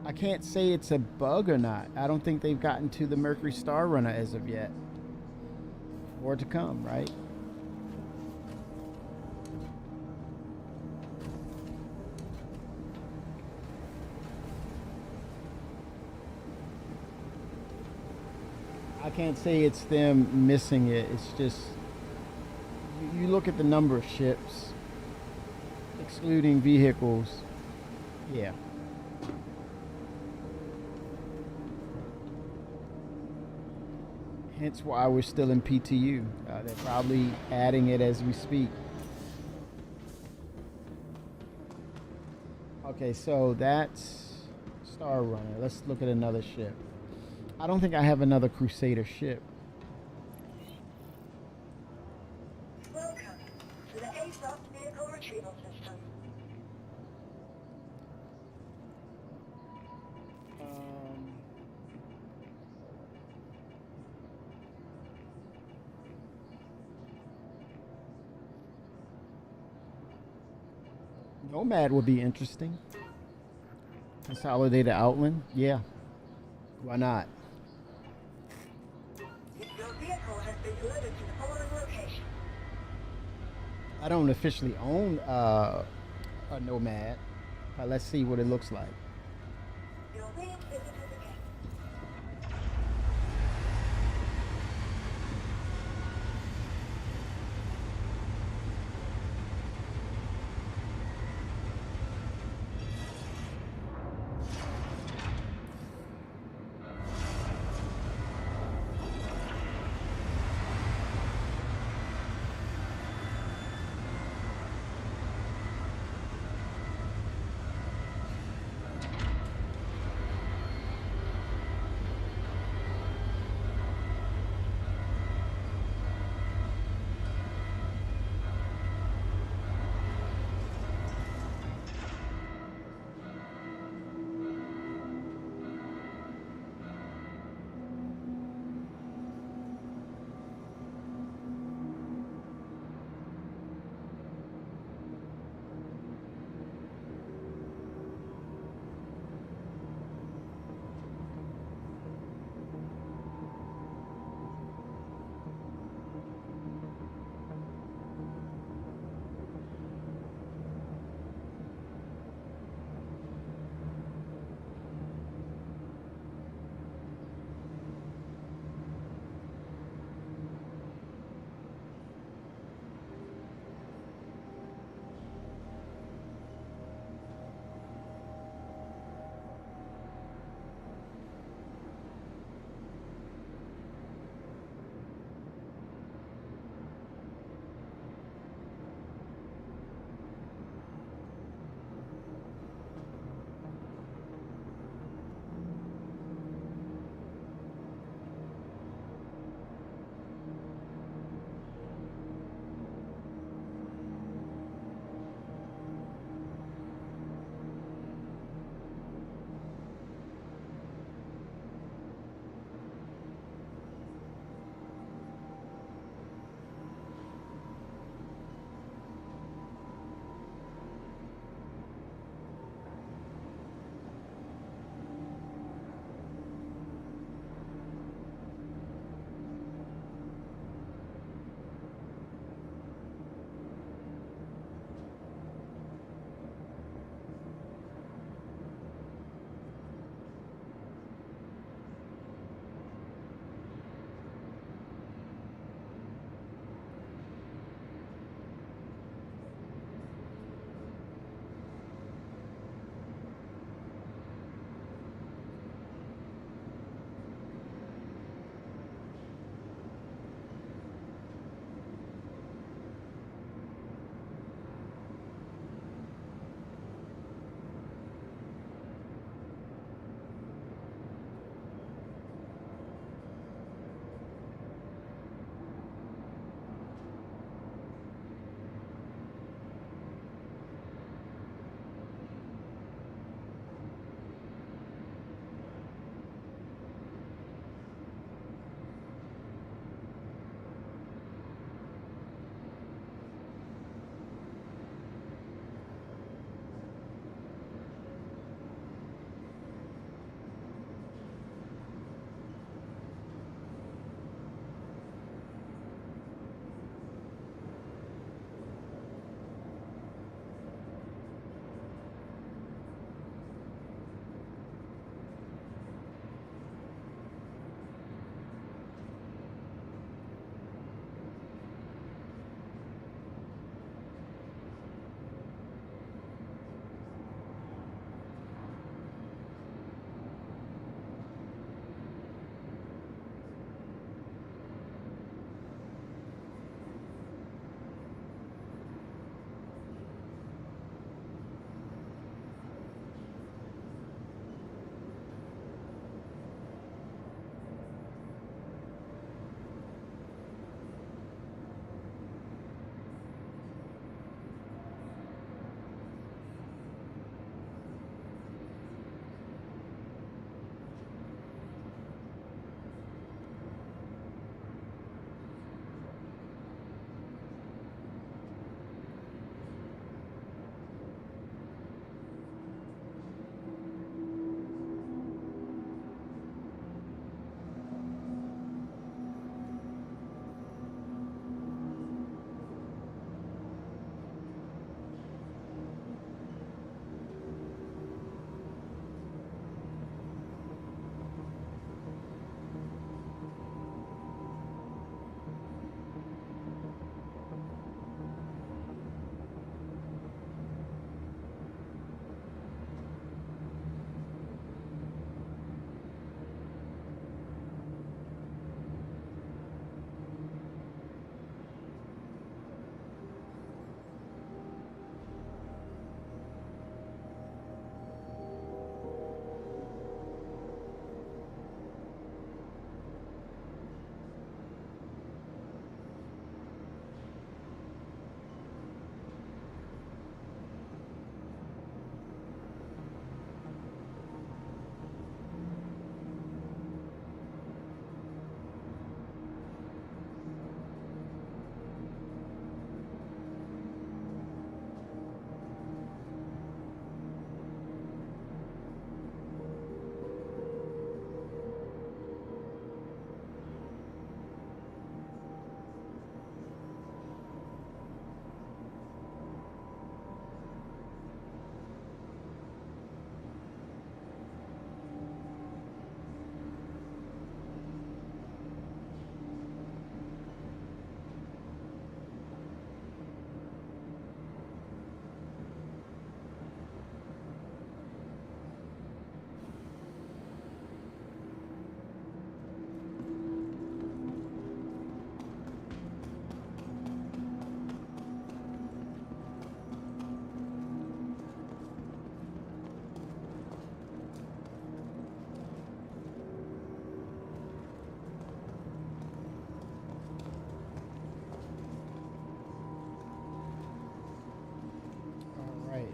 I can't say it's a bug or not. I don't think they've gotten to the Mercury Star Runner as of yet. More to come, right? I can't say it's them missing it. It's just you look at the number of ships, excluding vehicles. Yeah. Hence why we're still in PTU. They're probably adding it as we speak. Okay, so that's Star Runner. Let's look at another ship. I don't think I have another Crusader ship. Welcome to the ASOP vehicle retrieval system. Nomad would be interesting. Consolidated Outland, yeah. Why not? Your vehicle has been delivered to the following location. I don't officially own a Nomad, but let's see what it looks like. Your wing visited the gate.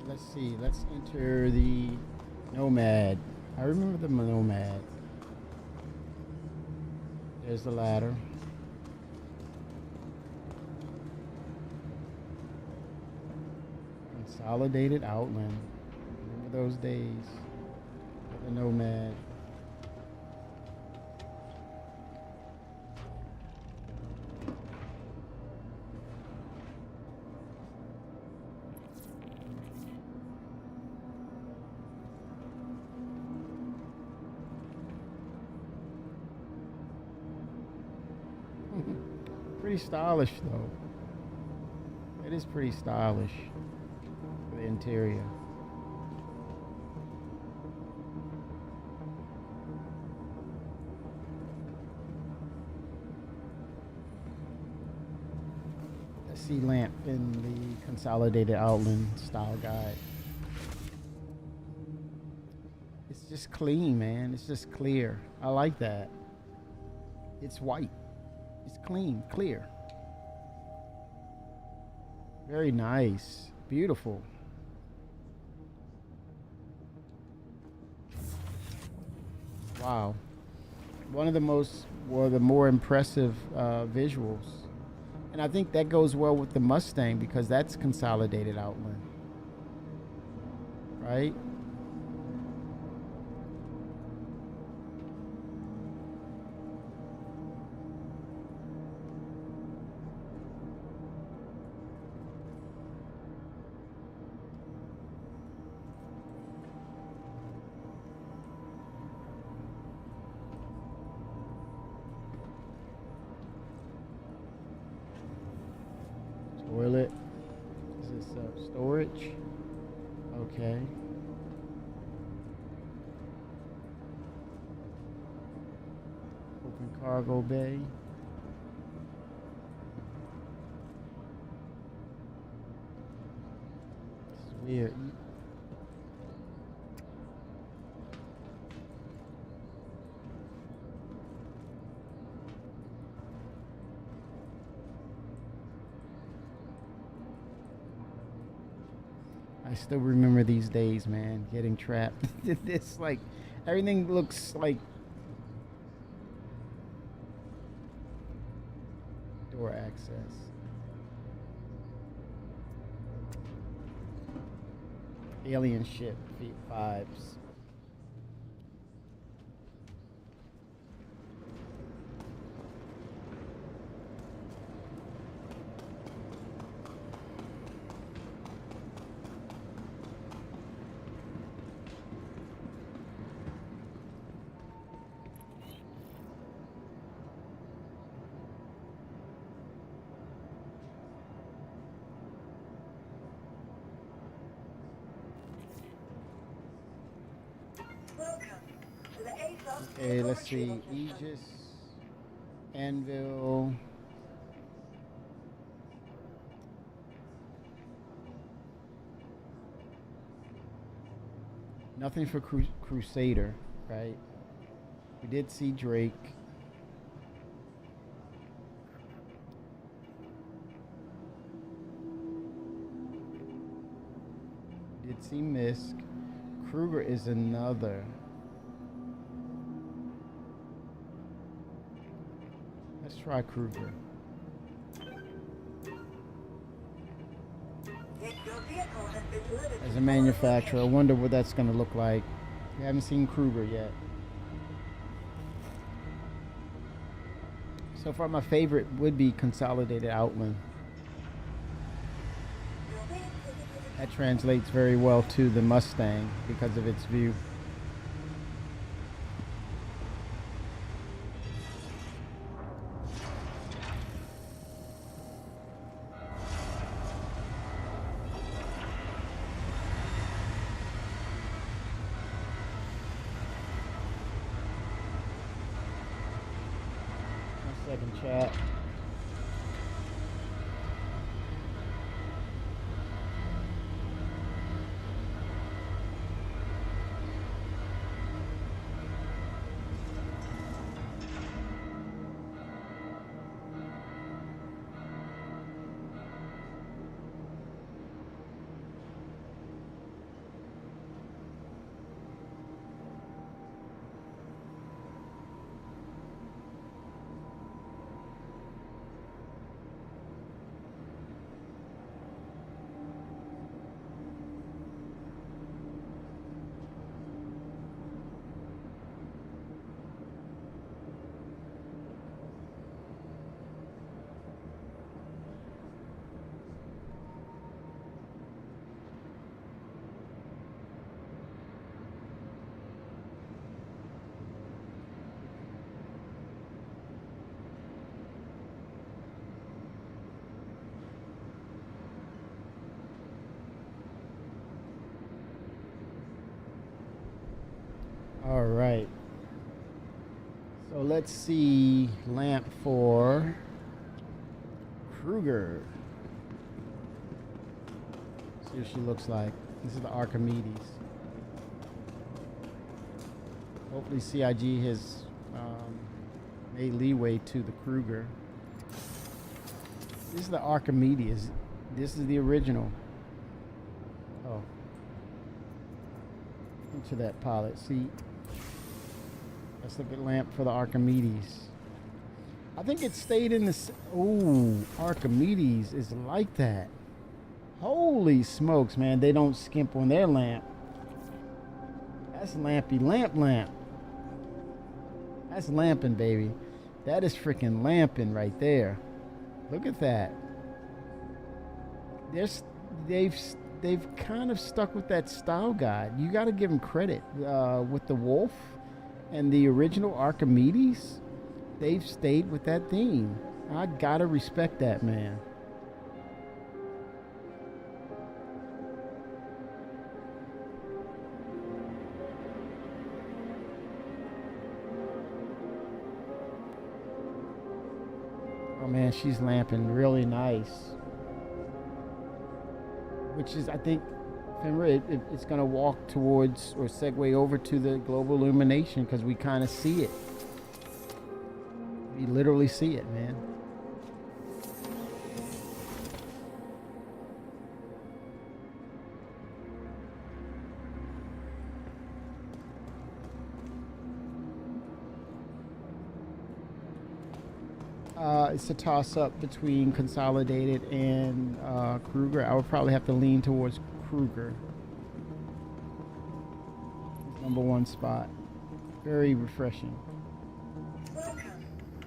let's see. Let's enter the Nomad. I remember the Nomad. There's the ladder. Consolidated Outland. Remember those days of the Nomad. Pretty stylish though. It is pretty stylish for the interior. A sea lamp in the Consolidated Outland style guide. It's just clean, man. It's just clear. I like that. It's white. It's clean, clear. Very nice. Beautiful. Wow. One of the more impressive visuals. And I think that goes well with the Mustang because that's Consolidated Outland. Right? Toilet. Is this storage? Okay. Open cargo bay. This is weird. I still remember these days, man, getting trapped. This, like, everything looks like door access. Alien ship vibes. Welcome to the ASOS Okay, let's see. Aegis, Anvil. Nothing for Crusader, right? We did see Drake. We did see Misk. Kruger is another. Let's try Kruger. Your vehicle has been delivered As to a manufacturer, I wonder what that's going to look like. We haven't seen Kruger yet. So far, my favorite would be Consolidated Outland. That translates very well to the Mustang because of its view. Second chat. All right. So let's see lamp for Kruger. See what she looks like. This is the Archimedes. Hopefully CIG has made leeway to the Kruger. This is the Archimedes. This is the original. Oh. Into that pilot seat. Let's look at lamp for the Archimedes. I think it stayed in this. Ooh, Archimedes is like that. Holy smokes, man. They don't skimp on their lamp. That's lampy lamp. That's lamping, baby. That is freaking lamping right there. Look at that. They've kind of stuck with that style guide. You got to give them credit. With the Wolf and the original Archimedes, they've stayed with that theme. I gotta respect that, man. Oh man, she's lamping really nice. Which is, I think, it's going to walk towards or segue over to the global illumination because we kind of see it. We literally see it, man. It's a toss-up between Consolidated and Kruger. I would probably have to lean towards Kruger. Number one spot. Very refreshing. Welcome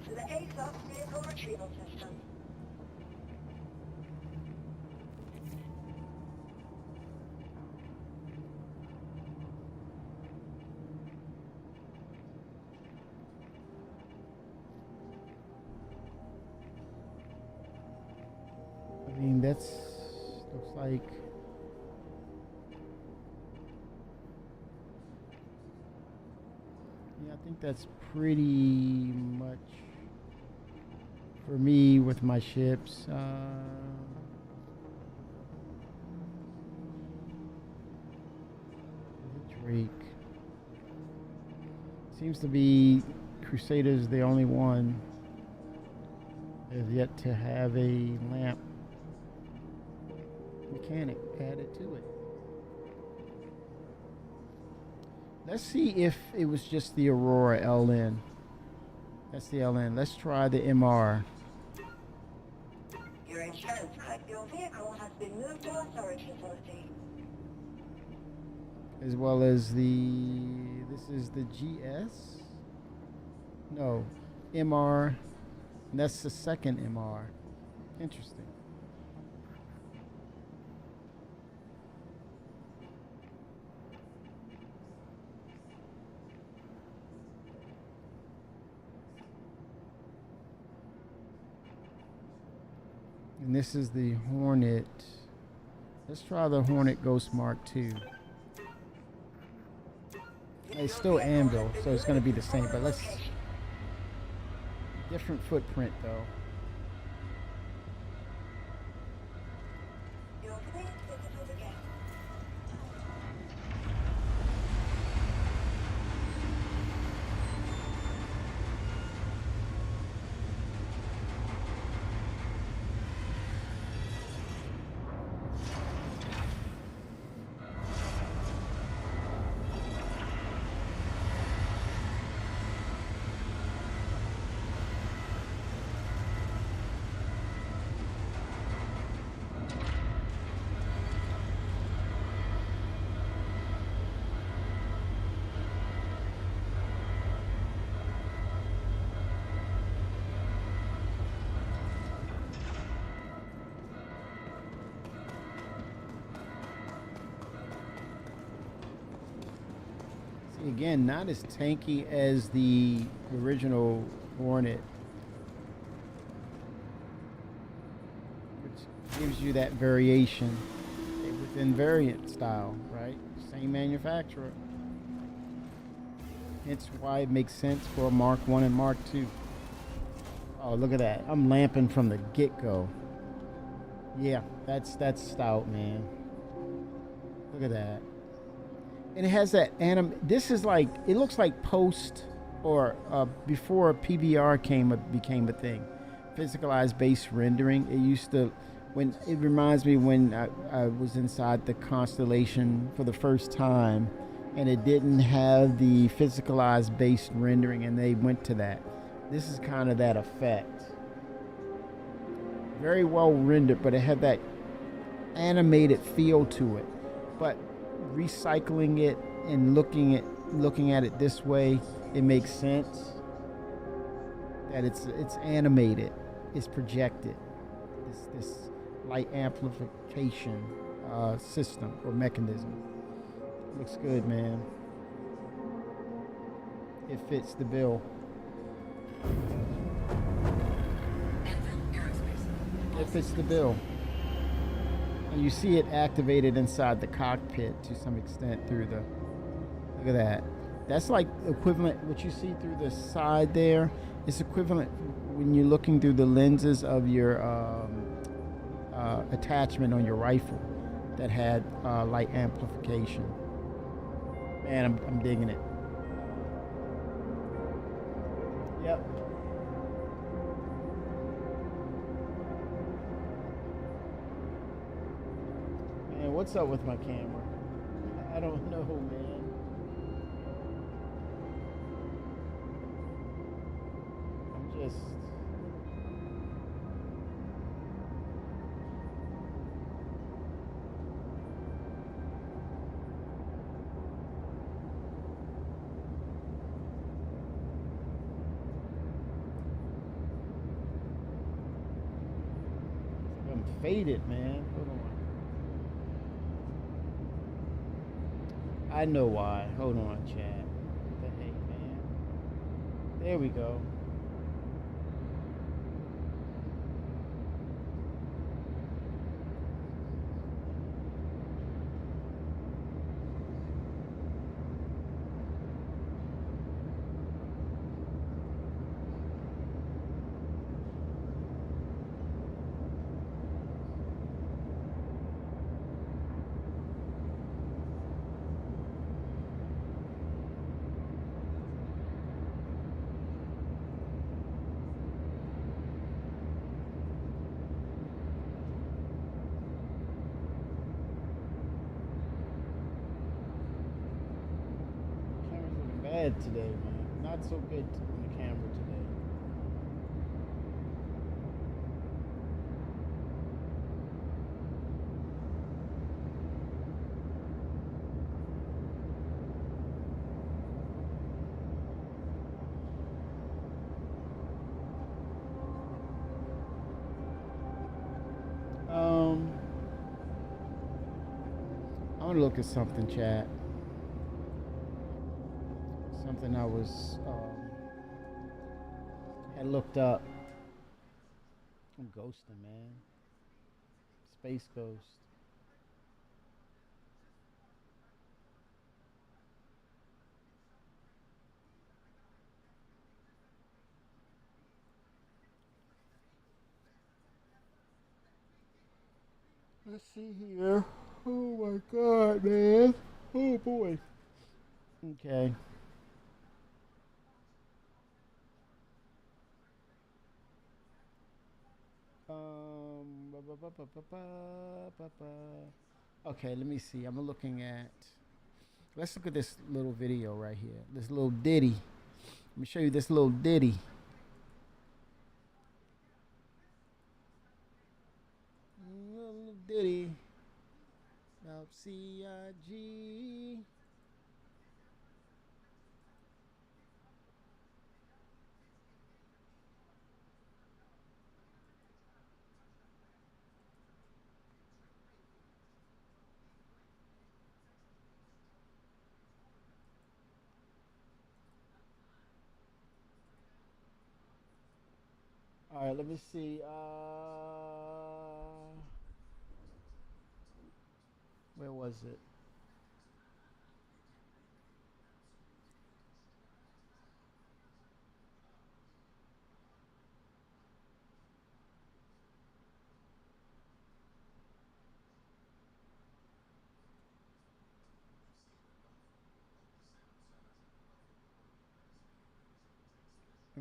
to the ASOP vehicle retrieval system. I mean, that's looks like I think that's pretty much for me with my ships. Drake seems to be Crusader's the only one that has yet to have a lamp mechanic added to it. Let's see if it was just the Aurora LN. That's the LN. Let's try the MR. Your insurance claim. Your vehicle has been moved to our storage facility. As well as this is the GS? No, MR. And that's the second MR. Interesting. And this is the Hornet. Let's try the Hornet Ghost Mark II. It's still Anvil, so it's going to be the same, but let's... Different footprint, though. Your fleet visited again. Again, not as tanky as the original Hornet, which gives you that variation within variant style, right? Same manufacturer. Hence why it makes sense for a Mark 1 and Mark 2. Oh, look at that. I'm lamping from the get-go. Yeah, that's stout, man. Look at that. And it has that this is like, it looks like post or before PBR became a thing. Physicalized base rendering. It used to, it reminds me when I was inside the Constellation for the first time, and it didn't have the physicalized base rendering, and they went to that. This is kind of that effect. Very well rendered, but it had that animated feel to it. But recycling it and looking at it this way, it makes sense that it's animated, it's projected. This light amplification system or mechanism. Looks good, man. It fits the bill. It fits the bill. And you see it activated inside the cockpit to some extent through the, look at that. That's like equivalent, what you see through the side there, it's equivalent when you're looking through the lenses of your attachment on your rifle that had light amplification. Man, I'm digging it. Yep. Man, what's up with my camera? I don't know, man. I'm just... I'm faded, man. Hold on. I know why. Hold on, chat. What the heck, man? There we go. Bad today, man. Not so good on the camera today. I want to look at something, chat. Something I was had looked up. I'm ghosting, man. Space Ghost. Let's see here. Oh my god, man. Oh boy. Okay. Okay, let me see. I'm looking at. Let's look at this little video right here. This little ditty. Let me show you this little ditty. Little ditty about CIG. All right, let me see. Where was it?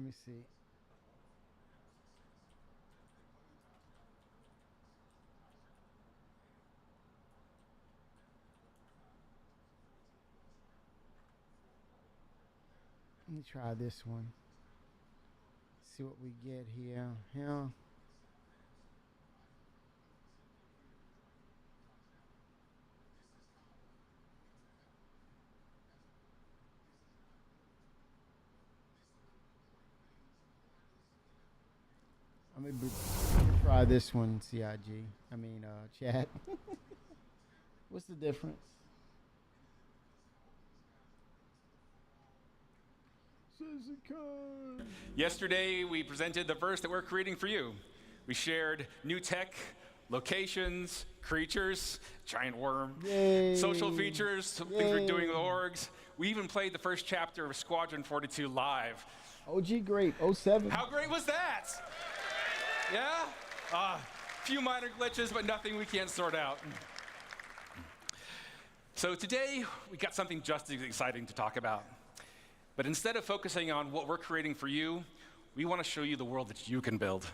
Let me see. Let me try this one. See what we get here. Yeah. I'm gonna try this one, CIG. I mean, chat. What's the difference? Yesterday, we presented the verse that we're creating for you. We shared new tech, locations, creatures, giant worm, Yay. social features, some things we're doing with orgs. We even played the first chapter of Squadron 42 live. OG great, 07. How great was that? Yeah? A few minor glitches, but nothing we can't sort out. So today, we got something just as exciting to talk about. But instead of focusing on what we're creating for you, we want to show you the world that you can build.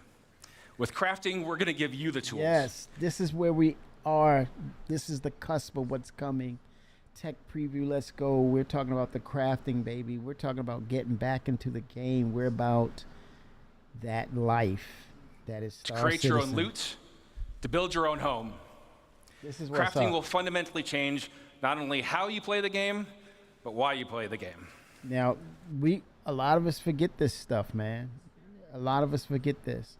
With crafting, we're going to give you the tools. Yes, this is where we are. This is the cusp of what's coming. Tech preview, let's go. We're talking about the crafting, baby. We're talking about getting back into the game. We're about that life that is Star to create your own Citizen. loot, to build your own home. This is what's Crafting up. will fundamentally change not only how you play the game, but why you play the game. Now, a lot of us forget this stuff, man. A lot of us forget this.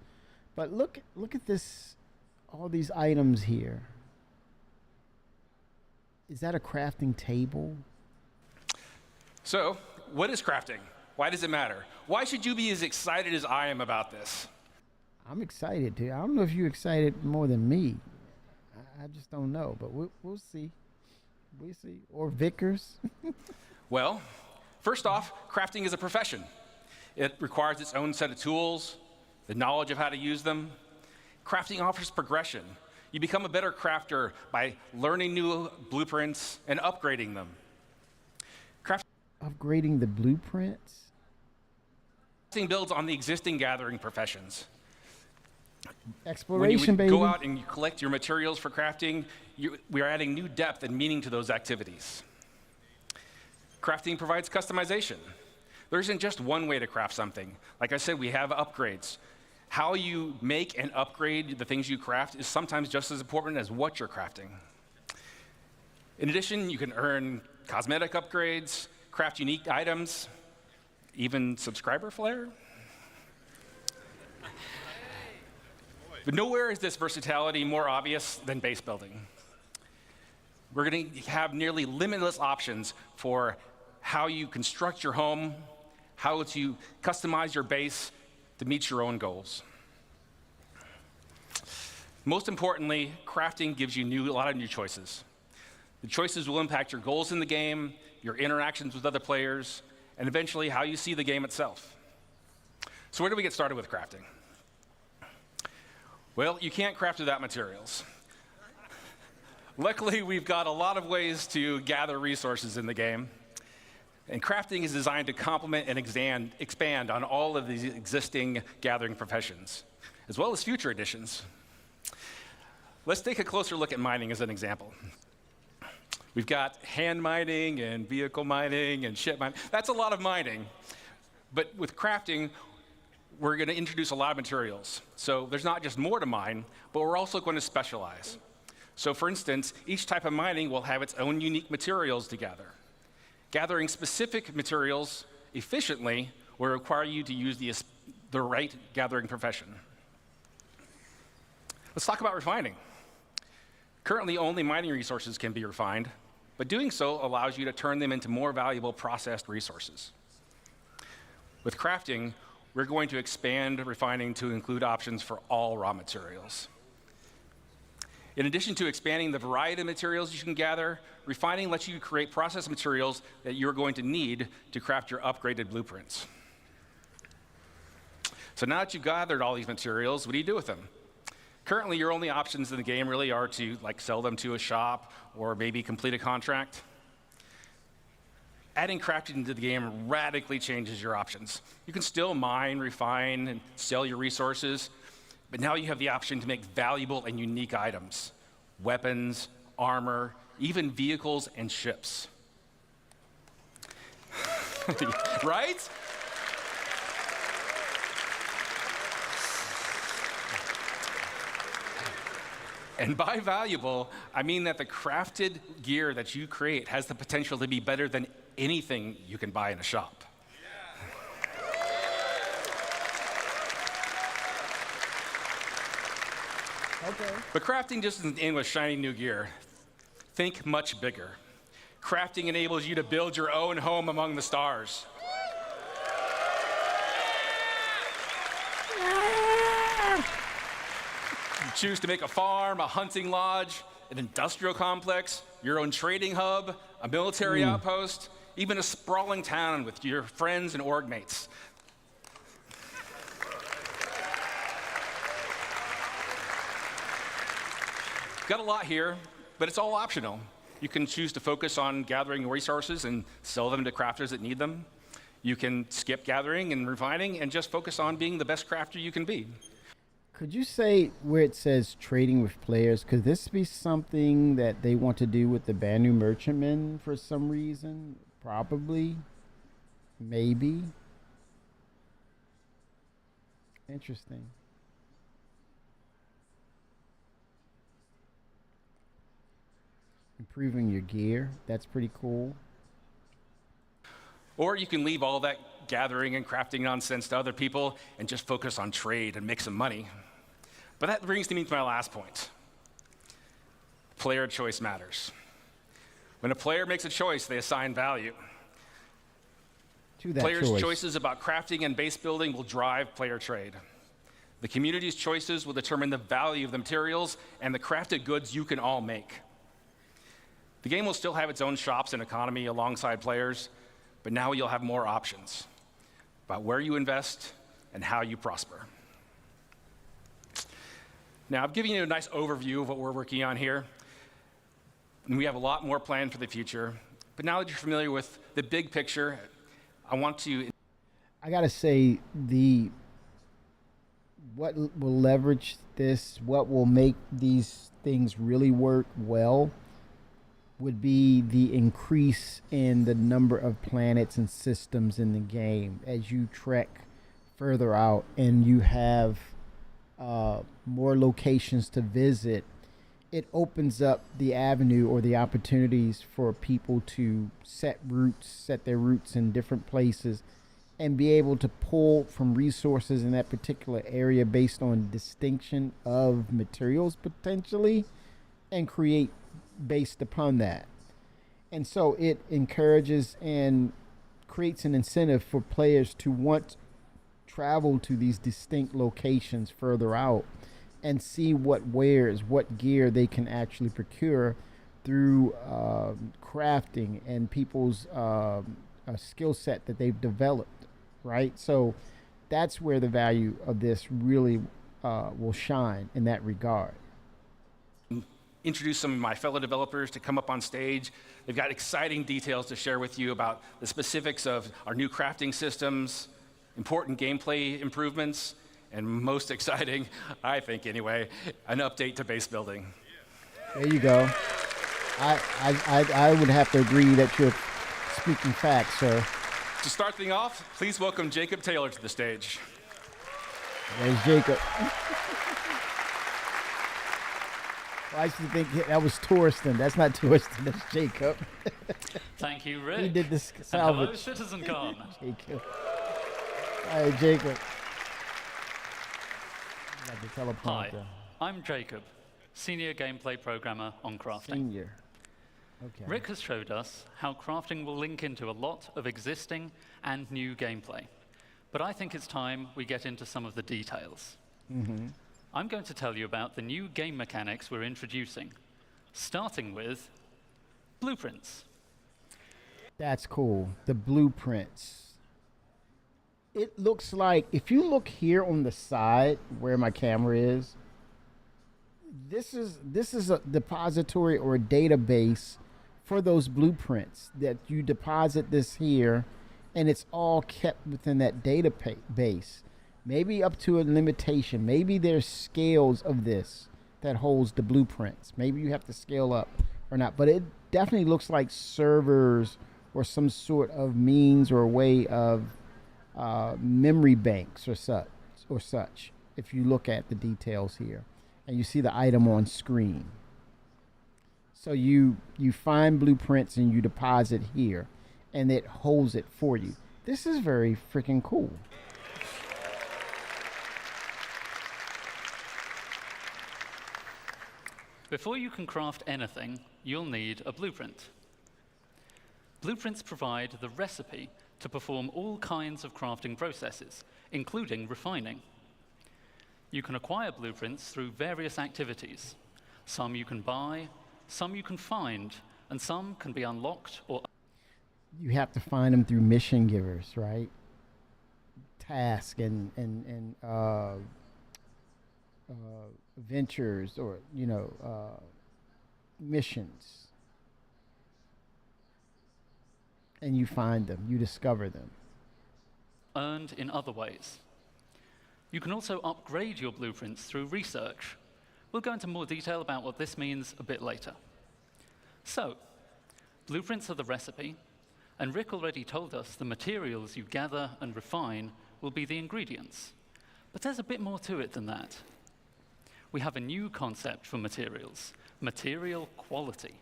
But look at this, all these items here. Is that a crafting table? So, what is crafting? Why does it matter? Why should you be as excited as I am about this? I'm excited, dude. I don't know if you're excited more than me. I just don't know, but we'll see. We'll see. Or Vickers. Well, first off, crafting is a profession. It requires its own set of tools, the knowledge of how to use them. Crafting offers progression. You become a better crafter by learning new blueprints and upgrading them. Upgrading the blueprints? Crafting builds on the existing gathering professions. Exploration, when you baby. go out and you collect your materials for crafting, we are adding new depth and meaning to those activities. Crafting provides customization. There isn't just one way to craft something. Like I said, we have upgrades. How you make and upgrade the things you craft is sometimes just as important as what you're crafting. In addition, you can earn cosmetic upgrades, craft unique items, even subscriber flair. But nowhere is this versatility more obvious than base building. We're going to have nearly limitless options for how you construct your home, how to customize your base to meet your own goals. Most importantly, crafting gives you a lot of new choices. The choices will impact your goals in the game, your interactions with other players, and eventually how you see the game itself. So where do we get started with crafting? Well, you can't craft without materials. Luckily, we've got a lot of ways to gather resources in the game. And crafting is designed to complement and expand on all of these existing gathering professions, as well as future additions. Let's take a closer look at mining as an example. We've got hand mining and vehicle mining and ship mining. That's a lot of mining. But with crafting, we're going to introduce a lot of materials. So there's not just more to mine, but we're also going to specialize. So for instance, each type of mining will have its own unique materials to gather. Gathering specific materials efficiently will require you to use the right gathering profession. Let's talk about refining. Currently, only mining resources can be refined, but doing so allows you to turn them into more valuable processed resources. With crafting, we're going to expand refining to include options for all raw materials. In addition to expanding the variety of materials you can gather, refining lets you create processed materials that you're going to need to craft your upgraded blueprints. So now that you've gathered all these materials, what do you do with them? Currently, your only options in the game really are to sell them to a shop or maybe complete a contract. Adding crafting to the game radically changes your options. You can still mine, refine, and sell your resources, but now you have the option to make valuable and unique items, weapons, armor, even vehicles and ships. Right? And by valuable, I mean that the crafted gear that you create has the potential to be better than anything you can buy in a shop. Okay. But crafting just isn't in with shiny new gear. Think much bigger. Crafting enables you to build your own home among the stars. You choose to make a farm, a hunting lodge, an industrial complex, your own trading hub, a military outpost, even a sprawling town with your friends and org mates. Got a lot here, but it's all optional. You can choose to focus on gathering resources and sell them to crafters that need them. You can skip gathering and refining and just focus on being the best crafter you can be. Could you say where it says trading with players? Could this be something that they want to do with the Banu Merchantmen for some reason? Probably. Maybe. Interesting. Improving your gear. That's pretty cool. Or you can leave all that gathering and crafting nonsense to other people and just focus on trade and make some money. But that brings me to my last point. Player choice matters. When a player makes a choice, they assign value. To that Players' choice. choices about crafting and base building will drive player trade. The community's choices will determine the value of the materials and the crafted goods you can all make. The game will still have its own shops and economy alongside players, but now you'll have more options about where you invest and how you prosper. Now, I've given you a nice overview of what we're working on here, and we have a lot more planned for the future. But now that you're familiar with the big picture, I want to... I gotta say, what will leverage this, what will make these things really work well, would be the increase in the number of planets and systems in the game as you trek further out and you have more locations to visit. It opens up the avenue or the opportunities for people to set their roots in different places and be able to pull from resources in that particular area based on distinction of materials potentially and create based upon that. And so it encourages and creates an incentive for players to want to travel to these distinct locations further out and see what wares, what gear they can actually procure through crafting and people's skill set that they've developed, right? So that's where the value of this really will shine in that regard. Introduce some of my fellow developers to come up on stage. They've got exciting details to share with you about the specifics of our new crafting systems, important gameplay improvements, and most exciting, I think anyway, an update to base building. There you go. I would have to agree that you're speaking facts, sir. To start things off, please welcome Jacob Taylor to the stage. There's Jacob. I used to think that was Torsten. That's not Torsten, that's Jacob. Thank you, Rick. He did this And salvage. hello, Citizen Con. Jacob. All right, Jacob. Like the Hi, teleprompter. I'm Jacob, Senior Gameplay Programmer on Crafting. Senior. Okay. Rick has showed us how crafting will link into a lot of existing and new gameplay. But I think it's time we get into some of the details. Mm-hmm. I'm going to tell you about the new game mechanics we're introducing, starting with blueprints. That's cool. The blueprints. It looks like, if you look here on the side where my camera is, this is a depository or a database for those blueprints that you deposit this here, and it's all kept within that database. Maybe up to a limitation. Maybe there's scales of this that holds the blueprints. Maybe you have to scale up or not. But it definitely looks like servers or some sort of means or way of memory banks or such. If you look at the details here, and you see the item on screen. So you find blueprints and you deposit here, and it holds it for you. This is very freaking cool. Before you can craft anything, you'll need a blueprint. Blueprints provide the recipe to perform all kinds of crafting processes, including refining. You can acquire blueprints through various activities. Some you can buy, some you can find, and some can be unlocked or... You have to find them through mission givers, right? Task and ventures, or missions, and you find them, you discover them. Earned in other ways. You can also upgrade your blueprints through research. We'll go into more detail about what this means a bit later. So, blueprints are the recipe, and Rick already told us the materials you gather and refine will be the ingredients. But there's a bit more to it than that. We have a new concept for materials: material quality.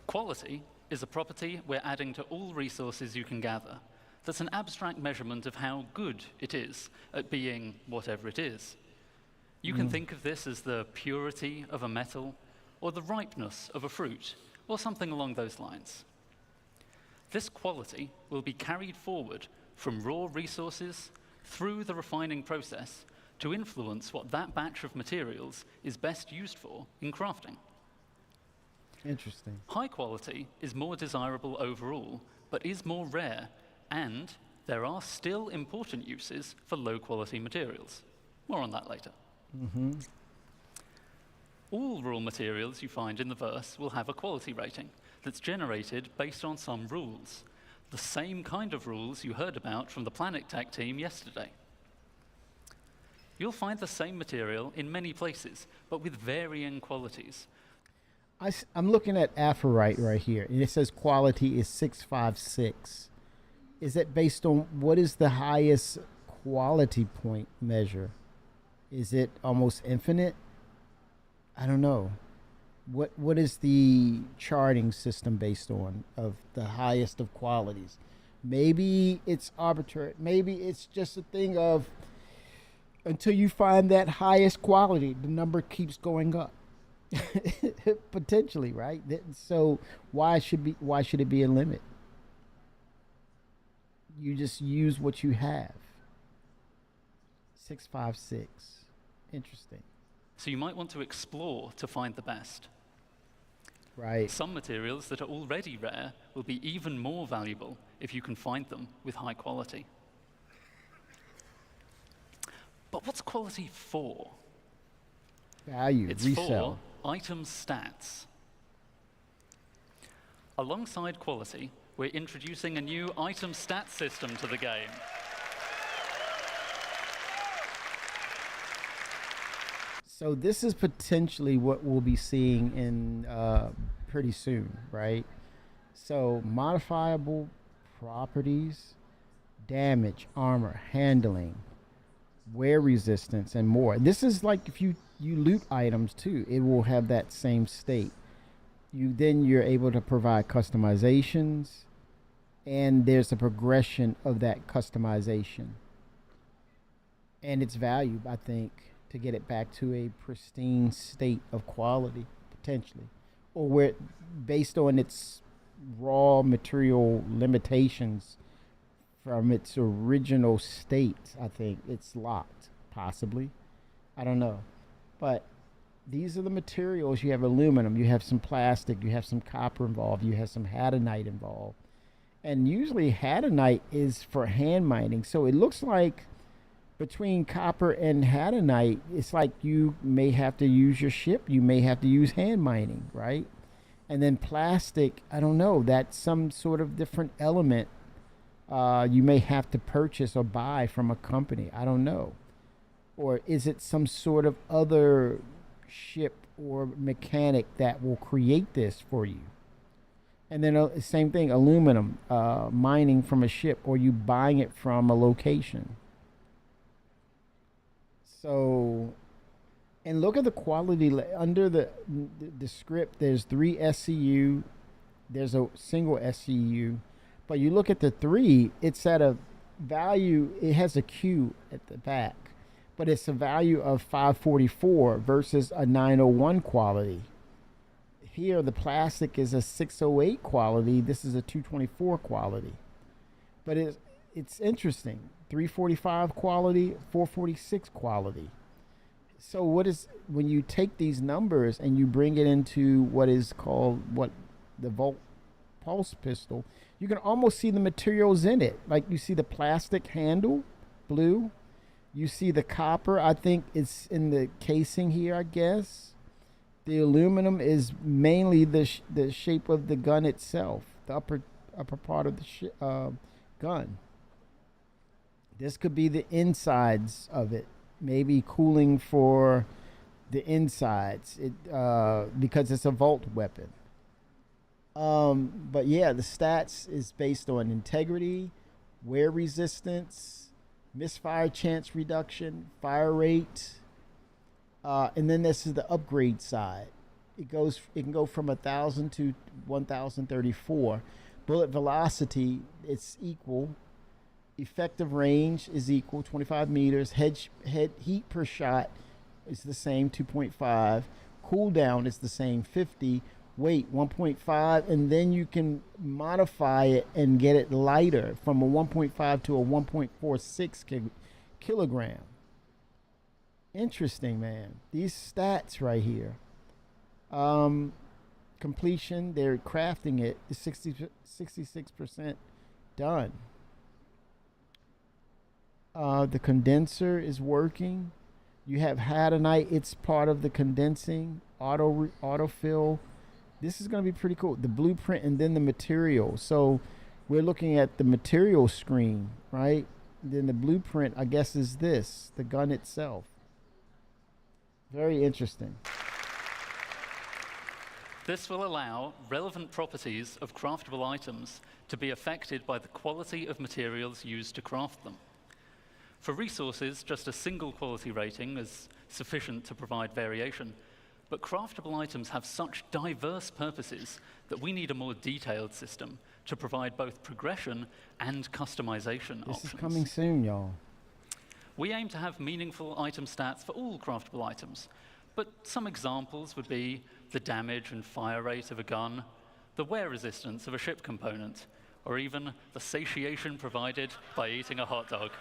Quality is a property we're adding to all resources you can gather. That's an abstract measurement of how good it is at being whatever it is. You can think of this as the purity of a metal, or the ripeness of a fruit, or something along those lines. This quality will be carried forward from raw resources through the refining process to influence what that batch of materials is best used for in crafting. Interesting. High quality is more desirable overall, but is more rare, and there are still important uses for low quality materials. More on that later. All raw materials you find in the verse will have a quality rating that's generated based on some rules, the same kind of rules you heard about from the Planet Tech team yesterday. You'll find the same material in many places, but with varying qualities. I'm looking at Aphorite right here, and it says quality is 656. Is it based on what is the highest quality point measure? Is it almost infinite? I don't know. What is the charting system based on of the highest of qualities? Maybe it's arbitrary. Maybe it's just a thing of until you find that highest quality, the number keeps going up. Potentially, right? So why should it be a limit? You just use what you have. 656. Interesting. So you might want to explore to find the best. Right. Some materials that are already rare will be even more valuable if you can find them with high quality. But what's quality for? Value, It's resell. for item stats. Alongside quality, we're introducing a new item stat system to the game. So this is potentially what we'll be seeing in pretty soon, right? So modifiable properties, damage, armor, handling, wear resistance, and more. This is like if you loot items too, it will have that same state. You're able to provide customizations, and there's a progression of that customization. And its value, I think, to get it back to a pristine state of quality, potentially. Or where, based on its raw material limitations from its original state, I think it's locked, possibly. I don't know. But these are the materials. You have aluminum, you have some plastic, you have some copper involved, you have some hadanite involved. And usually hadanite is for hand mining. So it looks like between copper and hadanite, it's like you may have to use your ship, you may have to use hand mining, right? And then plastic, I don't know, that's some sort of different element you may have to purchase or buy from a company. I don't know. Or is it some sort of other ship or mechanic that will create this for you? And then same thing, aluminum, mining from a ship, or you buying it from a location. So, and look at the quality under the script. There's 3 SCU. There's a single SCU, but you look at the 3. It's at a value. It has a Q at the back, but it's a value of 544 versus a 901 quality. Here, the plastic is a 608 quality. This is a 224 quality, but it's interesting. 345 quality, 446 quality. So what is, when you take these numbers and you bring it into what is called the Volt Pulse pistol, you can almost see the materials in it. Like you see the plastic handle, blue. You see the copper, I think it's in the casing here, I guess. The aluminum is mainly the shape of the gun itself, the upper part of the gun. This could be the insides of it, maybe cooling for the insides, because it's a Volt weapon. But yeah, the stats is based on integrity, wear resistance, misfire chance reduction, fire rate, and then this is the upgrade side. It can go from 1,000 to 1,034. Bullet velocity, it's equal. Effective range is equal, 25 meters. Head heat per shot is the same, 2.5. Cooldown is the same, 50. Weight, 1.5. And then you can modify it and get it lighter from a 1.5 to a 1.46 kilogram. Interesting, man. These stats right here. Completion, they're crafting it, is 66% done. The condenser is working. You have Hadanite, it's part of the condensing, autofill. This is going to be pretty cool. The blueprint and then the material. So we're looking at the material screen, right? Then the blueprint, I guess, is this, the gun itself. Very interesting. This will allow relevant properties of craftable items to be affected by the quality of materials used to craft them. For resources, just a single quality rating is sufficient to provide variation, but craftable items have such diverse purposes that we need a more detailed system to provide both progression and customization options. This is coming soon, y'all. We aim to have meaningful item stats for all craftable items, but some examples would be the damage and fire rate of a gun, the wear resistance of a ship component, or even the satiation provided by eating a hot dog.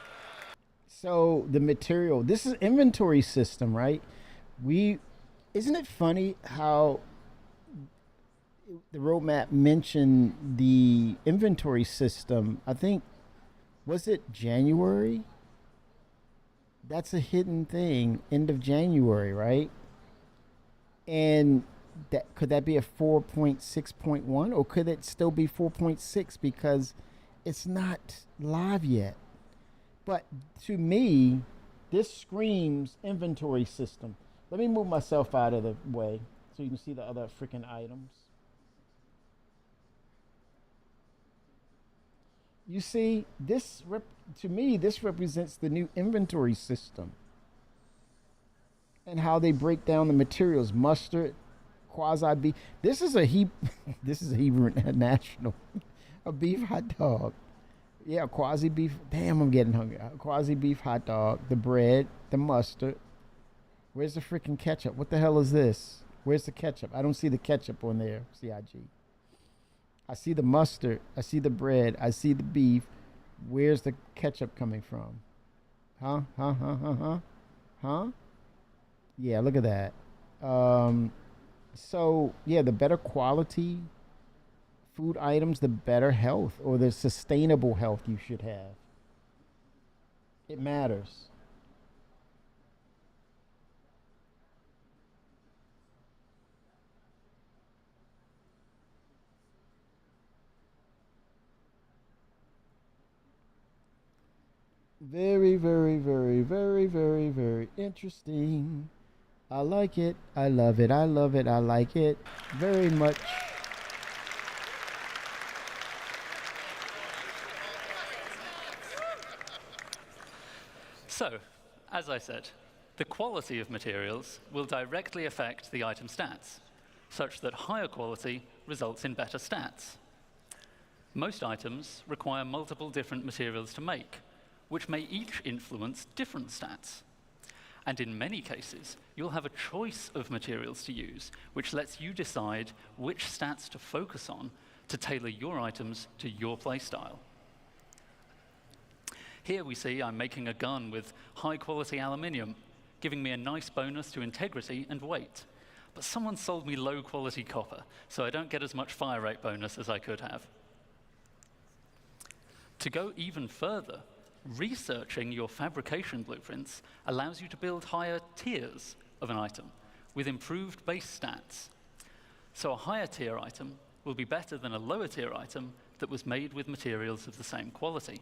So the material, this is inventory system, right? Isn't it funny how the roadmap mentioned the inventory system? I think, was it January? That's a hidden thing, end of January, right? And could that be a 4.6.1, or could it still be 4.6 because it's not live yet? But to me, this screams inventory system. Let me move myself out of the way so you can see the other freaking items. You see, to me, this represents the new inventory system and how they break down the materials. Mustard, quasi-beef. This is a Hebrew National, a beef hot dog. Yeah, quasi beef. Damn, I'm getting hungry. Quasi beef hot dog, the bread, the mustard. Where's the freaking ketchup? What the hell is this? Where's the ketchup? I don't see the ketchup on there, CIG. I see the mustard. I see the bread. I see the beef. Where's the ketchup coming from? Huh? Yeah, look at that. So, yeah, the better quality food items, the better health, or the sustainable health you should have. It matters. Very, very, very, very, very, very interesting. I like it. I love it. I love it. I like it very much. So, as I said, the quality of materials will directly affect the item stats, such that higher quality results in better stats. Most items require multiple different materials to make, which may each influence different stats. And in many cases, you'll have a choice of materials to use, which lets you decide which stats to focus on to tailor your items to your playstyle. Here we see I'm making a gun with high-quality aluminium, giving me a nice bonus to integrity and weight. But someone sold me low-quality copper, so I don't get as much fire rate bonus as I could have. To go even further, researching your fabrication blueprints allows you to build higher tiers of an item with improved base stats. So a higher tier item will be better than a lower tier item that was made with materials of the same quality.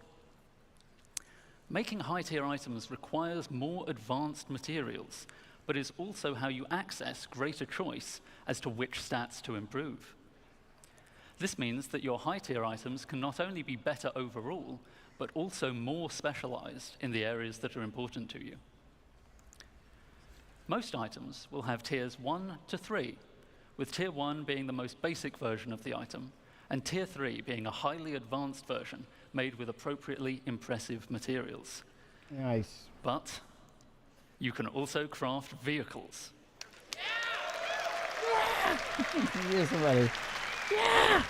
Making high tier items requires more advanced materials, but is also how you access greater choice as to which stats to improve. This means that your high tier items can not only be better overall, but also more specialized in the areas that are important to you. Most items will have tiers 1 to 3, with tier 1 being the most basic version of the item, and tier 3 being a highly advanced version made with appropriately impressive materials. Nice. But you can also craft vehicles. Here's somebody. Yeah!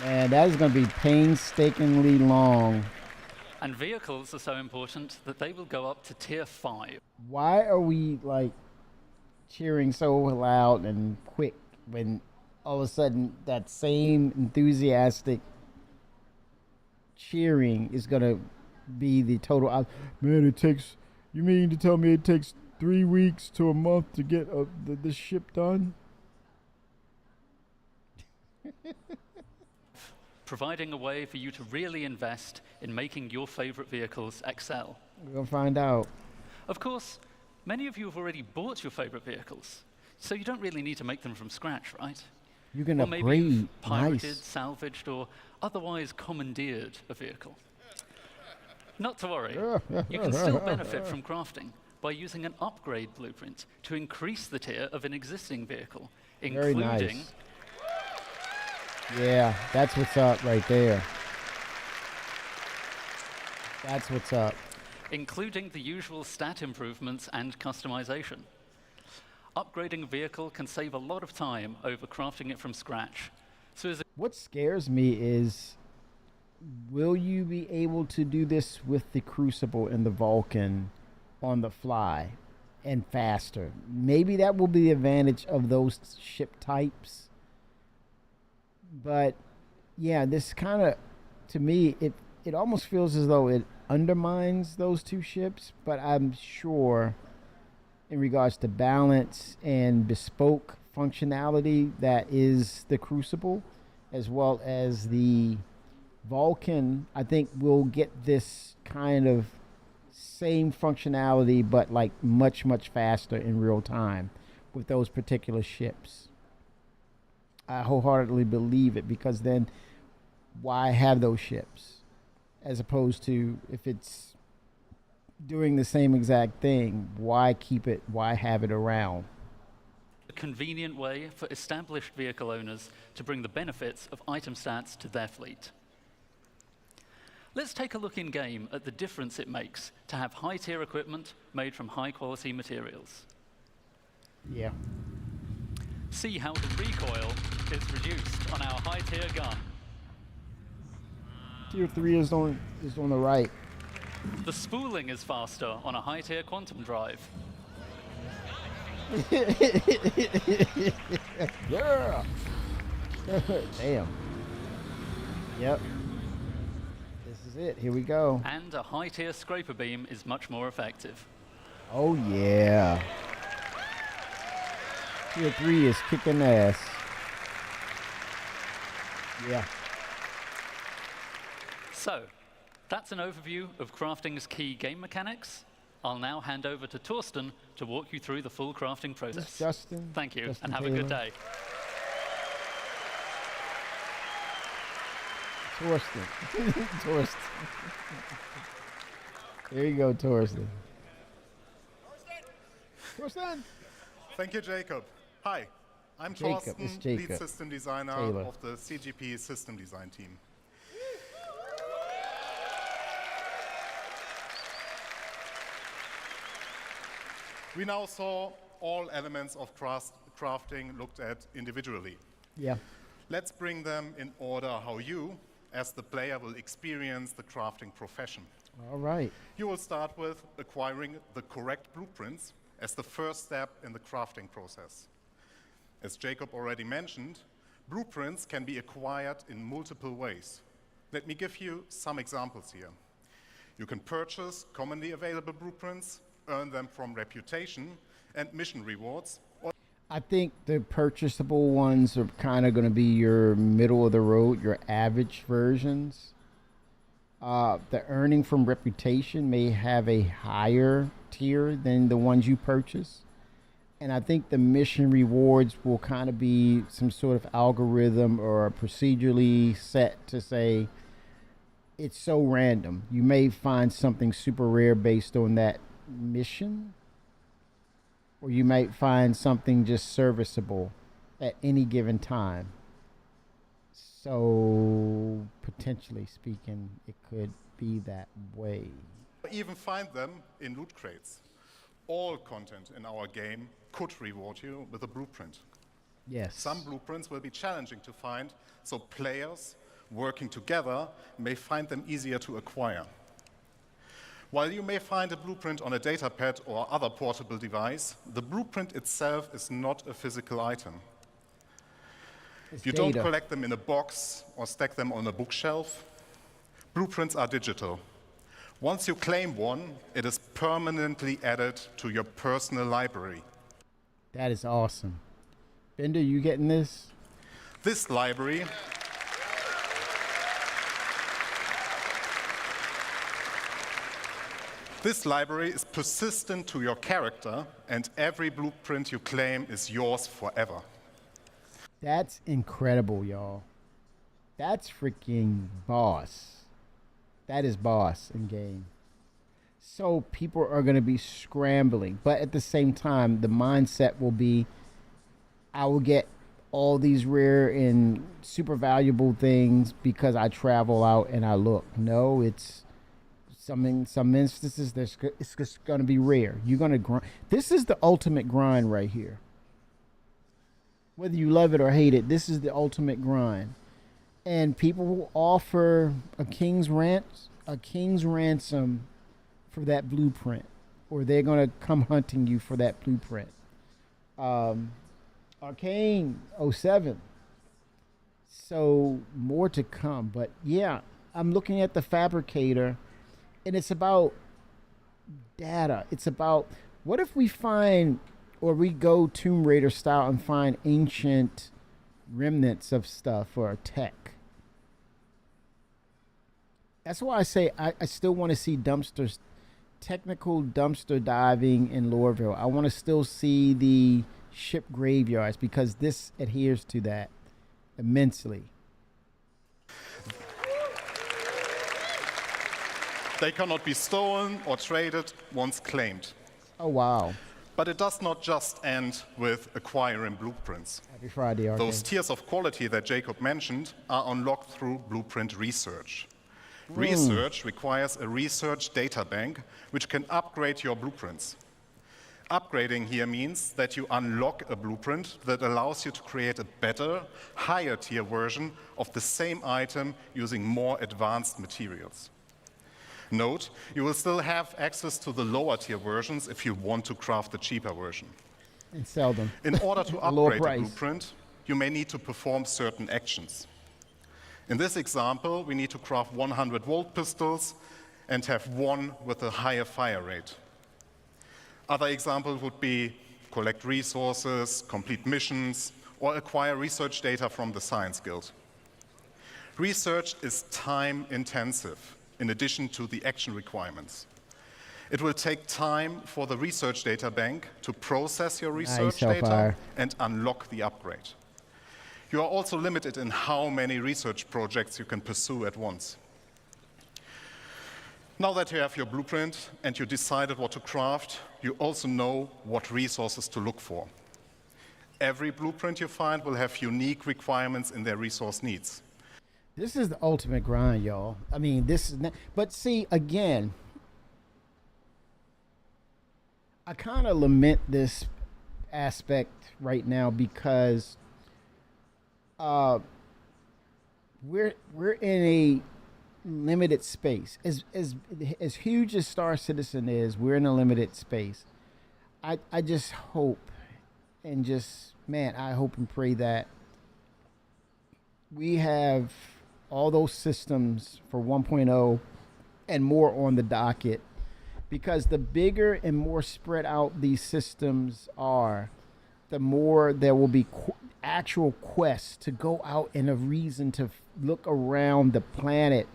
Man, that is going to be painstakingly long. And vehicles are so important that they will go up to tier 5. Why are we, like, cheering so loud and quick when all of a sudden that same enthusiastic cheering is going to be the total... Man, it takes... You mean to tell me it takes 3 weeks to a month to get this ship done? Providing a way for you to really invest in making your favorite vehicles excel. We're going to find out. Of course, many of you have already bought your favorite vehicles, so you don't really need to make them from scratch, right? You can or maybe upgrade. you've pirated, Nice. salvaged, or otherwise commandeered a vehicle. Not to worry, you can still benefit from crafting by using an upgrade blueprint to increase the tier of an existing vehicle, Very including nice. Yeah, that's what's up right there. That's what's up. including the usual stat improvements and customization. Upgrading a vehicle can save a lot of time over crafting it from scratch. So what scares me is, will you be able to do this with the Crucible and the Vulcan on the fly and faster? Maybe that will be the advantage of those ship types. But yeah, this kind of, to me, it almost feels as though it undermines those two ships, but I'm sure in regards to balance and bespoke functionality that is the Crucible, as well as the Vulcan, I think we'll get this kind of same functionality, but like much, much faster in real time with those particular ships. I wholeheartedly believe it, because then why have those ships? As opposed to, if it's doing the same exact thing, why keep it? Why have it around? a convenient way for established vehicle owners to bring the benefits of item stats to their fleet. Let's take a look in-game at the difference it makes to have high-tier equipment made from high-quality materials. Yeah. See how the recoil is reduced on our high-tier gun. Tier 3 is on the right. The spooling is faster on a high-tier quantum drive. Yeah. Damn. Yep. This is it. Here we go. And a high-tier scraper beam is much more effective. Oh yeah. Tier 3 is kicking ass. Yeah. So, That's an overview of crafting's key game mechanics. I'll now hand over to Torsten to walk you through the full crafting process. This Justin. Thank you, Justin and have a Taylor. good day. Torsten. Torsten. There you go, Torsten. Torsten. Thank you, Jacob. Hi, I'm Jacob, it's Torsten, Jacob lead system designer Taylor. of the CGP system design team. We now saw all elements of crafting looked at individually. Yeah. Let's bring them in order how you, as the player, will experience the crafting profession. All right. You will start with acquiring the correct blueprints as the first step in the crafting process. As Jacob already mentioned, blueprints can be acquired in multiple ways. Let me give you some examples here. You can purchase commonly available blueprints, earn them from reputation and mission rewards. I think the purchasable ones are kind of going to be your middle of the road, your average versions. The earning from reputation may have a higher tier than the ones you purchase. And I think the mission rewards will kind of be some sort of algorithm or procedurally set to say it's so random. You may find something super rare based on that mission, or you might find something just serviceable at any given time. So potentially speaking, it could be that way. Even find them in loot crates. All content in our game could reward you with a blueprint. Yes. Some blueprints will be challenging to find, so players working together may find them easier to acquire. While you may find a blueprint on a datapad or other portable device, the blueprint itself is not a physical item. It's You data. don't collect them in a box or stack them on a bookshelf. Blueprints are digital. Once you claim one, it is permanently added to your personal library. That is awesome. Bender, you getting this? This library is persistent to your character, and every blueprint you claim is yours forever. That's incredible, y'all. That's freaking boss. That is boss in game. So people are going to be scrambling, but at the same time, the mindset will be, I will get all these rare and super valuable things because I travel out and I look. No, it's some instances it's just going to be rare. You're going to grind. This is the ultimate grind right here. Whether you love it or hate it, this is the ultimate grind. And people will offer a king's ransom for that blueprint, or they're going to come hunting you for that blueprint. Arcane 07. So more to come, but yeah, I'm looking at the Fabricator, and it's about data. It's about, what if we find, or we go Tomb Raider style and find ancient remnants of stuff or tech. That's why I say I still want to see dumpsters, technical dumpster diving in Lorville. I want to still see the ship graveyards because this adheres to that immensely. They cannot be stolen or traded once claimed. Oh, wow. But it does not just end with acquiring blueprints. Happy Friday, Arcane. Those tiers of quality that Jacob mentioned are unlocked through blueprint research. Research requires a research data bank which can upgrade your blueprints. Upgrading here means that you unlock a blueprint that allows you to create a better, higher tier version of the same item using more advanced materials. Note, you will still have access to the lower tier versions if you want to craft the cheaper version. And sell them. In order to A lower upgrade a price. blueprint, you may need to perform certain actions. In this example, we need to craft 100 volt pistols and have one with a higher fire rate. Other examples would be collect resources, complete missions, or acquire research data from the Science Guild. Research is time intensive. in addition to the action requirements. It will take time for the research data bank to process your research data Hellfire. and unlock the upgrade. You are also limited in how many research projects you can pursue at once. Now that you have your blueprint and you decided what to craft, you also know what resources to look for. Every blueprint you find will have unique requirements in their resource needs. This is the ultimate grind, y'all. I mean, this is but see, again, I kind of lament this aspect right now because we're in a limited space. As huge as Star Citizen is, we're in a limited space. I just hope and I hope and pray that we have all those systems for 1.0 and more on the docket, because the bigger and more spread out these systems are, the more there will be actual quests to go out and a reason to look around the planet,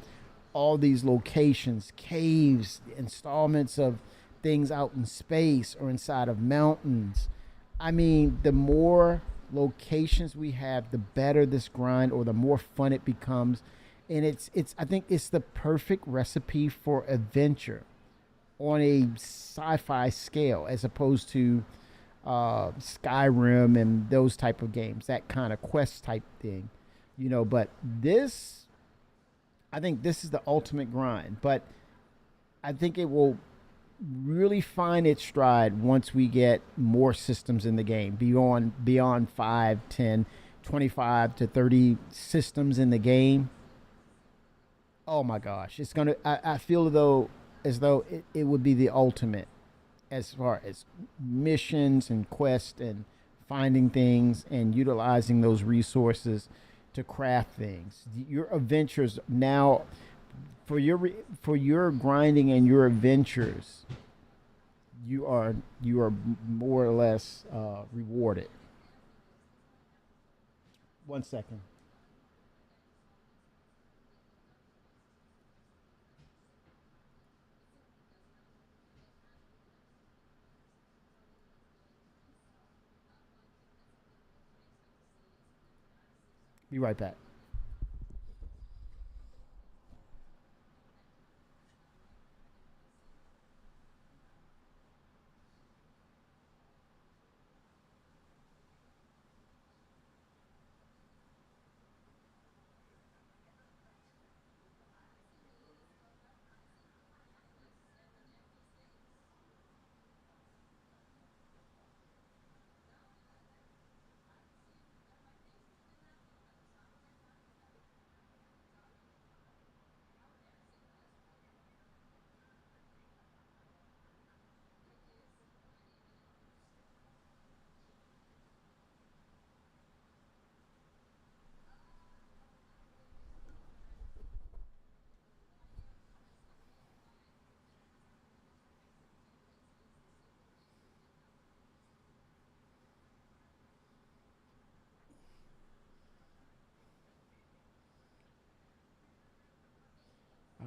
all these locations, caves, installments of things out in space or inside of mountains. I mean, the more locations we have, the better this grind, or the more fun it becomes. And I think it's the perfect recipe for adventure on a sci-fi scale, as opposed to Skyrim and those type of games, that kind of quest type thing, you know. But this, I think this is the ultimate grind, but I think it will really find its stride once we get more systems in the game, beyond 5, 10, 25 to 30 systems in the game. Oh my gosh, it's gonna, I feel as though it would be the ultimate as far as missions and quests and finding things and utilizing those resources to craft things. Your adventures now, for your grinding and your adventures, you are more or less rewarded. 1 second. Be right back.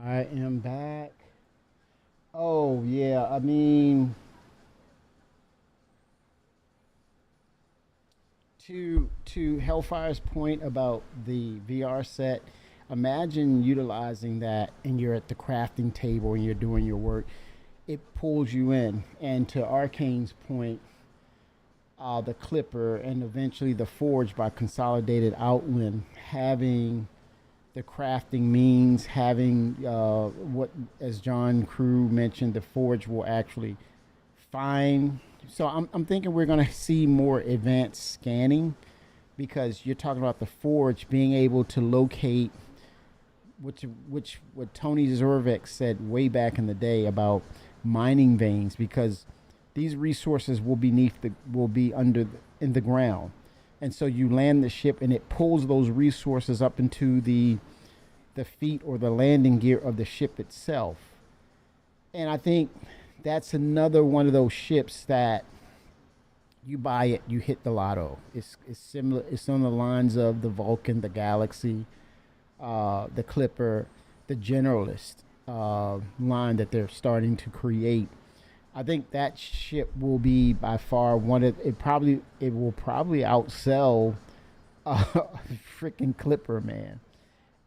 I am back. Oh yeah, I mean, to Hellfire's point about the VR set, imagine utilizing that and you're at the crafting table and you're doing your work. It pulls you in. And to Arcane's point, the Clipper and eventually the Forge by Consolidated Outland, having the crafting means, having what, as John Crew mentioned, the Forge will actually find. So I'm thinking we're going to see more advanced scanning, because you're talking about the Forge being able to locate, what Tony Zurvek said way back in the day about mining veins, because these resources will be in the ground. And so you land the ship and it pulls those resources up into the feet or the landing gear of the ship itself. And I think that's another one of those ships that you buy it, you hit the lotto. It's similar. It's on the lines of the Vulcan, the Galaxy, the Clipper, the Generalist. line that they're starting to create. I think that ship will be by far one of it. It will probably outsell freaking Clipper, man.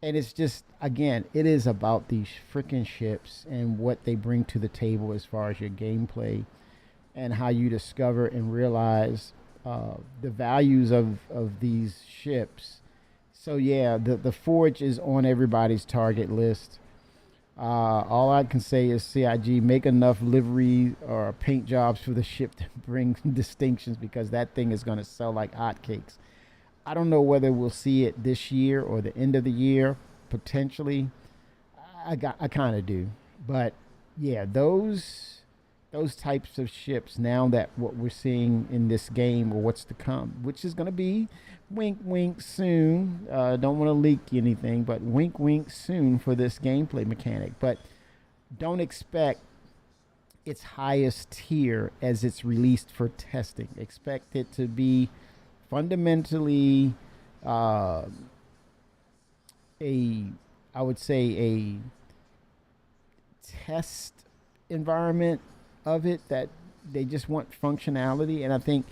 And it's just, again, it is about these freaking ships and what they bring to the table as far as your gameplay and how you discover and realize the values of these ships. So yeah, the Forge is on everybody's target list. All I can say is CIG, make enough livery or paint jobs for the ship to bring distinctions, because that thing is going to sell like hotcakes. I don't know whether we'll see it this year or the end of the year, potentially. I kind of do. But yeah, those types of ships, now that what we're seeing in this game or what's to come, which is going to be wink wink soon. Don't want to leak anything, but wink wink soon for this gameplay mechanic. But don't expect its highest tier as it's released for testing. Expect it to be fundamentally I would say a test environment of it, that they just want functionality. And I think,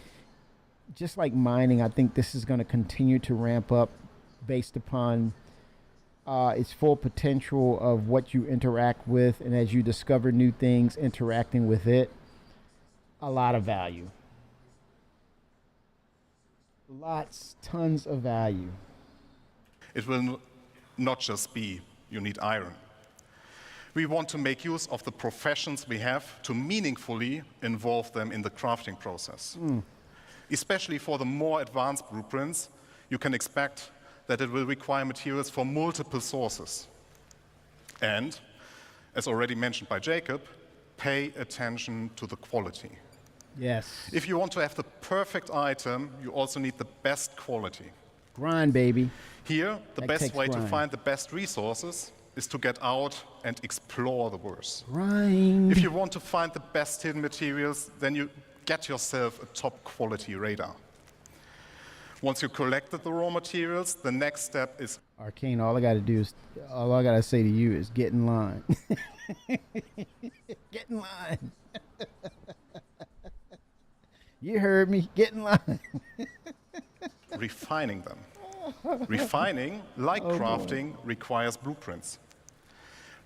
just like mining, I think this is going to continue to ramp up based upon its full potential of what you interact with, and as you discover new things interacting with it, a lot of value. Tons of value. It will not just be you need iron. We want to make use of the professions we have to meaningfully involve them in the crafting process. Especially for the more advanced blueprints, you can expect that it will require materials from multiple sources. And, as already mentioned by Jacob, pay attention to the quality. Yes. If you want to have the perfect item, you also need the best quality. Grind, baby. Here, the That best takes way to grind. find the best resources is to get out and explore the world. Grind. If you want to find the best hidden materials, then you get yourself a top quality radar. Once you collected the raw materials, the next step is Arcane, all I got to say to you is get in line. Get in line. You heard me. Get in line. refining them. Refining, like crafting, requires blueprints.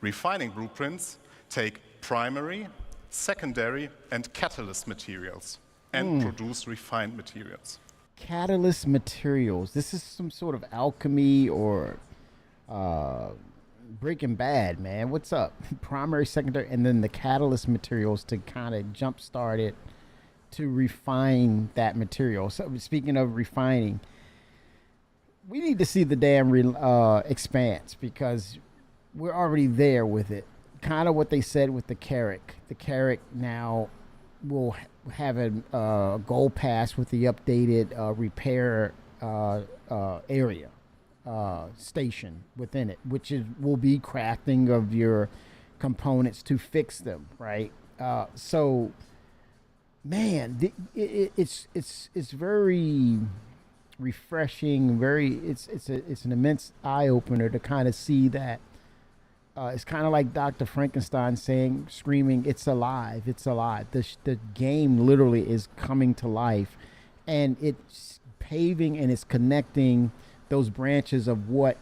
Refining blueprints take primary, secondary, and catalyst materials and produce refined materials. Catalyst materials. This is some sort of alchemy or Breaking Bad, man. What's up? Primary, secondary, and then the catalyst materials to kind of jumpstart it to refine that material. So speaking of refining, we need to see the damn expanse, because we're already there with it. Kind of what they said with the Carrack. The Carrack now will have a gold pass with the updated repair area station within it, which will be crafting of your components to fix them, right? So, man, it's very refreshing. It's an immense eye opener to kind of see that. It's kind of like Dr. Frankenstein screaming, "It's alive! It's alive!" The game literally is coming to life, and it's paving and it's connecting those branches of what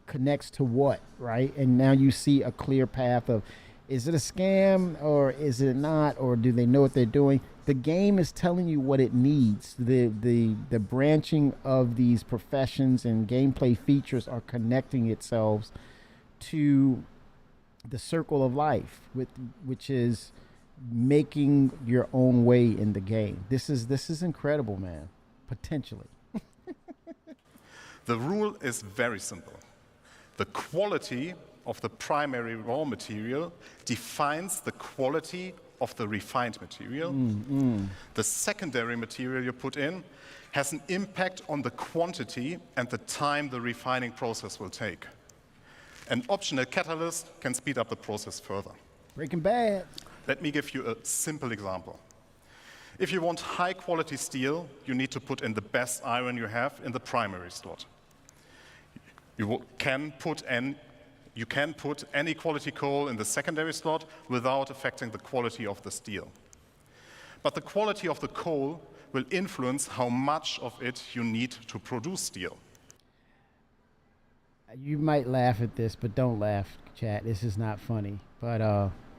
connects to what, right? And now you see a clear path of, is it a scam or is it not, or do they know what they're doing? The game is telling you what it needs. The branching of these professions and gameplay features are connecting itself to the circle of life, which is making your own way in the game. This is incredible, man. Potentially. The rule is very simple. The quality of the primary raw material defines the quality of the refined material. The secondary material you put in has an impact on the quantity and the time the refining process will take. An optional catalyst can speed up the process further. Breaking Bad. Let me give you a simple example. If you want high quality steel, you need to put in the best iron you have in the primary slot. You can put in You can put any quality coal in the secondary slot without affecting the quality of the steel. But the quality of the coal will influence how much of it you need to produce steel. You might laugh at this, but don't laugh, chat. This is not funny. But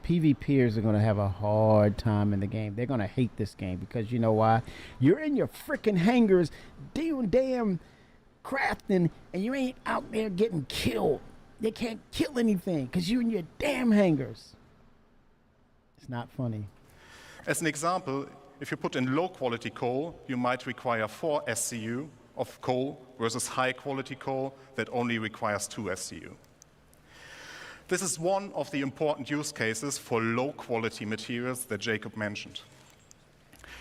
PvPers are going to have a hard time in the game. They're going to hate this game because you know why? You're in your freaking hangars doing damn crafting, and you ain't out there getting killed. They can't kill anything because you're in your damn hangars. It's not funny. As an example, if you put in low-quality coal, you might require 4 SCU of coal versus high-quality coal that only requires 2 SCU. This is one of the important use cases for low-quality materials that Jacob mentioned.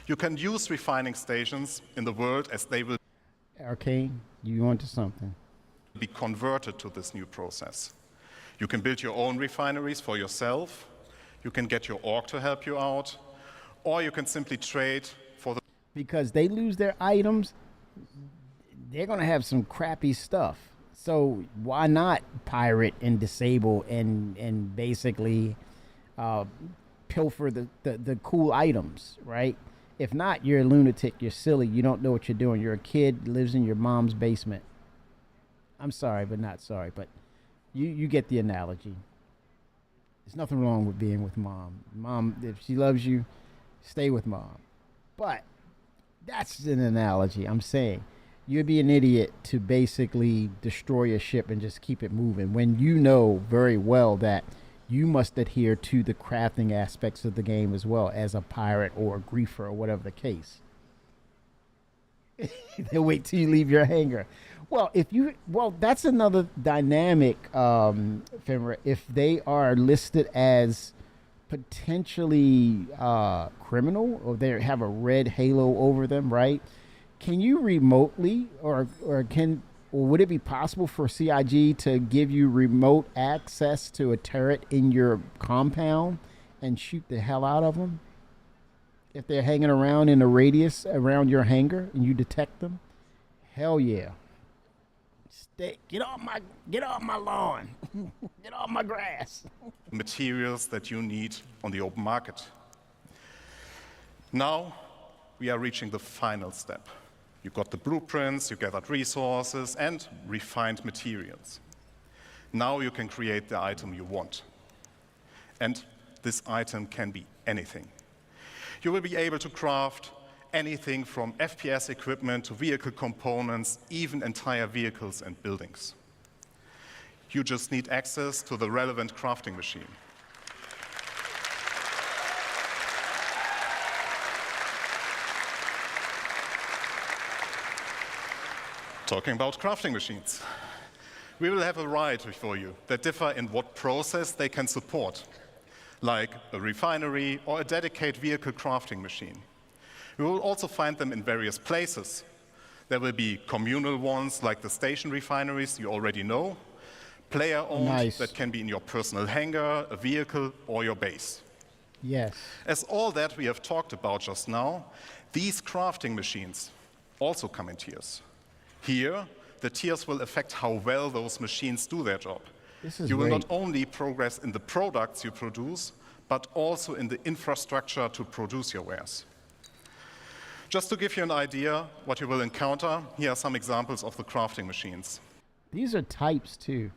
You can use refining stations in the world as they will Arcane, you onto something. be converted to this new process. You can build your own refineries for yourself, you can get your org to help you out, or you can simply trade for the... Because they lose their items, they're going to have some crappy stuff. So why not pirate and disable and basically pilfer the cool items, right? If not, you're a lunatic, you're silly, you don't know what you're doing. You're a kid, lives in your mom's basement. I'm sorry, but not sorry, but you get the analogy. There's nothing wrong with being with mom. Mom, if she loves you, stay with mom. But that's an analogy. I'm saying you'd be an idiot to basically destroy a ship and just keep it moving when you know very well that you must adhere to the crafting aspects of the game as well as a pirate or a griefer or whatever the case. They'll wait till you leave your hangar. Well, that's another dynamic, Fenrir. If they are listed as potentially criminal or they have a red halo over them, right? Can you remotely or would it be possible for CIG to give you remote access to a turret in your compound and shoot the hell out of them? If they're hanging around in a radius around your hangar and you detect them? Hell yeah. Get off my lawn. Get off my grass. materials that you need on the open market. Now we are reaching the final step. You got the blueprints, you gathered resources and refined materials. Now you can create the item you want. And this item can be anything. You will be able to craft anything from FPS equipment to vehicle components, even entire vehicles and buildings. You just need access to the relevant crafting machine. Talking about crafting machines. We will have a variety for you that differ in what process they can support, like a refinery or a dedicated vehicle crafting machine. We will also find them in various places. There will be communal ones like the station refineries you already know, player-owned that can be in your personal hangar, a vehicle, or your base. Yes. As all that we have talked about just now, these crafting machines also come in tiers. Here, the tiers will affect how well those machines do their job. You will not only progress in the products you produce, but also in the infrastructure to produce your wares. Just to give you an idea what you will encounter, here are some examples of the crafting machines. These are types too.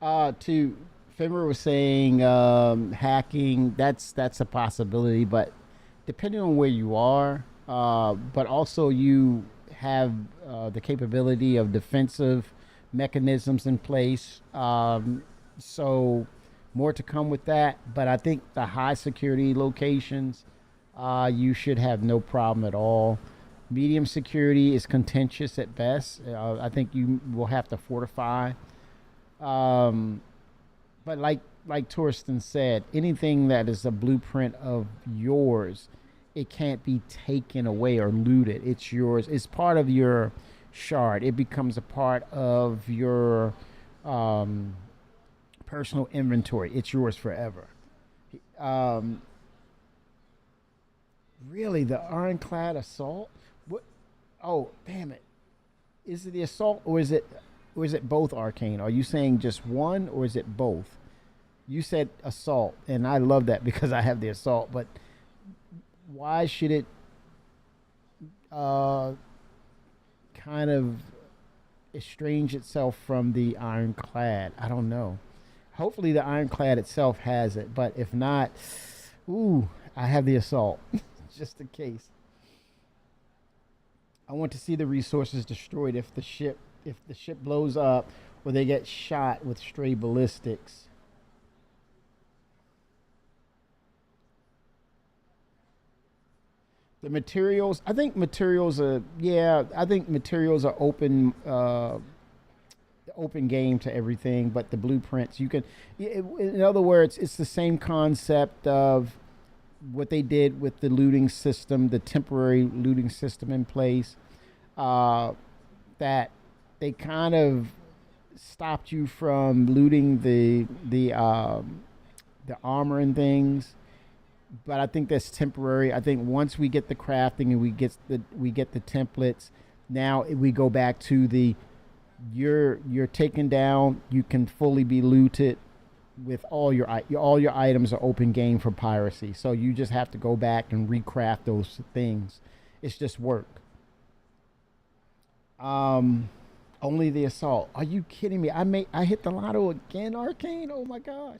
Fenrir was saying hacking, that's a possibility, but depending on where you are, but also you have the capability of defensive mechanisms in place. So more to come with that, but I think the high security locations, you should have no problem at all. Medium security is contentious at best. I think you will have to fortify. But like Torsten said, anything that is a blueprint of yours, it can't be taken away or looted. It's yours. It's part of your shard. It becomes a part of your personal inventory. It's yours forever. Really, the Ironclad assault? What? Oh, damn it! Is it the assault or is it or is it both, Arcane? Are you saying just one, or is it both? You said assault, and I love that because I have the assault. But why should it kind of estrange itself from the Ironclad? I don't know. Hopefully the Ironclad itself has it, but if not, ooh, I have the assault just in case. I want to see the resources destroyed if the ship blows up or they get shot with stray ballistics. The materials, I think materials are open open game to everything, but the blueprints you can, in other words, it's the same concept of what they did with the looting system, the temporary looting system in place, that they kind of stopped you from looting the armor and things. But I think that's temporary. I think once we get the crafting and we get the templates, now we go back to the you're taken down. You can fully be looted with all your items are open game for piracy. So you just have to go back and recraft those things. It's just work. Only the assault. Are you kidding me? I hit the lotto again, Arcane. Oh my gosh.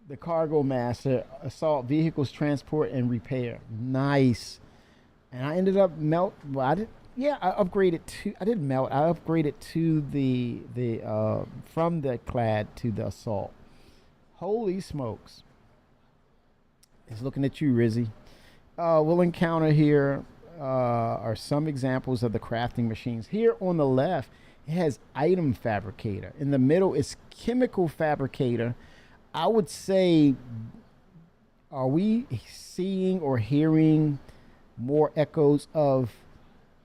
The Cargo Master, assault, vehicles, transport, and repair. Nice. And I ended up I upgraded to. I didn't melt. I upgraded to the from the clad to the assault. Holy smokes! It's looking at you, Rizzy. We'll encounter here are some examples of the crafting machines. Here on the left, it has item fabricator. In the middle, it's chemical fabricator. I would say, are we seeing or hearing more echoes of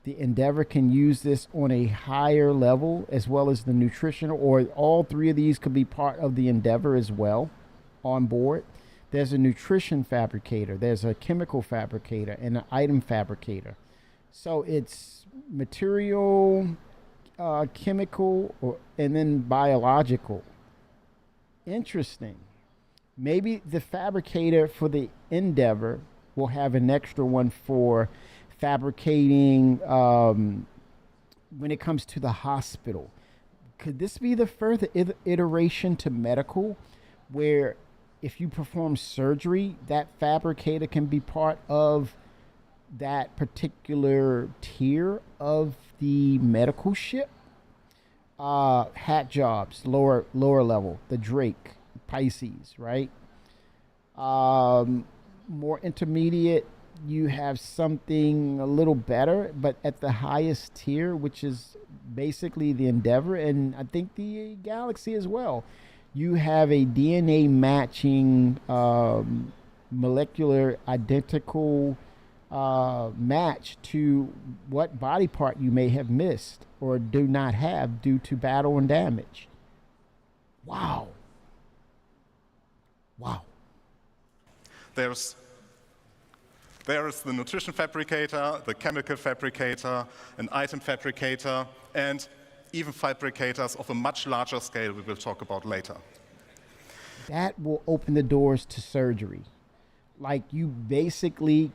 the Endeavor can use this on a higher level, as well as the nutritional, or all three of these could be part of the Endeavor as well on board? There's a nutrition fabricator, there's a chemical fabricator, and an item fabricator. So it's material, chemical, and then biological. Interesting. Maybe the fabricator for the Endeavor will have an extra one for fabricating when it comes to the hospital. Could this be the further iteration to medical, where if you perform surgery, that fabricator can be part of that particular tier of the medical ship? Hat jobs, lower level, the Drake, Pisces, right? More intermediate, you have something a little better, but at the highest tier, which is basically the Endeavor, and I think the Galaxy as well, you have a DNA matching, molecular identical match to what body part you may have missed or do not have due to battle and damage. Wow. Wow. There's the nutrition fabricator, the chemical fabricator, an item fabricator, and even fabricators of a much larger scale we will talk about later. That will open the doors to surgery. Like, you basically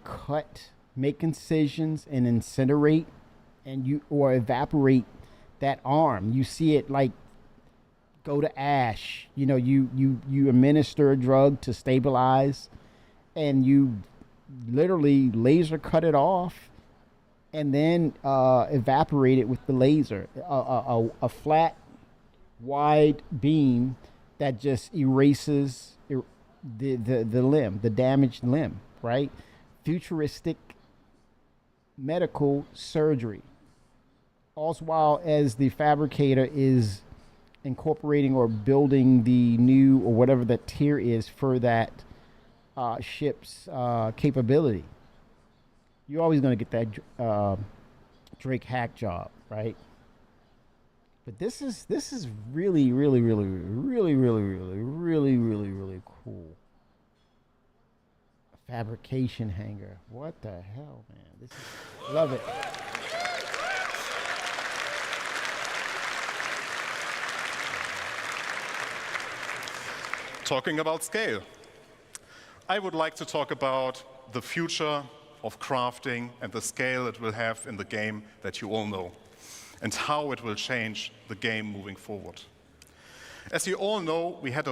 make incisions and incinerate or evaporate that arm. You see it like go to ash. You know, you administer a drug to stabilize, and you literally laser cut it off and then evaporate it with the laser. A flat, wide beam that just erases the limb, the damaged limb, right? Futuristic medical surgery. Also, while as the fabricator is incorporating or building the new, or whatever that tier is for that ship's capability, you're always going to get that Drake hack job, right? But this is really, really, really, really, really, really, really, really, really cool. A fabrication hangar. What the hell, man? This is, love it. Talking about scale, I would like to talk about the future of crafting and the scale it will have in the game that you all know, and how it will change the game moving forward. As you all know, we have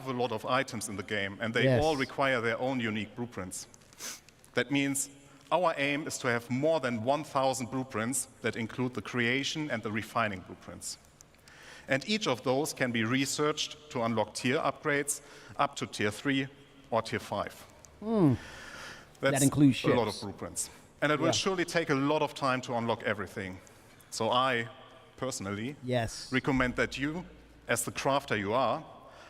a lot of items in the game, and they Yes. all require their own unique blueprints. That means our aim is to have more than 1,000 blueprints that include the creation and the refining blueprints. And each of those can be researched to unlock tier upgrades up to tier 3 or tier 5. That's That includes a lot of ships. blueprints. And it will Yeah. surely take a lot of time to unlock everything. So I, personally, Yes. recommend that you, as the crafter you are,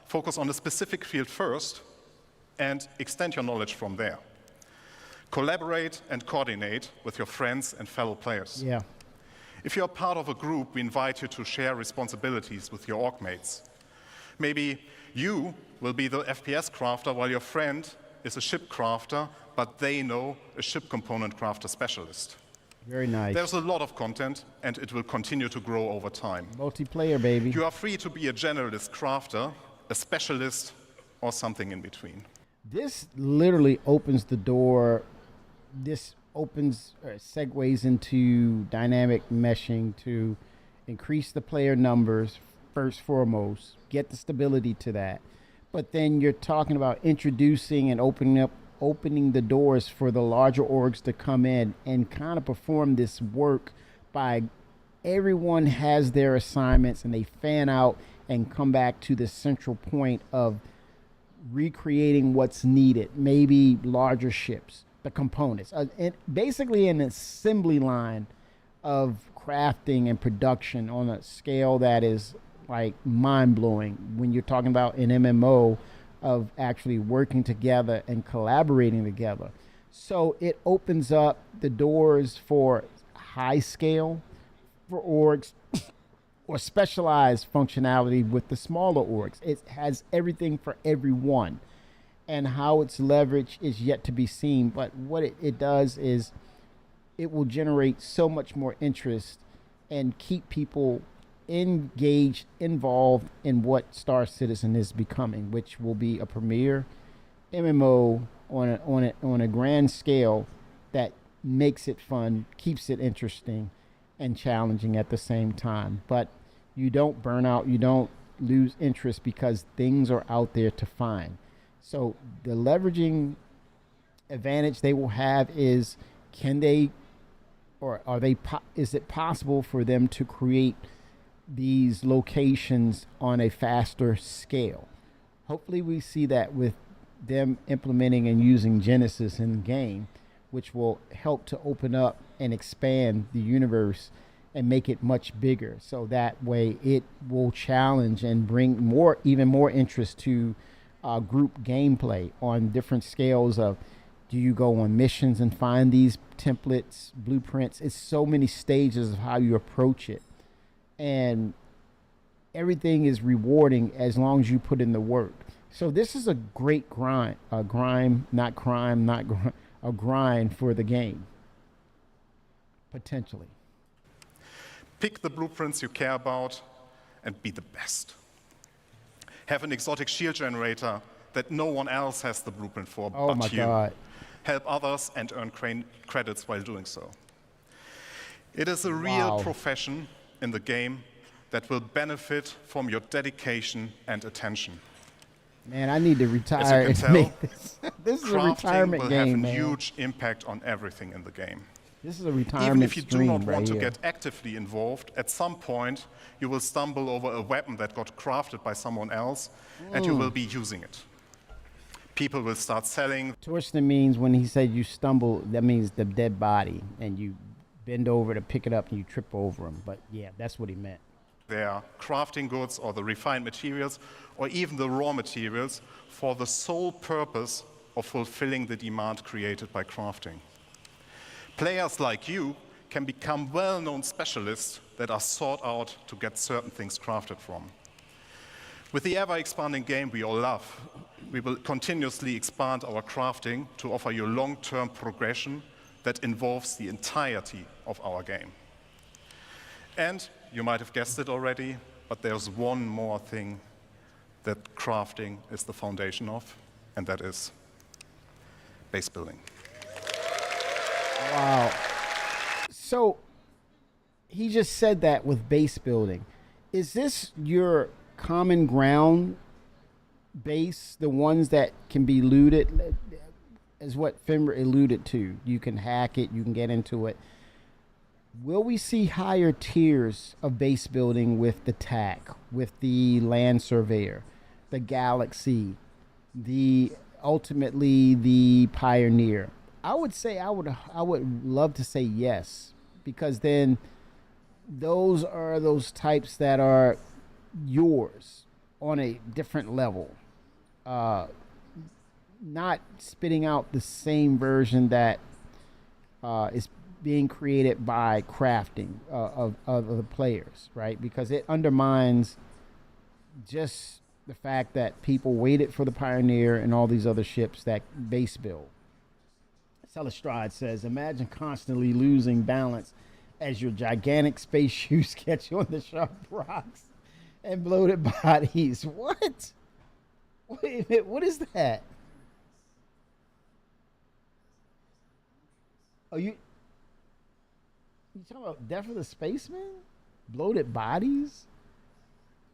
focus on a specific field first and extend your knowledge from there. Collaborate and coordinate with your friends and fellow players. Yeah. If you're part of a group, we invite you to share responsibilities with your org mates. Maybe you will be the FPS crafter while your friend is a ship crafter, but they know a ship component crafter specialist. Very nice. There's a lot of content, and it will continue to grow over time. Multiplayer, baby. You are free to be a generalist crafter, a specialist, or something in between. This literally opens the door. This opens segues into dynamic meshing to increase the player numbers first foremost, get the stability to that. But then you're talking about introducing and opening the doors for the larger orgs to come in and kind of perform this work by everyone has their assignments and they fan out and come back to the central point of recreating what's needed, maybe larger ships, the components, and basically an assembly line of crafting and production on a scale that is like mind-blowing when you're talking about an MMO of actually working together and collaborating together. So it opens up the doors for high scale for orgs or specialized functionality with the smaller orgs. It has everything for everyone. And how it's leveraged is yet to be seen. But what it does is it will generate so much more interest and keep people engaged, involved in what Star Citizen is becoming, which will be a premier MMO on a grand scale that makes it fun, keeps it interesting and challenging at the same time. But you don't burn out, you don't lose interest because things are out there to find. So the leveraging advantage they will have is, can they, or are they, is it possible for them to create these locations on a faster scale? Hopefully we see that with them implementing and using Genesis in the game, which will help to open up and expand the universe and make it much bigger. So that way it will challenge and bring more, even more interest to group gameplay on different scales of, do you go on missions and find these templates, blueprints? It's so many stages of how you approach it. And everything is rewarding as long as you put in the work. So this is a great grind for the game, potentially. Pick the blueprints you care about and be the best. Have an exotic shield generator that no one else has the blueprint for Oh but my you. God. Help others and earn credits while doing so. It is a real profession in the game that will benefit from your dedication and attention. Man, I need to As retire you and can tell, make this. This is a crafting retirement will game, have a man. huge impact on everything in the game. This is a retirement Even if you do not stream want right to here. get actively involved, at some point you will stumble over a weapon that got crafted by someone else, and you will be using it. People will start selling. Torsten means when he said you stumble, that means the dead body, and you bend over to pick it up and you trip over him. But yeah, that's what he meant. Their crafting goods or the refined materials or even the raw materials for the sole purpose of fulfilling the demand created by crafting. Players like you can become well-known specialists that are sought out to get certain things crafted from. With the ever-expanding game we all love, we will continuously expand our crafting to offer you long-term progression that involves the entirety of our game. And you might have guessed it already, but there's one more thing that crafting is the foundation of, and that is base building. Wow. So he just said that with base building. Is this your common ground base, the ones that can be looted, is what Fimber alluded to? You can hack it, you can get into it. Will we see higher tiers of base building with the TAC, with the Land Surveyor, the Galaxy, ultimately the Pioneer? I would say I would love to say yes, because then those are those types that are yours on a different level, not spitting out the same version that is being created by crafting of the players, right? Because it undermines just the fact that people waited for the Pioneer and all these other ships that base build. Celestrade says, imagine constantly losing balance as your gigantic space shoes catch on the sharp rocks and bloated bodies. What? Wait a minute, what is that? Oh, you talking about Death of the Spaceman? Bloated bodies?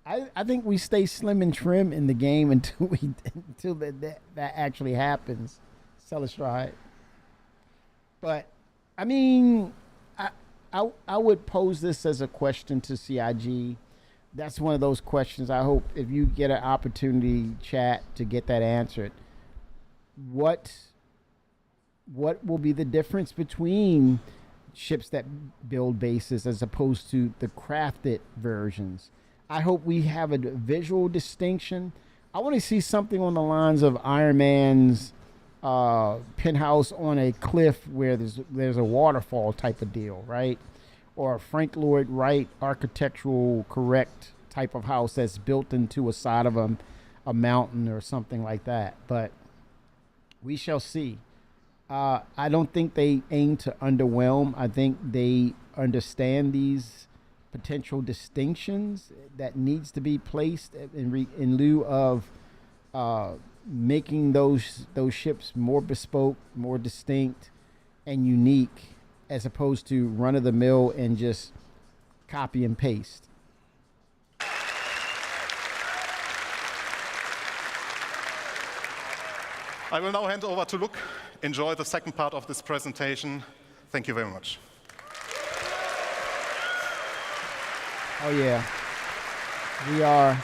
I think we stay slim and trim in the game until that actually happens. Celestrade. But I mean, I would pose this as a question to CIG. That's one of those questions. I hope if you get an opportunity, chat, to get that answered. What will be the difference between ships that build bases as opposed to the crafted versions? I hope we have a visual distinction. I want to see something on the lines of Iron Man's penthouse on a cliff where there's a waterfall type of deal, right? Or a Frank Lloyd Wright architectural correct type of house that's built into a side of a mountain or something like that. But we shall see. I don't think they aim to underwhelm. I think they understand these potential distinctions that needs to be placed in lieu of making those ships more bespoke, more distinct, and unique, as opposed to run of the mill and just copy and paste. I will now hand over to Luke. Enjoy the second part of this presentation. Thank you very much. Oh yeah, we are.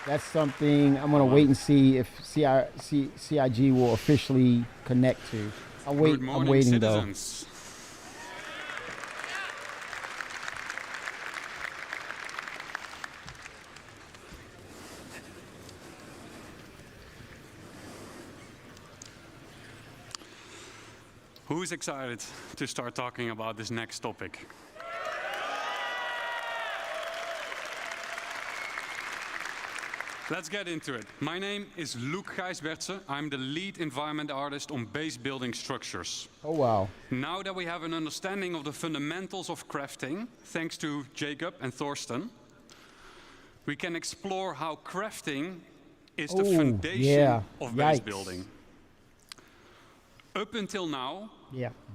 That's something I'm gonna wait and see if CIG will officially connect to. I'm waiting citizens. Though. Who's excited to start talking about this next topic? Let's get into it. My name is Luc Gijsbertse. I'm the lead environment artist on base building structures. Oh, wow. Now that we have an understanding of the fundamentals of crafting, thanks to Jacob and Thorsten, we can explore how crafting is the foundation of base building. Up until now,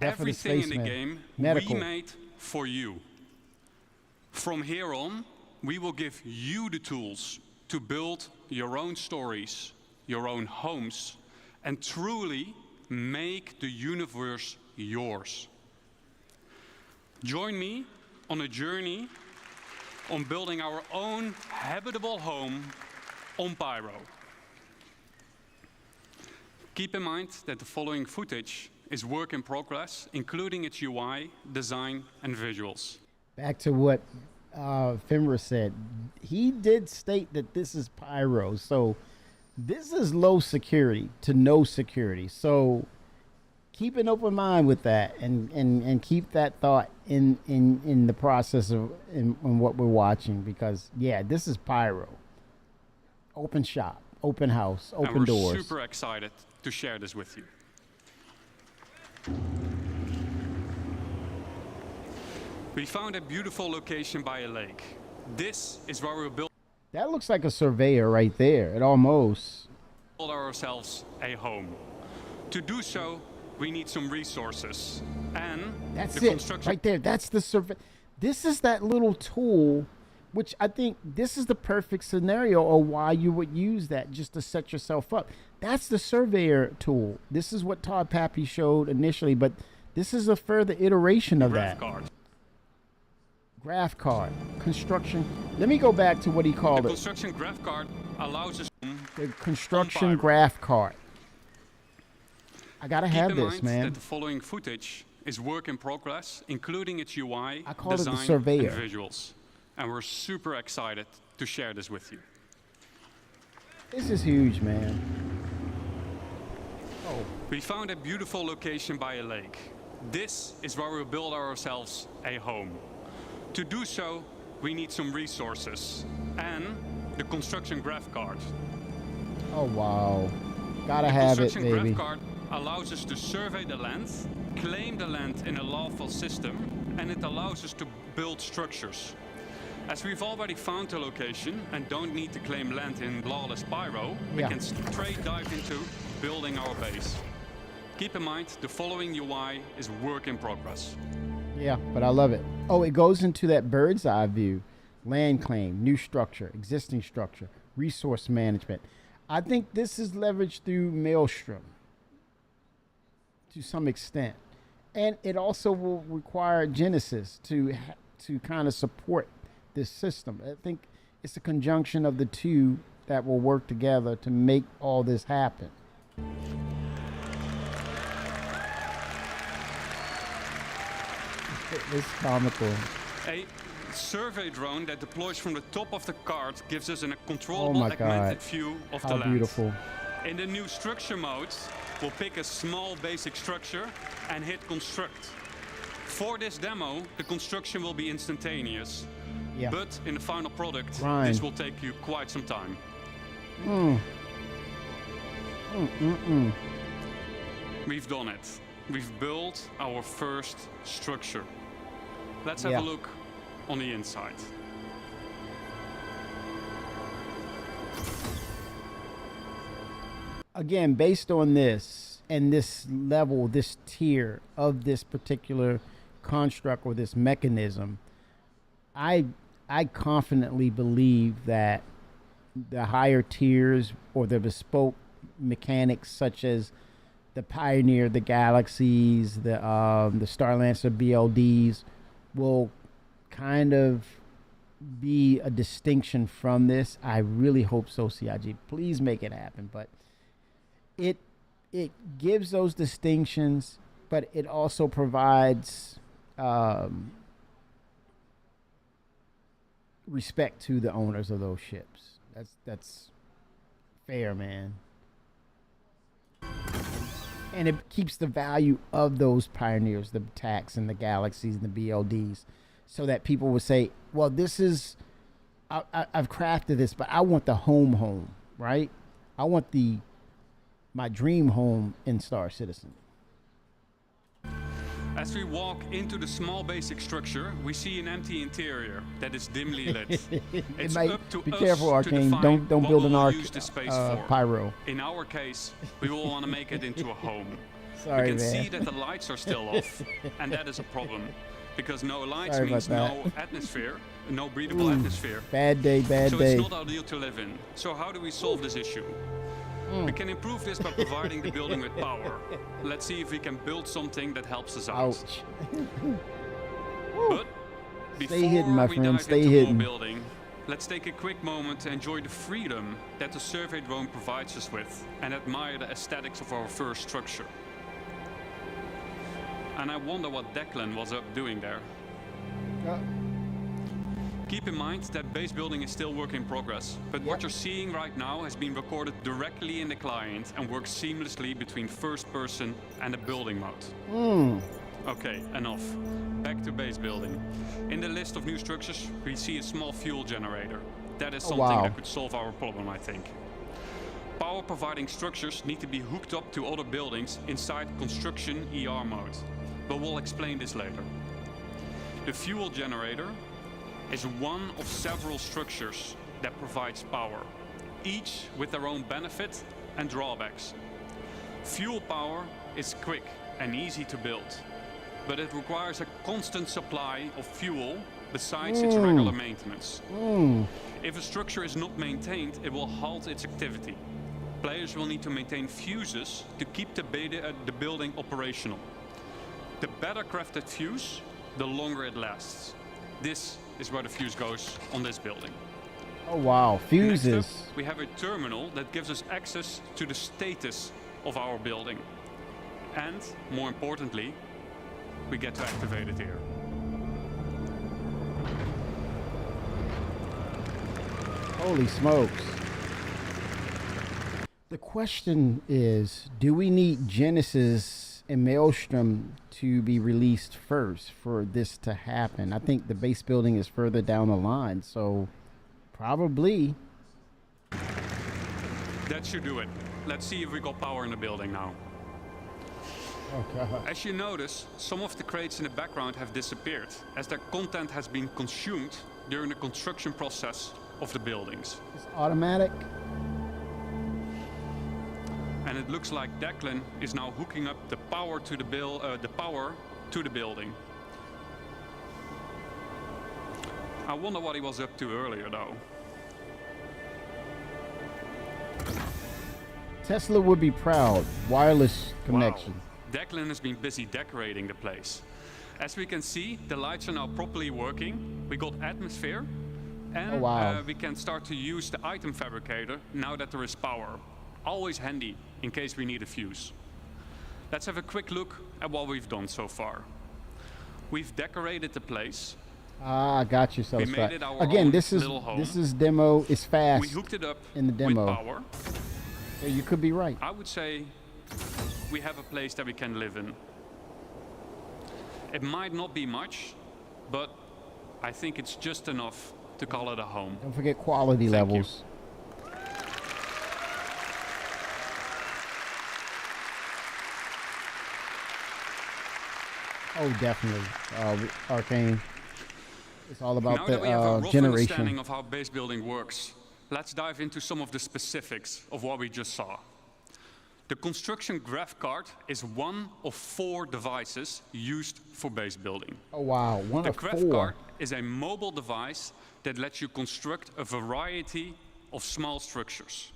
everything in the game we made for you. From here on, we will give you the tools to build your own stories, your own homes, and truly make the universe yours. Join me on a journey on building our own habitable home on Pyro. Keep in mind that the following footage is work in progress, including its UI, design, and visuals. Back to what Fimber said. He did state that this is Pyro, so this is low security to no security. So keep an open mind with that, and keep that thought in the process of in what we're watching, because this is Pyro. Open shop, open house, open doors. We're super excited to share this with you. We found a beautiful location by a lake. This is where we'll build. That looks like a surveyor right there. It almost. Build ourselves a home. To do so, we need some resources. And That's the it. construction Right there. That's the survey. This is that little tool, which I think this is the perfect scenario of why you would use that, just to set yourself up. That's the surveyor tool. This is what Todd Pappy showed initially, but this is a further iteration of graph that. card. Graph card. Construction. Let me go back to what he called The it. construction graph card allows us The construction on graph card. I gotta Keep have in this, mind man. that the following footage is work in progress, including its UI, I call it the design, surveyor. and visuals. And we're super excited to share this with you. This is huge, man. We found a beautiful location by a lake. This is where we'll build ourselves a home. To do so, we need some resources and the construction graph card. Oh, wow. Gotta The have it, construction baby. graph card allows us to survey the land, claim the land in a lawful system, and it allows us to build structures. As we've already found the location and don't need to claim land in Lawless Pyro, we Yeah. can straight dive into building our base. Keep in mind, the following UI is work in progress. Yeah, but I love it. Oh, it goes into that bird's eye view. Land claim, new structure, existing structure, resource management. I think this is leveraged through Maelstrom to some extent. And it also will require Genesis to kind of support this system. I think it's a conjunction of the two that will work together to make all this happen. It's comical. A survey drone that deploys from the top of the card gives us a controllable my augmented God. view of How the land. beautiful. In the new structure mode, we'll pick a small basic structure and hit construct. For this demo, the construction will be instantaneous. Yeah. But in the final product, Grind. this will take you quite some time. We've done it. We've built our first structure. Let's have Yeah. a look on the inside. Again, based on this and this level, this tier of this particular construct or this mechanism, I confidently believe that the higher tiers or the bespoke mechanics such as the Pioneer, the Galaxies, the Starlancer BLDs will kind of be a distinction from this. I really hope so, CIG. Please make it happen. But it gives those distinctions, but it also provides respect to the owners of those ships. That's fair, man. And it keeps the value of those Pioneers, the TACs and the Galaxies and the BLDs, so that people would say, well, this is, I've crafted this, but I want the home, right? I want my dream home in Star Citizen. As we walk into the small basic structure, we see an empty interior that is dimly lit. It's might, up to be us careful, to Arcane. define Don't what build we an will arc use this space for. pyro. In our case, we will want to make it into a home. Sorry, we can man. see that the lights are still off, and that is a problem. Because no lights Sorry means about no atmosphere, no breathable atmosphere. Bad day, bad so day. it's not ideal to live in. So how do we solve this issue? We can improve this by providing the building with power. Let's see if we can build something that helps us out. Ouch. But before Stay hidden, my we friend. dive Stay into hidden. more building, let's take a quick moment to enjoy the freedom that the survey drone provides us with and admire the aesthetics of our first structure. And I wonder what Declan was up doing there. Keep in mind that base building is still work in progress, but what you're seeing right now has been recorded directly in the client and works seamlessly between first person and the building mode. Okay, enough. Back to base building. In the list of new structures, we see a small fuel generator. That is something wow. that could solve our problem, I think. Power providing structures need to be hooked up to other buildings inside construction ER mode, but we'll explain this later. The fuel generator is one of several structures that provides power, each with their own benefit and drawbacks. Fuel power is quick and easy to build, but it requires a constant supply of fuel besides its regular maintenance. If a structure is not maintained, it will halt its activity. Players will need to maintain fuses to keep the building operational. The better crafted fuse, the longer it lasts. This is where the fuse goes on this building. Oh wow, fuses. Next up, we have a terminal that gives us access to the status of our building. And, more importantly, we get to activate it here. Holy smokes. The question is, do we need Genesis and Maelstrom to be released first for this to happen? I think the base building is further down the line, so probably. That should do it. Let's see if we got power in the building now. Oh God. As you notice, some of the crates in the background have disappeared, as their content has been consumed during the construction process of the buildings. It's automatic. And it looks like Declan is now hooking up the power to the building. I wonder what he was up to earlier, though. Tesla would be proud. Wireless connection. Wow. Declan has been busy decorating the place. As we can see, the lights are now properly working. We got atmosphere. And we can start to use the item fabricator now that there is power. Always handy in case we need a fuse. Let's have a quick look at what we've done so far. We've decorated the place. Ah, got you. So we made it our again, own this little home. is demo. It's fast. We hooked it up in the demo. with power. So you could be right. I would say we have a place that we can live in. It might not be much, but I think it's just enough to call it a home. Don't forget quality levels. Oh, definitely. Arcane. It's all about now the that we have a rough generation. understanding of how base building works, let's dive into some of the specifics of what we just saw. The construction graph card is one of 4 devices used for base building. Oh wow, one of 4. The graph card is a mobile device that lets you construct a variety of small structures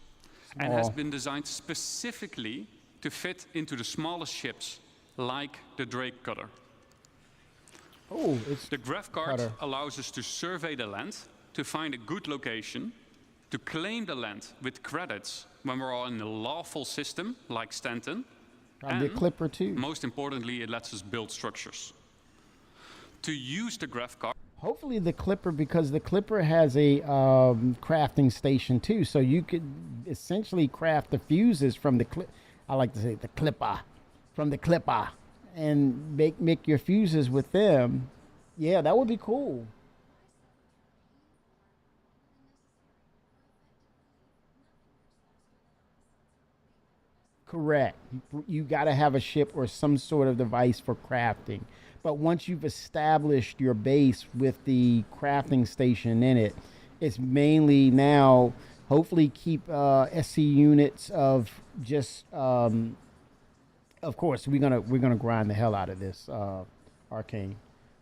and has been designed specifically to fit into the smallest ships, like the Drake Cutter. Oh, it's the graph card allows us to survey the land, to find a good location, to claim the land with credits when we're in a lawful system like Stanton. Probably a Clipper too. Most importantly, it lets us build structures. To use the graph card. Hopefully the Clipper, because the Clipper has a crafting station too, so you could essentially craft the fuses from the I like to say the Clipper, from the Clipper, and make your fuses with them. Yeah, that would be cool. Correct. You got to have a ship or some sort of device for crafting. But once you've established your base with the crafting station in it, it's mainly now hopefully keep SC units of just of course we're gonna grind the hell out of this Arcane.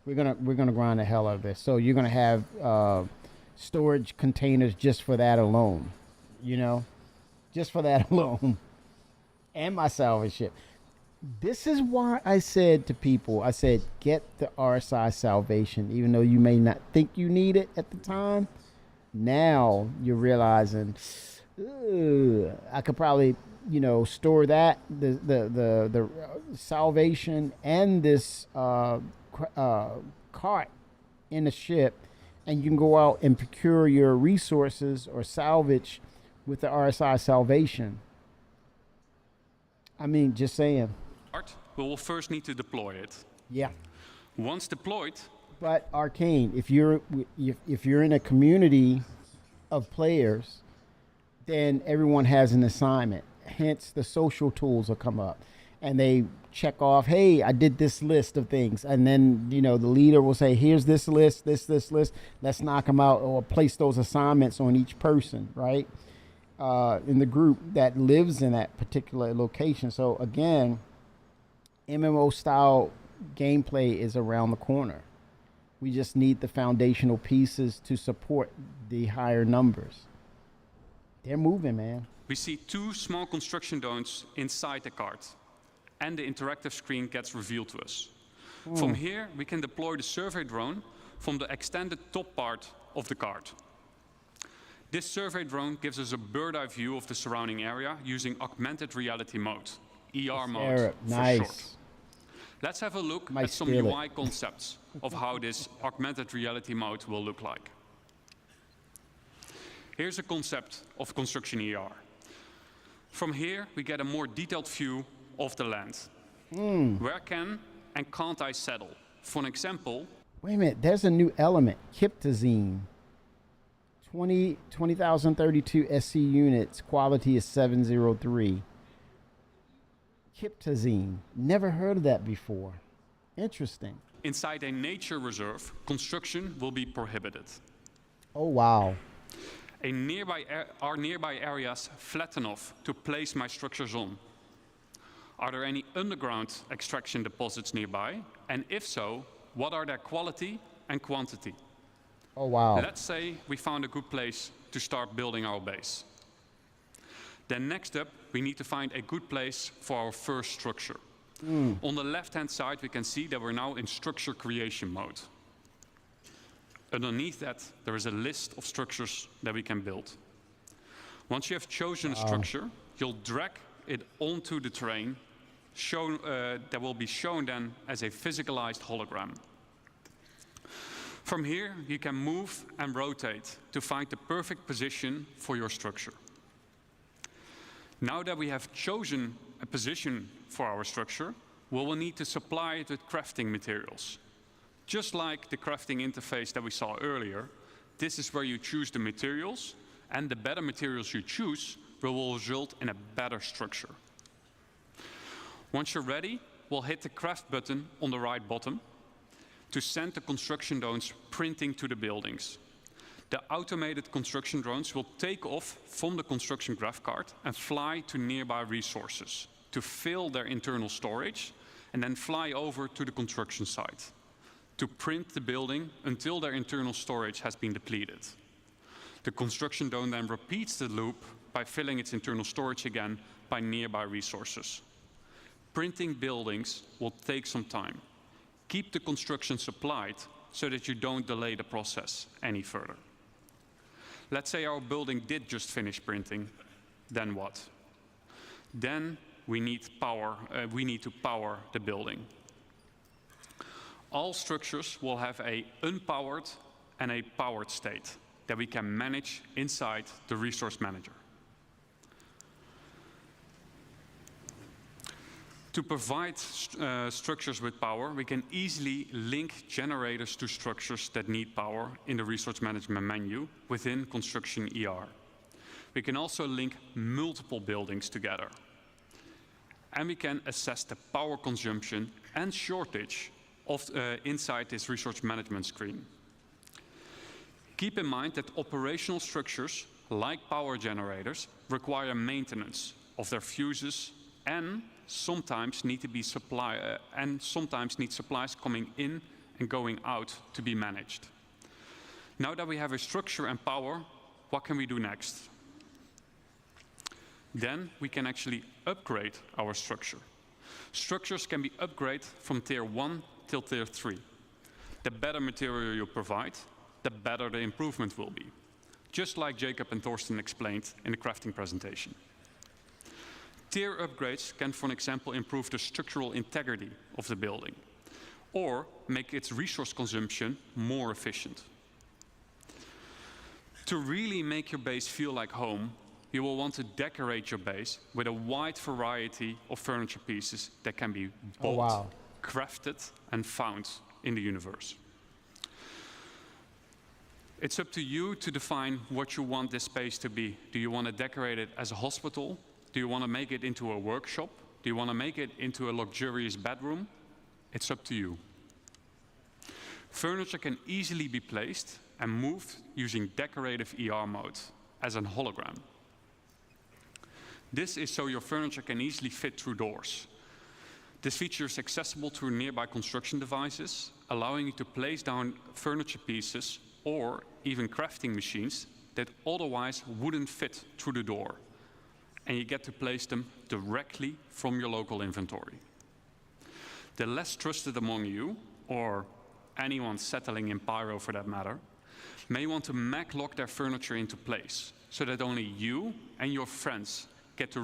We're gonna grind the hell out of this. So you're gonna have storage containers just for that alone. You know? Just for that alone. And my salvage ship. This is why I said to people, I said, get the RSI Salvation, even though you may not think you need it at the time. Now you're realizing, I could probably, store that, the Salvation and this cart in the ship, and you can go out and procure your resources or salvage with the RSI Salvation. I mean, just saying. We will first need to deploy it. Yeah. Once deployed. But Arcane, if you're in a community of players, then everyone has an assignment. Hence, the social tools will come up. and they check off, hey, I did this list of things. And then, the leader will say, here's this list, this list. Let's knock them out, or place those assignments on each person, right? In the group that lives in that particular location. So again, MMO style gameplay is around the corner. We just need the foundational pieces to support the higher numbers. They're moving, man. We see 2 small construction zones inside the card, and the interactive screen gets revealed to us. From here, we can deploy the survey drone from the extended top part of the card. This survey drone gives us a bird's-eye view of the surrounding area using augmented reality mode, ER mode for short. Let's have a look at some UI concepts of how this augmented reality mode will look like. Here's a concept of construction ER. From here, we get a more detailed view of the land. Where can and can't I settle? For an example... Wait a minute, there's a new element, Kiptazine. 20,032 SC units, quality is 703. Kiptazine, never heard of that before. Interesting. Inside a nature reserve, construction will be prohibited. Oh, wow. Are nearby areas flat enough to place my structures on? Are there any underground extraction deposits nearby? And if so, what are their quality and quantity? Oh, wow. Let's say we found a good place to start building our base. Then next up, we need to find a good place for our first structure. On the left-hand side, we can see that we're now in structure creation mode. Underneath that, there is a list of structures that we can build. Once you have chosen a structure, you'll drag it onto the terrain, that will be shown then as a physicalized hologram. From here, you can move and rotate to find the perfect position for your structure. Now that we have chosen a position for our structure, we will need to supply it with crafting materials. Just like the crafting interface that we saw earlier, this is where you choose the materials, and the better materials you choose will result in a better structure. Once you're ready, we'll hit the craft button on the right bottom to send the construction drones printing to the buildings. The automated construction drones will take off from the construction graph card and fly to nearby resources to fill their internal storage, and then fly over to the construction site to print the building until their internal storage has been depleted. The construction drone then repeats the loop by filling its internal storage again by nearby resources. Printing buildings will take some time. Keep the construction supplied so that you don't delay the process any further. Let's say our building did just finish printing, then what? Then we need power. We need to power the building. All structures will have an unpowered and a powered state that we can manage inside the resource manager. To provide structures with power, we can easily link generators to structures that need power in the resource management menu within Construction ER. We can also link multiple buildings together. And we can assess the power consumption and shortage of, inside this resource management screen. Keep in mind that operational structures, like power generators, require maintenance of their fuses and sometimes need supplies coming in and going out to be managed. Now that we have a structure and power, what can we do next? Then we can actually upgrade our structure. Structures can be upgraded from tier 1 till tier 3. The better material you provide, the better the improvement will be. Just like Jacob and Thorsten explained in the crafting presentation. Tier upgrades can, for example, improve the structural integrity of the building or make its resource consumption more efficient. To really make your base feel like home, you will want to decorate your base with a wide variety of furniture pieces that can be bought, crafted, and found in the universe. It's up to you to define what you want this space to be. Do you want to decorate it as a hospital? Do you want to make it into a workshop? Do Do you want to make it into a luxurious bedroom? It's up to you. Furniture can easily be placed and moved using decorative ER mode as a hologram. This is so your furniture can easily fit through doors. This feature is accessible through nearby construction devices, allowing you to place down furniture pieces or even crafting machines that otherwise wouldn't fit through the door. And you get to place them directly from your local inventory. The less trusted among you, or anyone settling in Pyro for that matter, may want to mag-lock their furniture into place so that only you and your friends get to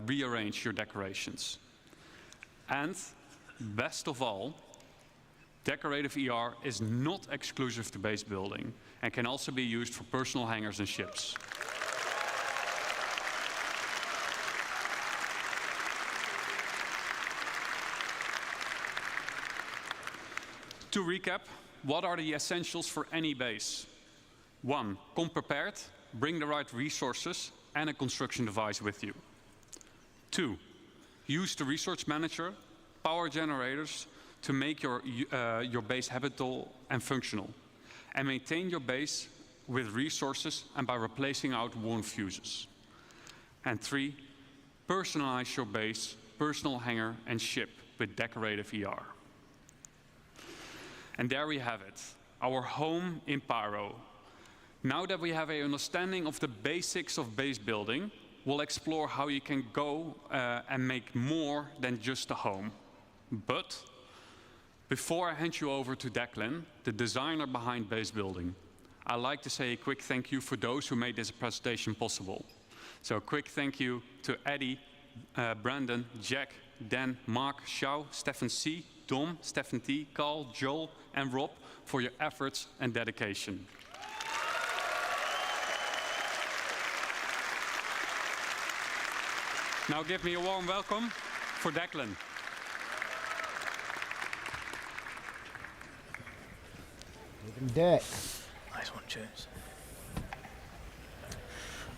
rearrange your decorations. And best of all, decorative ER is not exclusive to base building and can also be used for personal hangars and ships. To recap, what are the essentials for any base? 1, come prepared, bring the right resources and a construction device with you. 2, use the resource manager, power generators to make your base habitable and functional. And maintain your base with resources and by replacing out worn fuses. And 3, personalize your base, personal hangar and ship with decorative ER. And there we have it, our home in Pyro. Now that we have an understanding of the basics of base building, we'll explore how you can go and make more than just a home. But before I hand you over to Declan, the designer behind base building, I'd like to say a quick thank you for those who made this presentation possible. So a quick thank you to Eddie, Brandon, Jack, Dan, Mark, Xiao, Stefan C, Dom, Stefan T, Carl, Joel, and Rob for your efforts and dedication. Now give me a warm welcome for Declan. Deck. Nice one, cheers.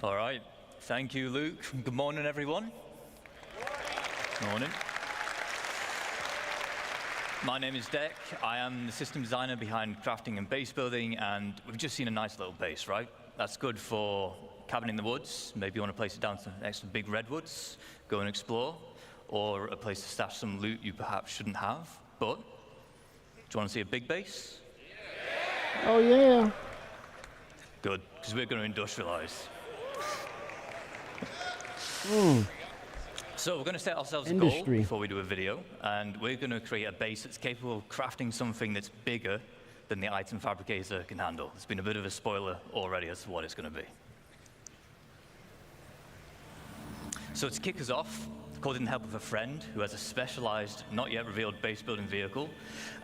All right, thank you, Luke. Good morning, everyone. Morning. My name is Deck. I am the system designer behind crafting and base building, and we've just seen a nice little base, right? That's good for cabin in the woods. Maybe you want to place it down next to big redwoods, go and explore, or a place to stash some loot you perhaps shouldn't have. But do you want to see a big base? Oh yeah. Good, because we're going to industrialize. So we're going to set ourselves a goal before we do a video, and we're going to create a base that's capable of crafting something that's bigger than the item fabricator can handle. It's been a bit of a spoiler already as to what it's going to be. So to kick us off, called in the help of a friend who has a specialized, not yet revealed base building vehicle,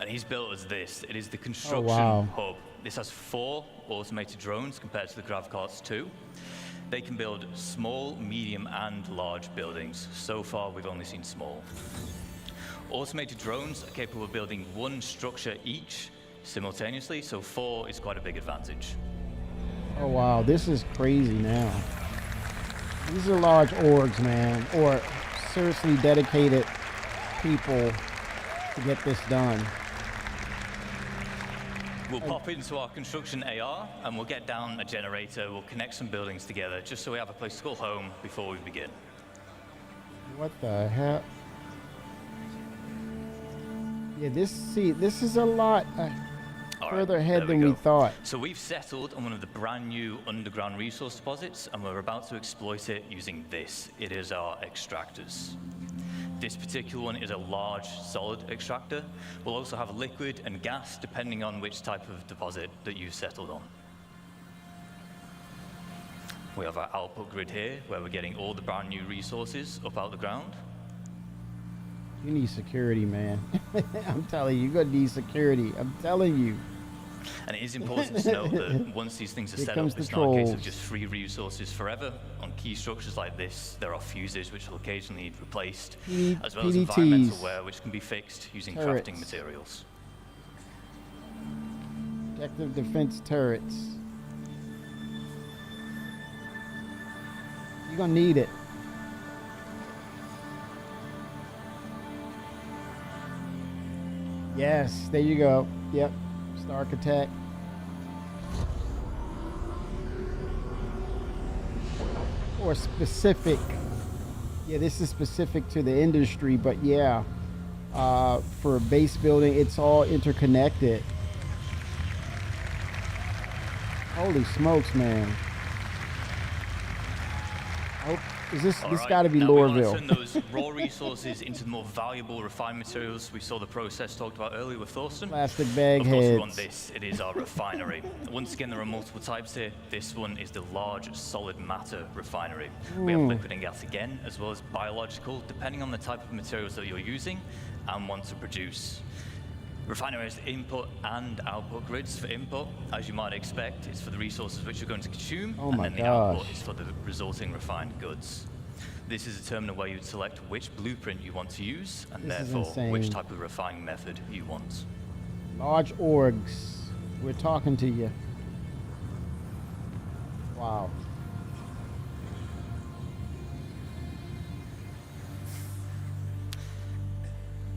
and he's built us this. It is the construction hub. This has 4 automated drones compared to the GravCarts 2. They can build small, medium, and large buildings. So far, we've only seen small. Automated drones are capable of building 1 structure each simultaneously, so 4 is quite a big advantage. Oh wow, this is crazy now. These are large orgs, man, or seriously dedicated people to get this done. We'll pop into our construction AR and we'll get down a generator, we'll connect some buildings together just so we have a place to call home before we begin. What the hell? Yeah, this is a lot further ahead than we thought. So we've settled on one of the brand new underground resource deposits, and we're about to exploit it using this. It is our extractors. This particular one is a large solid extractor. We'll also have liquid and gas depending on which type of deposit that you've settled on. We have our output grid here where we're getting all the brand new resources up out the ground. You need security, man. I'm telling you, you're gonna need security. I'm telling you. And it is important to note that once these things are set up, it's not a case of just free resources forever. On key structures like this, there are fuses which will occasionally need replaced, as well as environmental wear which can be fixed using crafting materials. Protective defense turrets. You're gonna need it. Yes, there you go. Yep, Stark Attack. Or specific. Yeah, this is specific to the industry, but yeah, for base building, it's all interconnected. Holy smokes, man. Oh, this got to be now Lorville. We want to turn those raw resources into the more valuable refined materials. We saw the process talked about earlier with Thorsten. Plastic bag Of course, heads. we want this. It is our refinery. Once again, there are multiple types here. This one is the large solid matter refinery. We have liquid and gas again, as well as biological, depending on the type of materials that you're using and want to produce. Refinery has input and output grids. For input, as you might expect, is for the resources which you're going to consume, Oh and my then the output gosh. is for the resulting refined goods. This is a terminal where you would select which blueprint you want to use, and This is therefore which insane. type of refining method you want. Large orgs. We're talking to you. Wow.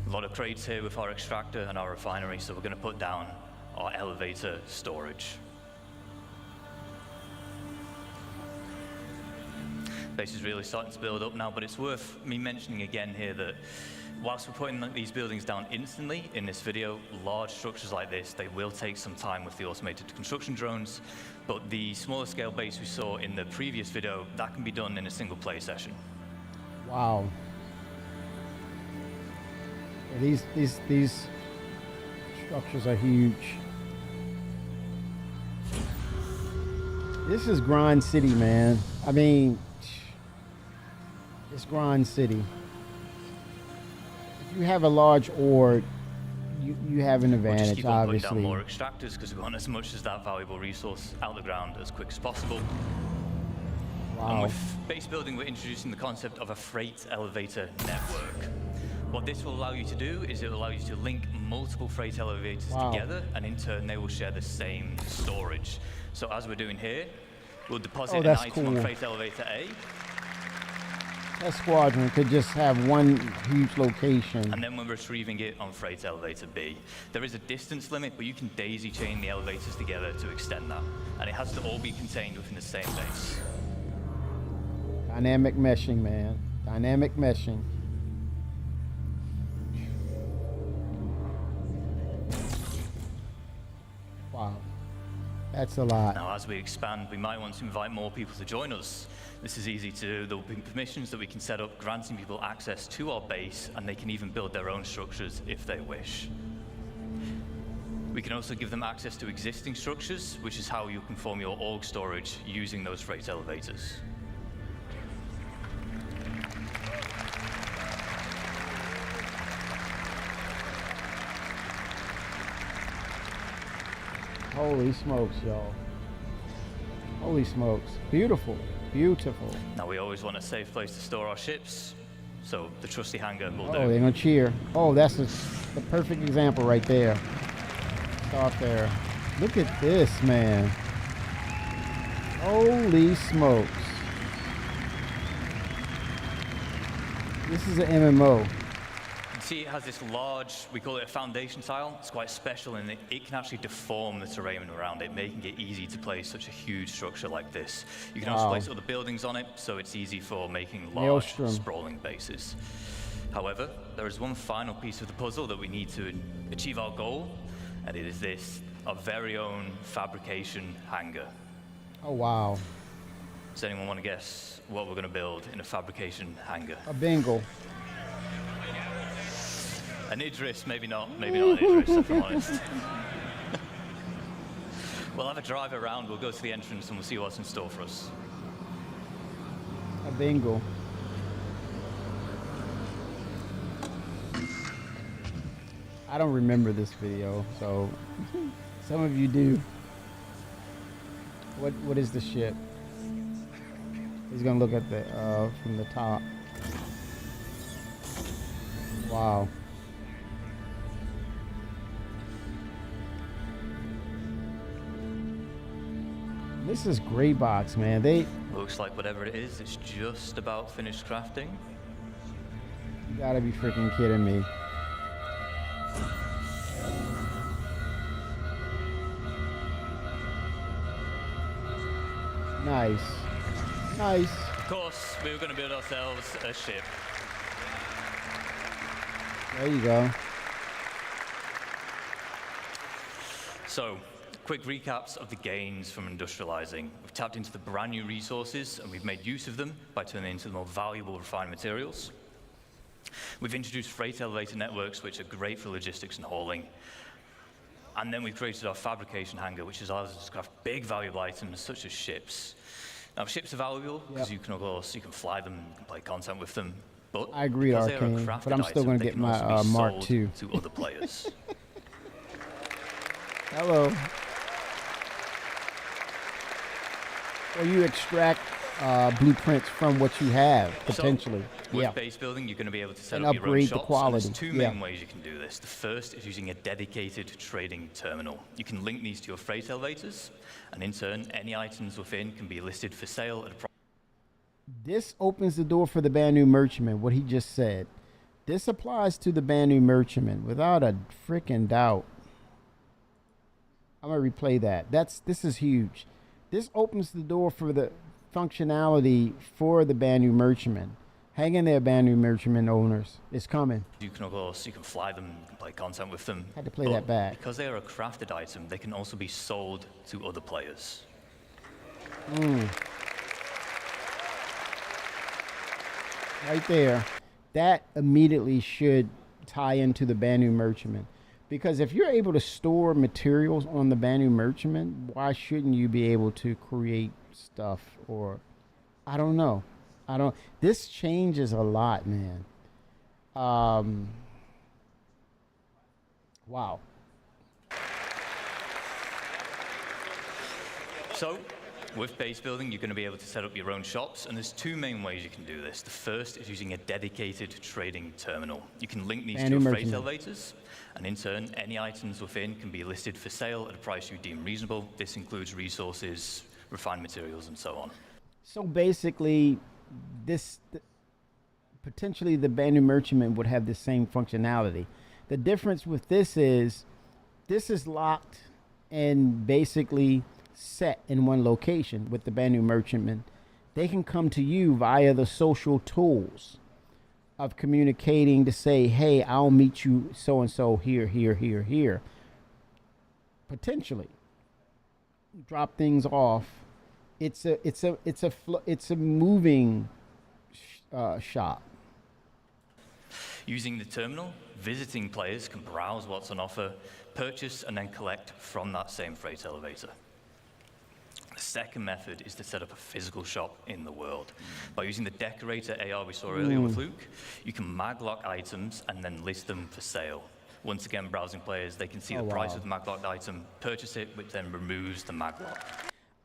A lot of crates here with our extractor and our refinery, so we're going to put down our elevator storage. Base is really starting to build up now, but it's worth me mentioning again here that whilst we're putting these buildings down instantly in this video, large structures like this, they will take some time with the automated construction drones, but the smaller scale base we saw in the previous video, that can be done in a single play session. Wow. Yeah, these structures are huge. This is Grind City, man. I mean, it's Grind City. If you have a large org, you have an We'll just advantage, keep on putting obviously. down more extractors because we want as much as that valuable resource out the ground as quick as possible. And Wow. with base building, we're introducing the concept of a freight elevator network. What this will allow you to do is it will allow you to link multiple freight elevators Wow. together, and in turn they will share the same storage. So as we're doing here, we'll deposit an that's item on cool. freight elevator A, That squadron could just have one huge location. and then we're retrieving it on freight elevator B. There is a distance limit, but you can daisy chain the elevators together to extend that, and it has to all be contained within the same base. Dynamic meshing, man. Dynamic meshing. Wow. That's a lot. Now, as we expand, we might want to invite more people to join us. This is easy to do. There will be permissions that we can set up, granting people access to our base, and they can even build their own structures if they wish. We can also give them access to existing structures, which is how you can form your org storage using those freight elevators. Holy smokes, y'all. Holy smokes. Beautiful. Beautiful. Now, we always want a safe place to store our ships, so the trusty hangar will Oh, do. they're gonna cheer. Oh, that's the perfect example right there. Start there. Look at this, man. Holy smokes. This is an MMO. You can see it has this large, we call it a foundation tile. It's quite special in that it can actually deform the terrain around it, making it easy to place such a huge structure like this. You can also Wow. place other buildings on it, so it's easy for making large, Maelstrom. sprawling bases. However, there is one final piece of the puzzle that we need to achieve our goal, and it is this, our very own fabrication hangar. Oh, wow. Does anyone want to guess what we're going to build in a fabrication hangar? A Bengal. An Idris, maybe not an Idris, if I'm honest. We'll have a drive around, we'll go to the entrance and we'll see what's in store for us. A Bengal. I don't remember this video, so some of you do. What is the ship? He's gonna look at the from the top. Wow. This is Greybox, man. They Looks like whatever it is, it's just about finished crafting. You gotta be freaking kidding me. Nice. Nice. Of course, we were going to build ourselves a ship. There you go. So, quick recaps of the gains from industrializing. We've tapped into the brand new resources and we've made use of them by turning into the more valuable refined materials. We've introduced freight elevator networks, which are great for logistics and hauling. And then we've created our fabrication hangar, which allows us to craft big valuable items such as ships. Now, ships are valuable because you can, of course, you can fly them, you can play content with them. But I agree, Arcane, but I'm still going to get my Mark II. To other players. Hello. Or you extract blueprints from what you have, potentially. So, with base building, you're going to be able to set and up your own upgrade shops. the quality. There's two main ways you can do this. The first is using a dedicated trading terminal. You can link these to your freight elevators, and in turn, any items within can be listed for sale at a price. This opens the door for the Banu Merchantman, what he just said. This applies to the Banu Merchantman without a freaking doubt. I'm going to replay that. This is huge. This opens the door for the functionality for the Banu Merchantman. Hang in there, Banu Merchantman owners. It's coming. You can, of course, you can fly them, you can play content with them. Had to play that back. Because they are a crafted item, they can also be sold to other players. Right there. That immediately should tie into the Banu Merchantman. Because if you're able to store materials on the Banu Merchantman, why shouldn't you be able to create stuff? Or, I don't know. This changes a lot, man. Wow. So, with base building, you're going to be able to set up your own shops, and there's two main ways you can do this. The first is using a dedicated trading terminal. You can link these to your freight elevators, and in turn, any items within can be listed for sale at a price you deem reasonable. This includes resources, refined materials, and so on. So basically, potentially the Banu Merchantman would have the same functionality. The difference with this is locked and basically set in one location. With the Banu Merchantman, they can come to you via the social tools of communicating to say, hey, I'll meet you so and so here. Potentially drop things off. It's a moving shop. Using the terminal, visiting players can browse what's on offer, purchase, and then collect from that same freight elevator. The second method is to set up a physical shop in the world. By using the decorator AR we saw earlier with Luke, you can maglock items and then list them for sale. Once again, browsing players, they can see the price of the maglocked item, purchase it, which then removes the maglock.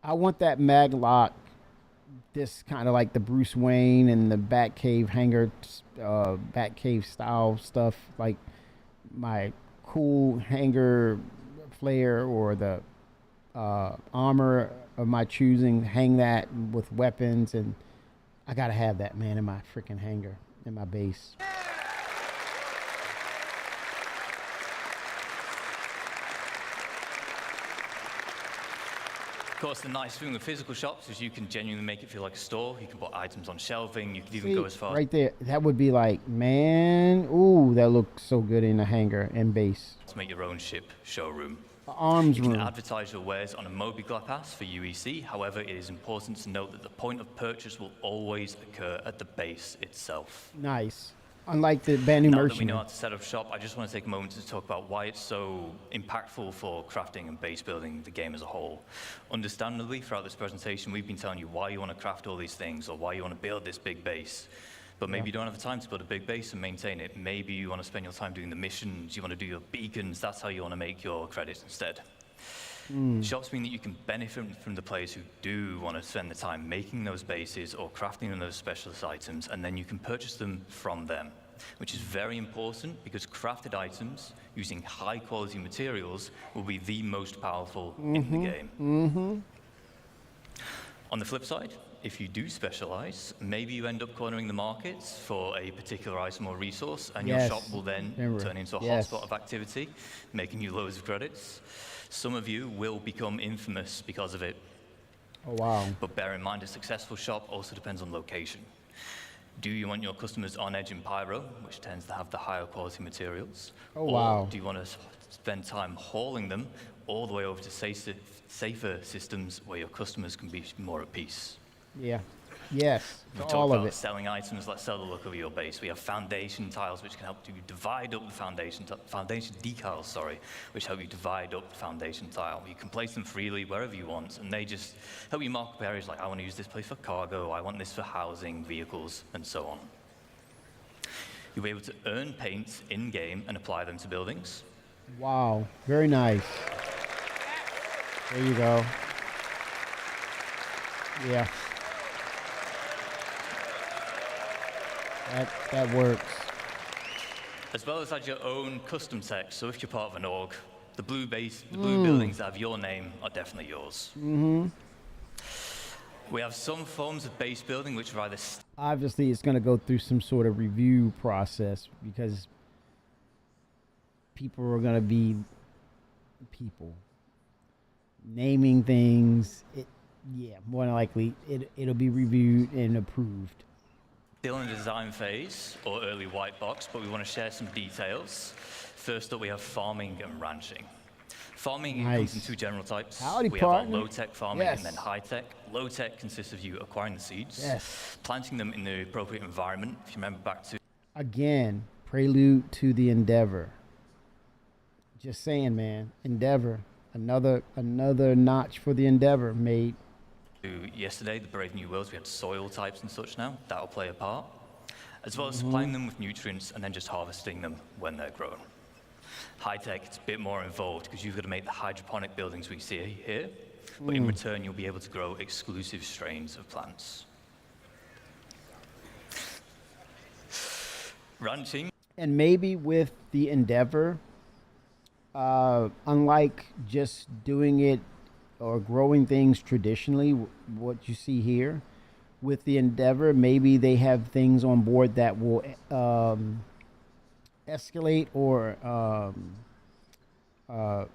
I want that maglock, this kind of like the Bruce Wayne and the Batcave hangar, Batcave style stuff, like my cool hangar flare or the armor of my choosing, hang that with weapons, and I gotta have that, man, in my freaking hangar, in my base. Of course, the nice thing with physical shops is you can genuinely make it feel like a store. You can put items on shelving. You can even go as far. Right there, that would be like, man, ooh, that looks so good in a hangar and base. To make your own ship showroom. Arms room. You room. can advertise your wares on a Mobiglap pass for UEC. However, it is important to note that the point of purchase will always occur at the base itself. Nice. Unlike the Banu Now that we know Merchantman. how to set up shop, I just want to take a moment to talk about why it's so impactful for crafting and base building the game as a whole. Understandably, throughout this presentation, we've been telling you why you want to craft all these things or why you want to build this big base. But maybe you don't have the time to build a big base and maintain it. Maybe you want to spend your time doing the missions, you want to do your beacons, that's how you want to make your credits instead. Shops mean that you can benefit from the players who do want to spend the time making those bases or crafting those specialist items, and then you can purchase them from them, which is very important because crafted items using high quality materials will be the most powerful in the game. On the flip side, if you do specialize, maybe you end up cornering the markets for a particular item or resource, and your shop will then turn into a hotspot of activity, making you loads of credits. Some of you will become infamous because of it. Oh, wow. But bear in mind, a successful shop also depends on location. Do you want your customers on edge in Pyro, which tends to have the higher quality materials? Oh, wow. Or do you want to spend time hauling them all the way over to safer systems where your customers can be more at peace? Yeah. Yes. We To talk all of about it. selling items that sell the look of your base. We have foundation tiles which can help you divide up the foundation decals, sorry, which help you divide up the foundation tile. You can place them freely wherever you want, and they just help you mark up areas like, I want to use this place for cargo, I want this for housing, vehicles, and so on. You'll be able to earn paints in-game and apply them to buildings. Wow. Very nice. There you go. Yeah. That works. As well as add your own custom text, so if you're part of an org, the blue buildings that have your name are definitely yours. Mm-hmm. We have some forms of base building which are either Obviously, it's going to go through some sort of review process because people are going to be people naming things. More than likely, it'll be reviewed and approved. still in the design phase or early white box, but we want to share some details. First up, we have farming and ranching. Farming comes in two general types. Howdy, we have our partner. low-tech farming Yes. and then high-tech. Low-tech consists of you acquiring the seeds, Yes. planting them in the appropriate environment. If you remember back to Again, prelude to the Endeavor. Just saying, man. Endeavor. Another notch for the Endeavor made. yesterday, the Brave New Worlds, we had soil types and such now. That'll play a part. As well as supplying them with nutrients and then just harvesting them when they're grown. High-tech, it's a bit more involved because you've got to make the hydroponic buildings we see here, but in return, you'll be able to grow exclusive strains of plants. Ranching. And maybe with the Endeavor, unlike just doing it or growing things traditionally, what you see here, with the Endeavor, maybe they have things on board that will escalate or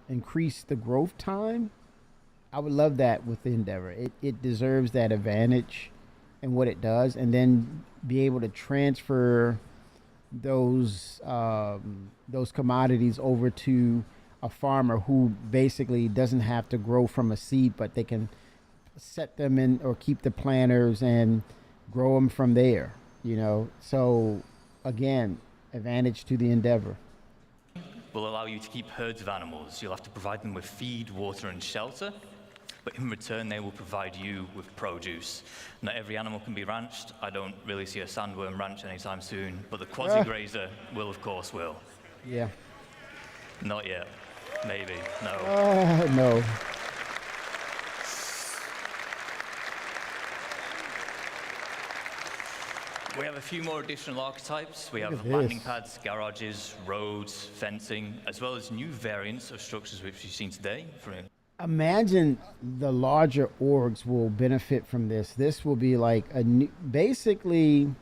increase the growth time. I would love that with the Endeavor. It deserves that advantage in what it does, and then be able to transfer those commodities over to a farmer who basically doesn't have to grow from a seed, but they can set them in or keep the planters and grow them from there, you know. So again, advantage to the Endeavor. Will allow you to keep herds of animals. You'll have to provide them with feed, water, and shelter, but in return, they will provide you with produce. Not every animal can be ranched. I don't really see a sandworm ranch anytime soon, but the quasi-grazer will, of course, will. Yeah. Not yet. Maybe. No. No. We have a few more additional archetypes. We Look have at landing this. pads, garages, roads, fencing, as well as new variants of structures which you've seen today. Imagine the larger orgs will benefit from this. This will be like a new, basically,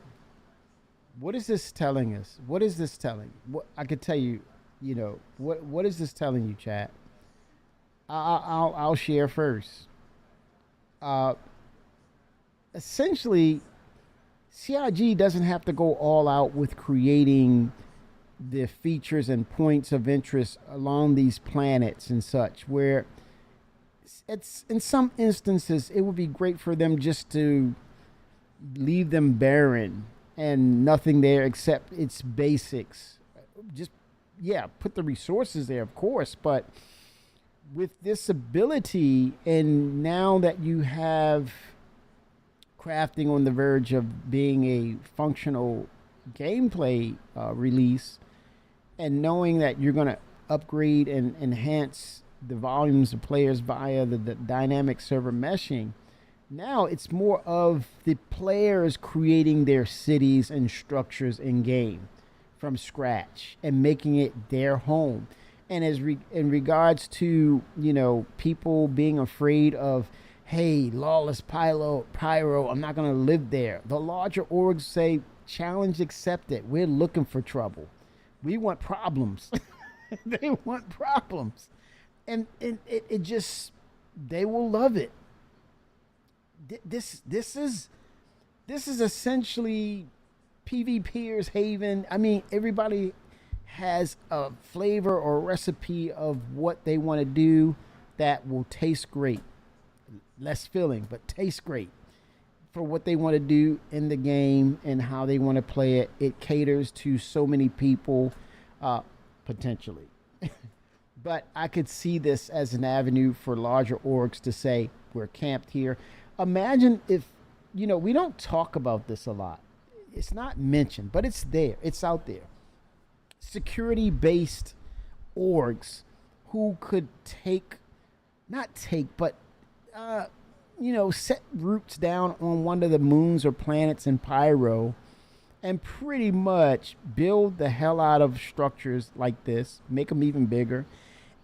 what is this telling us? What is this telling? What I could tell you, you know, what is this telling you, chat? I'll share first. Essentially, CIG doesn't have to go all out with creating the features and points of interest along these planets and such, where it's in some instances it would be great for them just to leave them barren and nothing there except its basics. Just put the resources there, of course, but with this ability, and now that you have crafting on the verge of being a functional gameplay release, and knowing that you're going to upgrade and enhance the volumes of players via the dynamic server meshing, now it's more of the players creating their cities and structures in game from scratch and making it their home. And in regards to, you know, people being afraid of, hey, lawless pyro, I'm not going to live there. The larger orgs say, challenge accepted. We're looking for trouble. We want problems. They want problems. And it just, they will love it. this is essentially PvPers haven. I mean, everybody has a flavor or recipe of what they want to do that will taste great. Less filling, but taste great for what they want to do in the game and how they want to play it. It caters to so many people, potentially. But I could see this as an avenue for larger orgs to say, we're camped here. Imagine if, we don't talk about this a lot. It's not mentioned, but it's there. It's out there. Security-based orgs who could set roots down on one of the moons or planets in Pyro and pretty much build the hell out of structures like this, make them even bigger,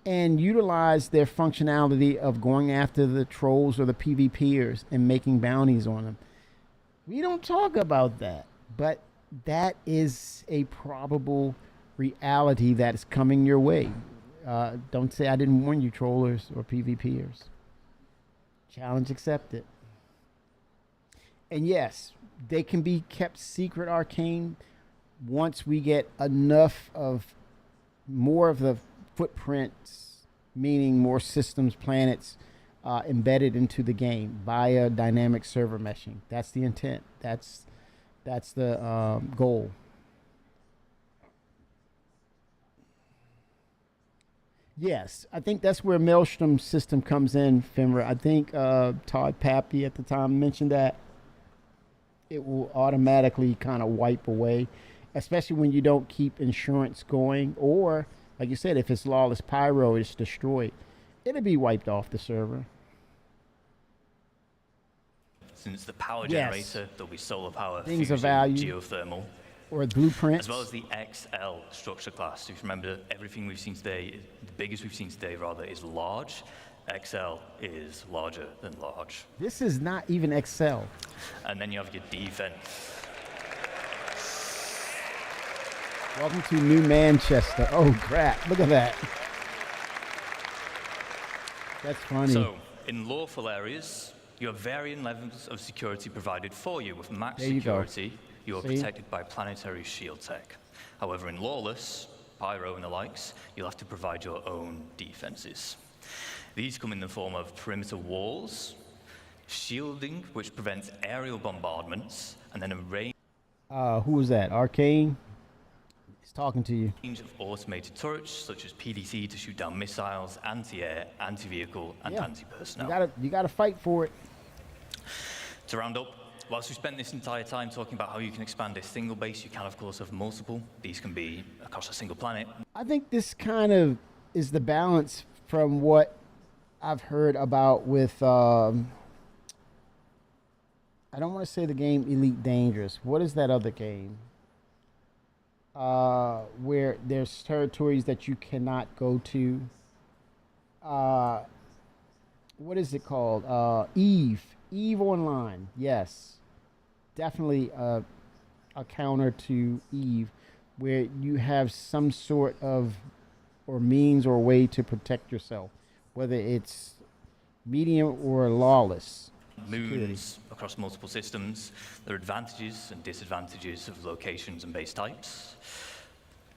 and utilize their functionality of going after the trolls or the PvPers and making bounties on them. We don't talk about that, but that is a probable reality that is coming your way. Don't say I didn't warn you, trollers or PvPers. Challenge accepted. And yes, they can be kept secret, Arcane, once we get more of the footprints, meaning more systems, planets, embedded into the game via dynamic server meshing. That's the intent. That's the goal. Yes, I think that's where Maelstrom system comes in, Fimra. I think Todd Pappy at the time mentioned that it will automatically kind of wipe away, especially when you don't keep insurance going, or like you said, if it's lawless pyro, it's destroyed. It'll be wiped off the server. Since the power generator, there'll be solar power, things fusion, of value, geothermal, or blueprints, as well as the XL structure class. If you remember, everything we've seen today, the biggest we've seen today, rather, is large. XL is larger than large. This is not even XL. And then you have your defense. Welcome to New Manchester. Oh, crap. Look at that. That's funny. So, in lawful areas, you have varying levels of security provided for you. With max security, you are protected by planetary shield tech. However, in lawless, pyro and the likes, you'll have to provide your own defenses. These come in the form of perimeter walls, shielding, which prevents aerial bombardments, and then a range. Who was that? Arcane? He's talking to you. Range of automated turrets, such as PDC, to shoot down missiles, anti-air, anti-vehicle, and anti-personnel. You gotta fight for it. To round up, whilst we spent this entire time talking about how you can expand a single base, you can, of course, have multiple. These can be across a single planet. I think this kind of is the balance from what I've heard about with, I don't want to say the game Elite Dangerous. What is that other game? Where there's territories that you cannot go to. What is it called? Eve Online. Yes. Definitely a counter to Eve, where you have some sort of or means or way to protect yourself, whether it's medium or lawless. Moons across multiple systems. There are advantages and disadvantages of locations and base types.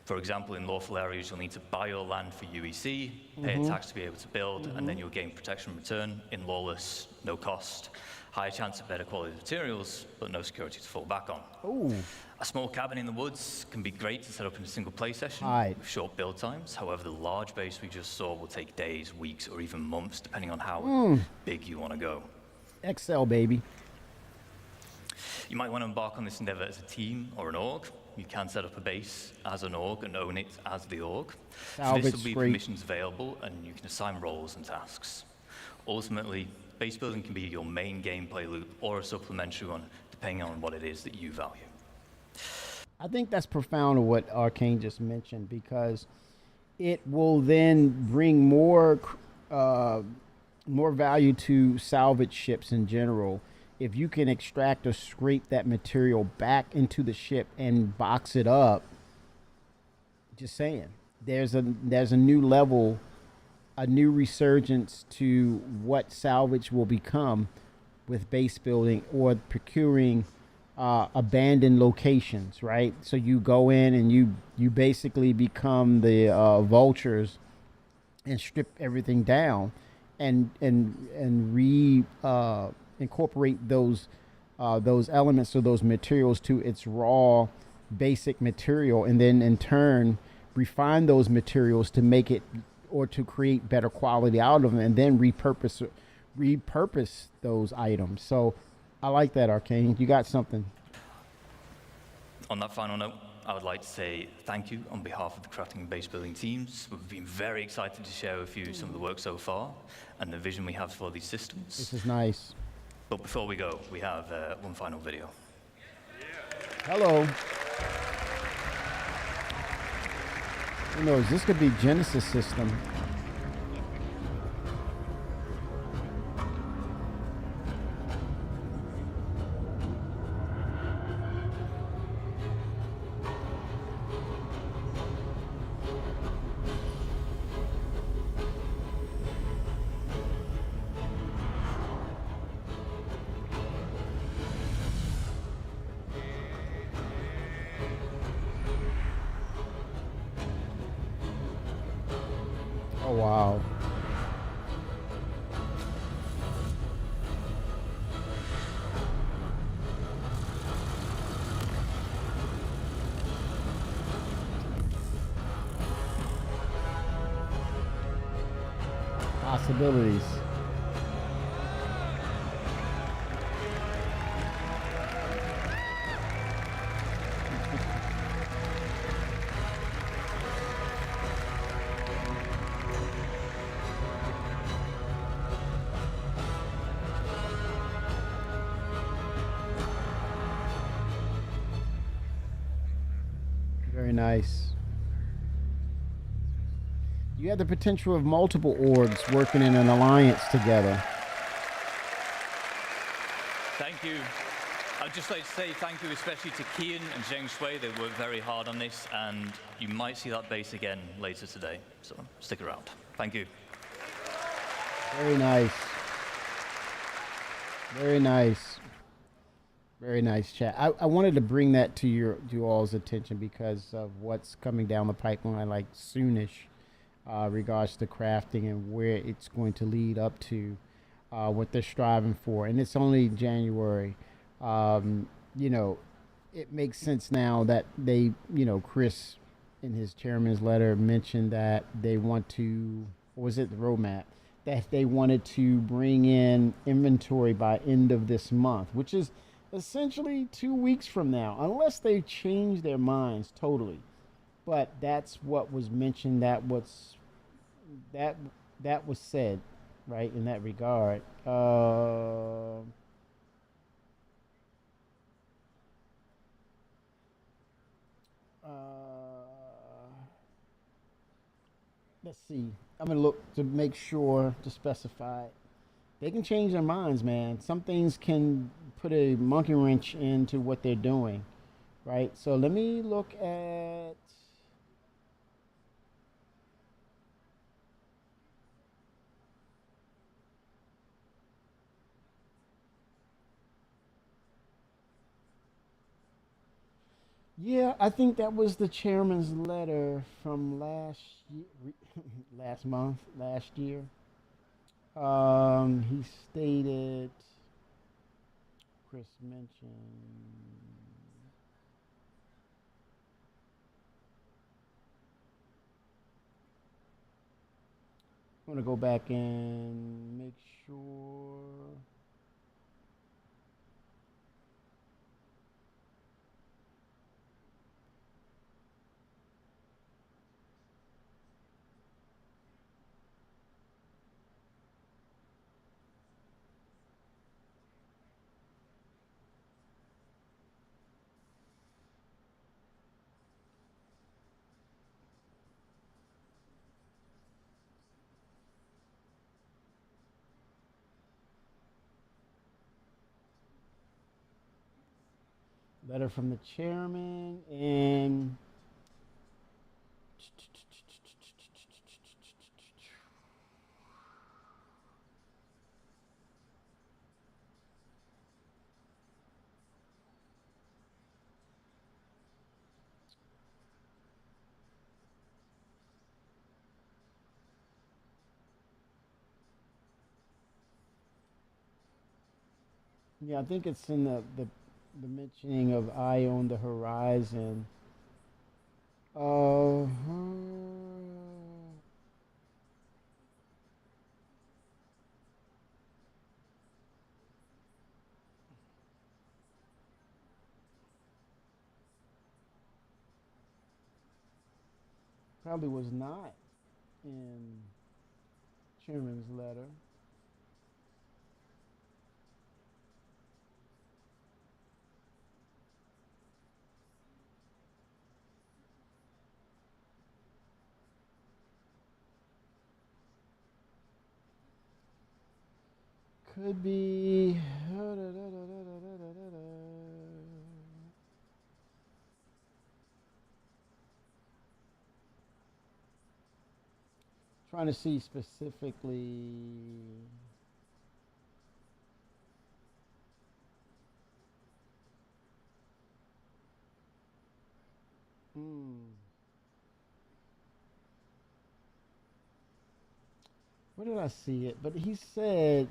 For example, in lawful areas, you'll need to buy your land for UEC, pay a tax to be able to build, and then you'll gain protection in return. In lawless, no cost. Higher chance of better quality materials, but no security to fall back on. Ooh. A small cabin in the woods can be great to set up in a single play session with short build times. However, the large base we just saw will take days, weeks, or even months, depending on how big you want to go. XL, baby. You might want to embark on this endeavor as a team or an org. You can set up a base as an org and own it as the org. For this will be permissions available, and you can assign roles and tasks. Ultimately, base building can be your main gameplay loop or a supplementary one, depending on what it is that you value. I think that's profound what Arcane just mentioned, because it will then bring more value to salvage ships in general. If you can extract or scrape that material back into the ship and box it up, just saying, there's a new level, a new resurgence to what salvage will become with base building or procuring abandoned locations, right? So you go in and you basically become the vultures and strip everything down, and incorporate those elements or those materials to its raw basic material, and then in turn refine those materials to make it or to create better quality out of them, and then repurpose those items. So I like that, Arcane. You got something. On that final note, I would like to say thank you on behalf of the crafting and base building teams. We've been very excited to share with you some of the work so far and the vision we have for these systems. This is nice. But before we go, we have one final video. Hello. Who knows? This could be Genesis system. Oh, wow. Possibilities. Very nice. You have the potential of multiple orgs working in an alliance together. Thank you. I'd just like to say thank you especially to Kian and Zheng Shui. They worked very hard on this, and you might see that base again later today. So stick around. Thank you. Very nice. Very nice. Very nice chat. I wanted to bring that to you all's attention because of what's coming down the pipeline, like soonish, regards to crafting and where it's going to lead up to, what they're striving for. And it's only January. You know, it makes sense now that they, you know, Chris in his chairman's letter mentioned that they want to, or was it the roadmap, that they wanted to bring in inventory by end of this month, which is essentially 2 weeks from now, unless they change their minds totally. But that's what was mentioned. That was said, right, in that regard. Let's see. I'm gonna look to make sure to specify. They can change their minds, man. Some things can put a monkey wrench into what they're doing, right? So let me look at. Yeah, I think that was the chairman's letter from last year. He stated, Chris mentioned, I'm going to go back and make sure. Letter from the chairman, and Yeah, I think it's in the mentioning of Eye on the Horizon. Uh, probably was not in Chairman's letter. Could be. Trying to see specifically. Where did I see it? But he said.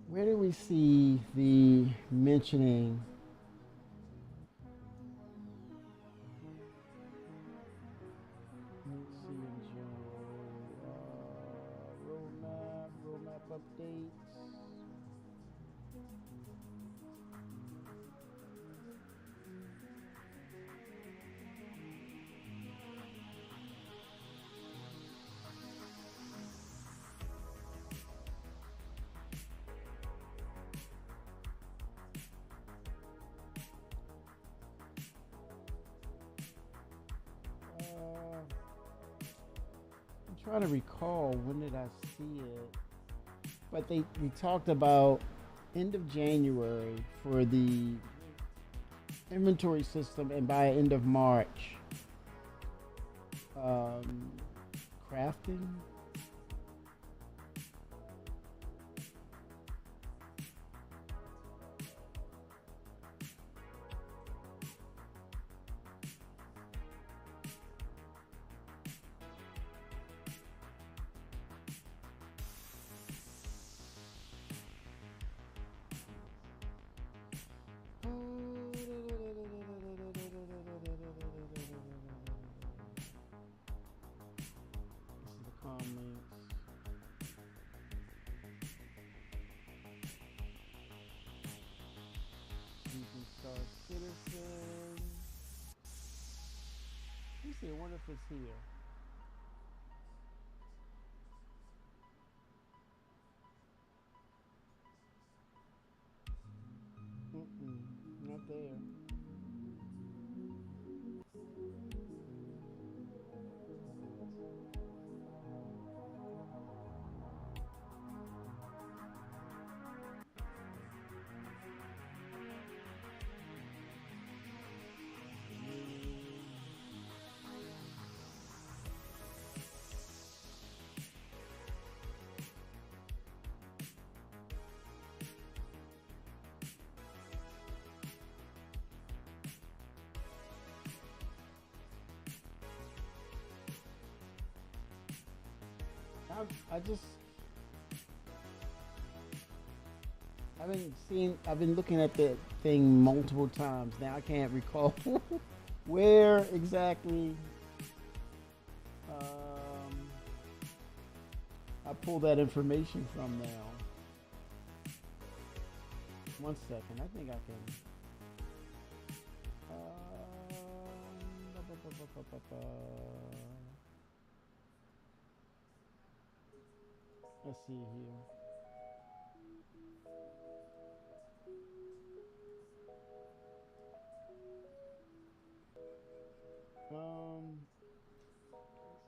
Where do we see the mentioning? Let's see in general. Roadmap updates. I'm trying to recall when did I see it, but we talked about end of January for the inventory system, and by end of March, crafting. I wonder if it's here. Not there. I've been looking at the thing multiple times. Now I can't recall where exactly I pulled that information from now. 1 second, I think I can. Let's see here.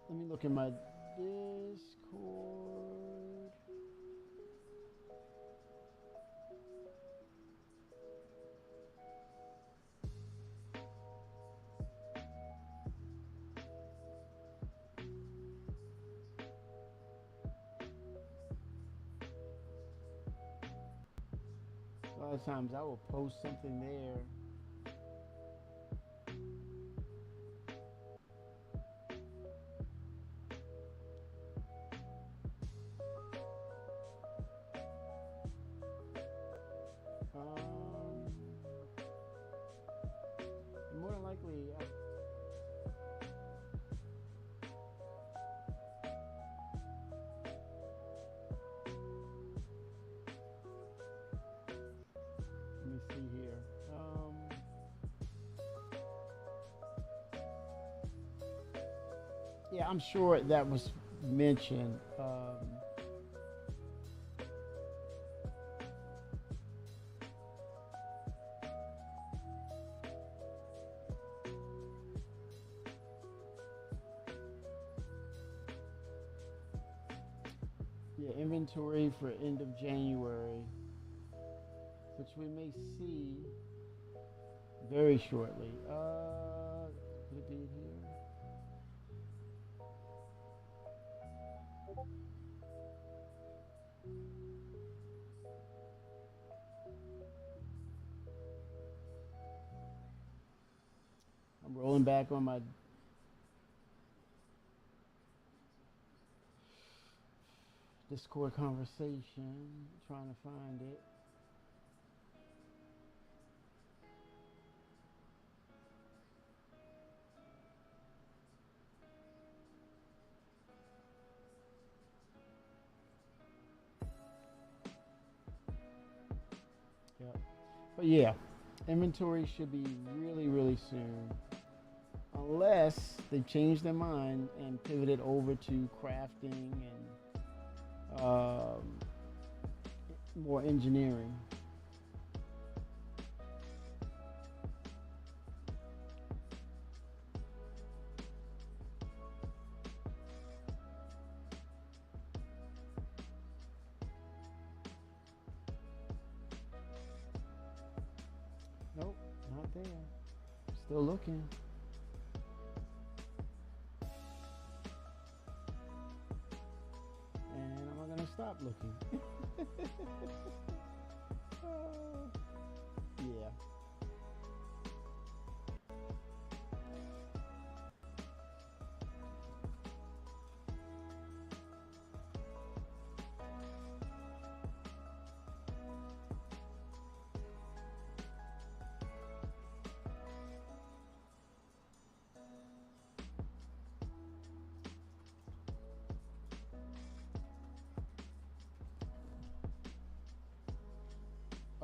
Let me look at my Discord. A lot of times I will post something there. More than likely, let me see here. Yeah, I'm sure that was mentioned. Yeah, inventory for end of January, which we may see very shortly. Could it be in here? I'm rolling back on my Discord conversation, trying to find it. Yep. But yeah, inventory should be really, really soon. Unless they change their mind and pivot it over to crafting and more engineering. Nope, not there. Still looking. And I'm not gonna stop looking. Yeah.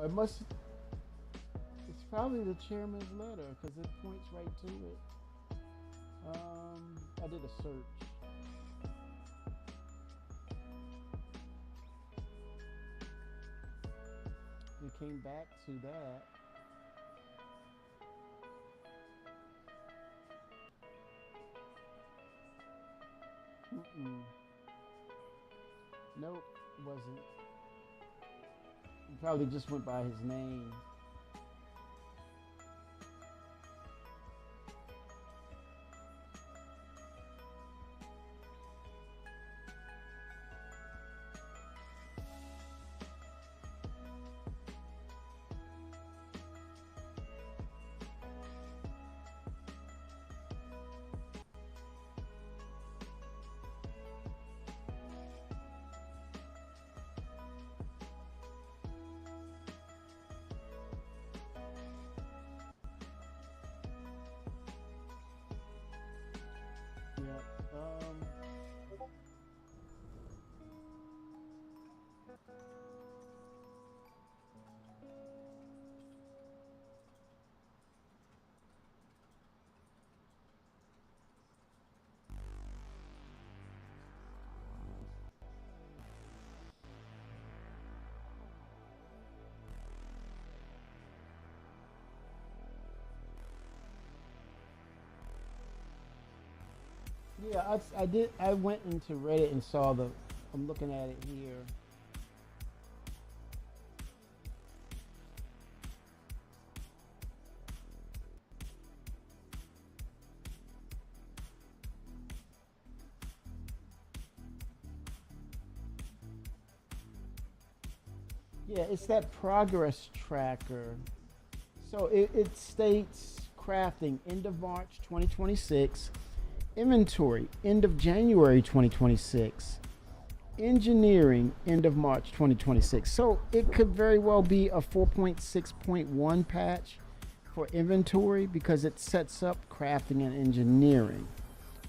It must. It's probably the chairman's letter because it points right to it. I did a search. It came back to that. Nope, wasn't. He probably just went by his name. Yeah. Yeah, I did. I went into Reddit and saw the. I'm looking at it here. Yeah, it's that progress tracker. So it states crafting end of March 2026, inventory end of January 2026, engineering end of March 2026. So it could very well be a 4.6.1 patch for inventory because it sets up crafting and engineering.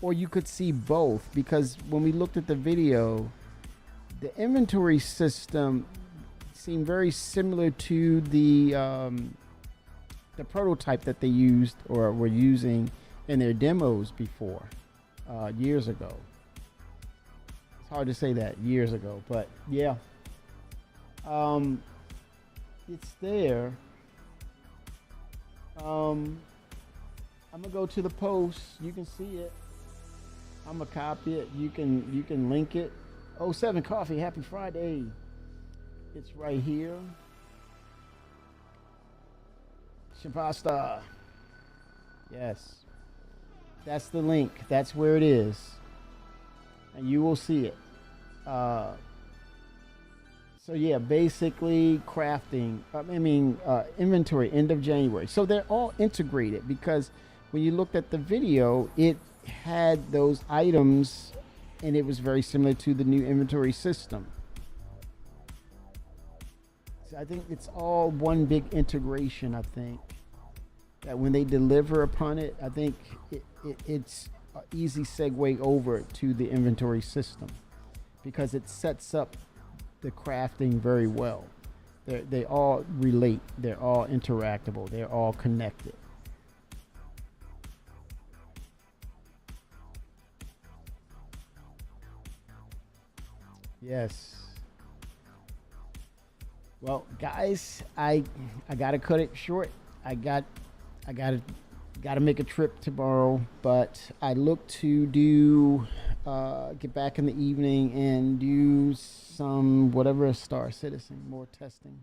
Or you could see both because when we looked at the video, the inventory system seemed very similar to the prototype that they used or were using in their demos before, years ago. It's hard to say that years ago, but yeah, it's there. I'm gonna go to the post. You can see it. I'm gonna copy it. You can link it. 07 Coffee, happy Friday. It's right here. Shapasta. Yes. That's the link. That's where it is. And you will see it. So yeah, basically crafting, inventory end of January. So they're all integrated because when you looked at the video, it had those items and it was very similar to the new inventory system. I think it's all one big integration. I think that when they deliver upon it, I think it's an easy segue over to the inventory system because it sets up the crafting very well. They all relate. They're all interactable. They're all connected. Yes. Well, guys, I gotta cut it short. I gotta make a trip tomorrow, but I look to do get back in the evening and do some whatever Star Citizen, more testing,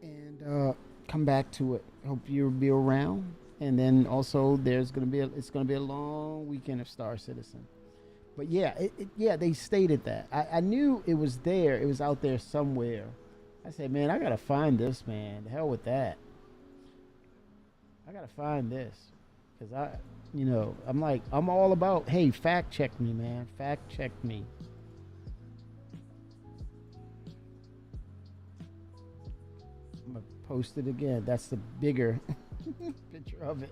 and come back to it. Hope you'll be around, and then also it's gonna be a long weekend of Star Citizen. But yeah, they stated that. I knew it was there. It was out there somewhere. I said, man, I got to find this, man. The hell with that. I got to find this. Because I'm all about, hey, fact check me, man. Fact check me. I'm going to post it again. That's the bigger picture of it.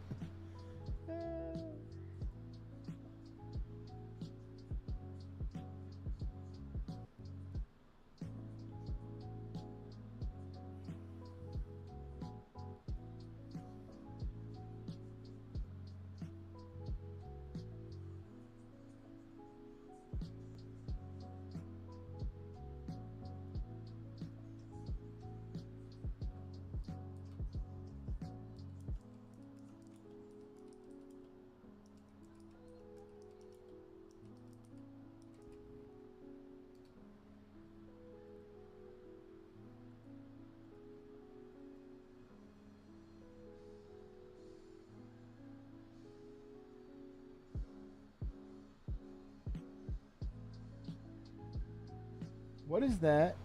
What is that?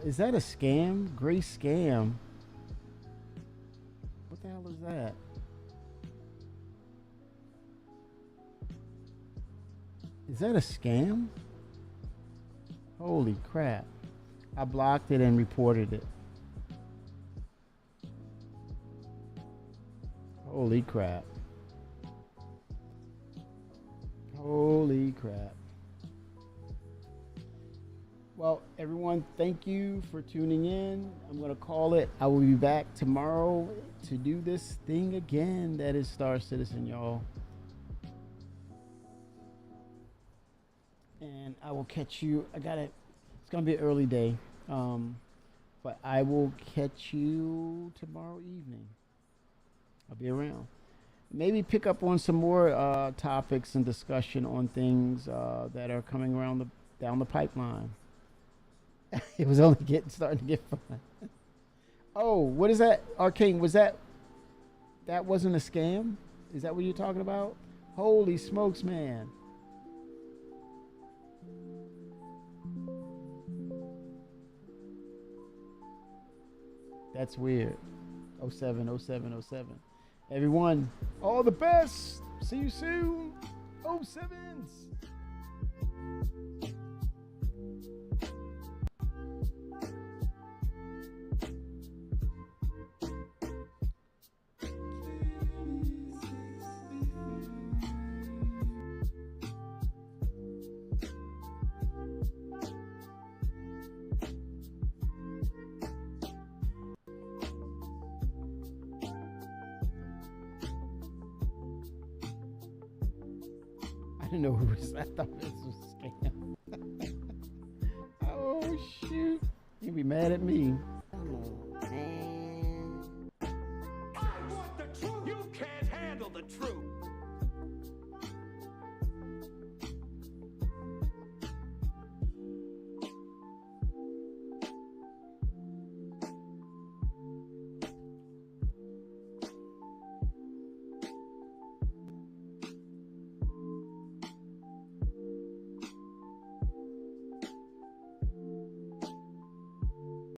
Is that a scam? Gray scam. What the hell is that? Is that a scam? Holy crap. I blocked it and reported it. Holy crap. Holy crap. Well, everyone, thank you for tuning in. I'm going to call it. I will be back tomorrow to do this thing again. That is Star Citizen, y'all. And I will catch you. It's going to be an early day. But I will catch you tomorrow evening. I'll be around. maybe pick up on some more topics and discussion on things that are coming around down the pipeline. It was only starting to get fun. Oh, what is that, Arcane? Was that wasn't a scam? Is that what you're talking about? Holy smokes, man! That's weird. 07, 07, 07. Everyone, all the best. See you soon. 07s. I didn't know who was. I thought this was a scam. Oh shoot! You'd be mad at me.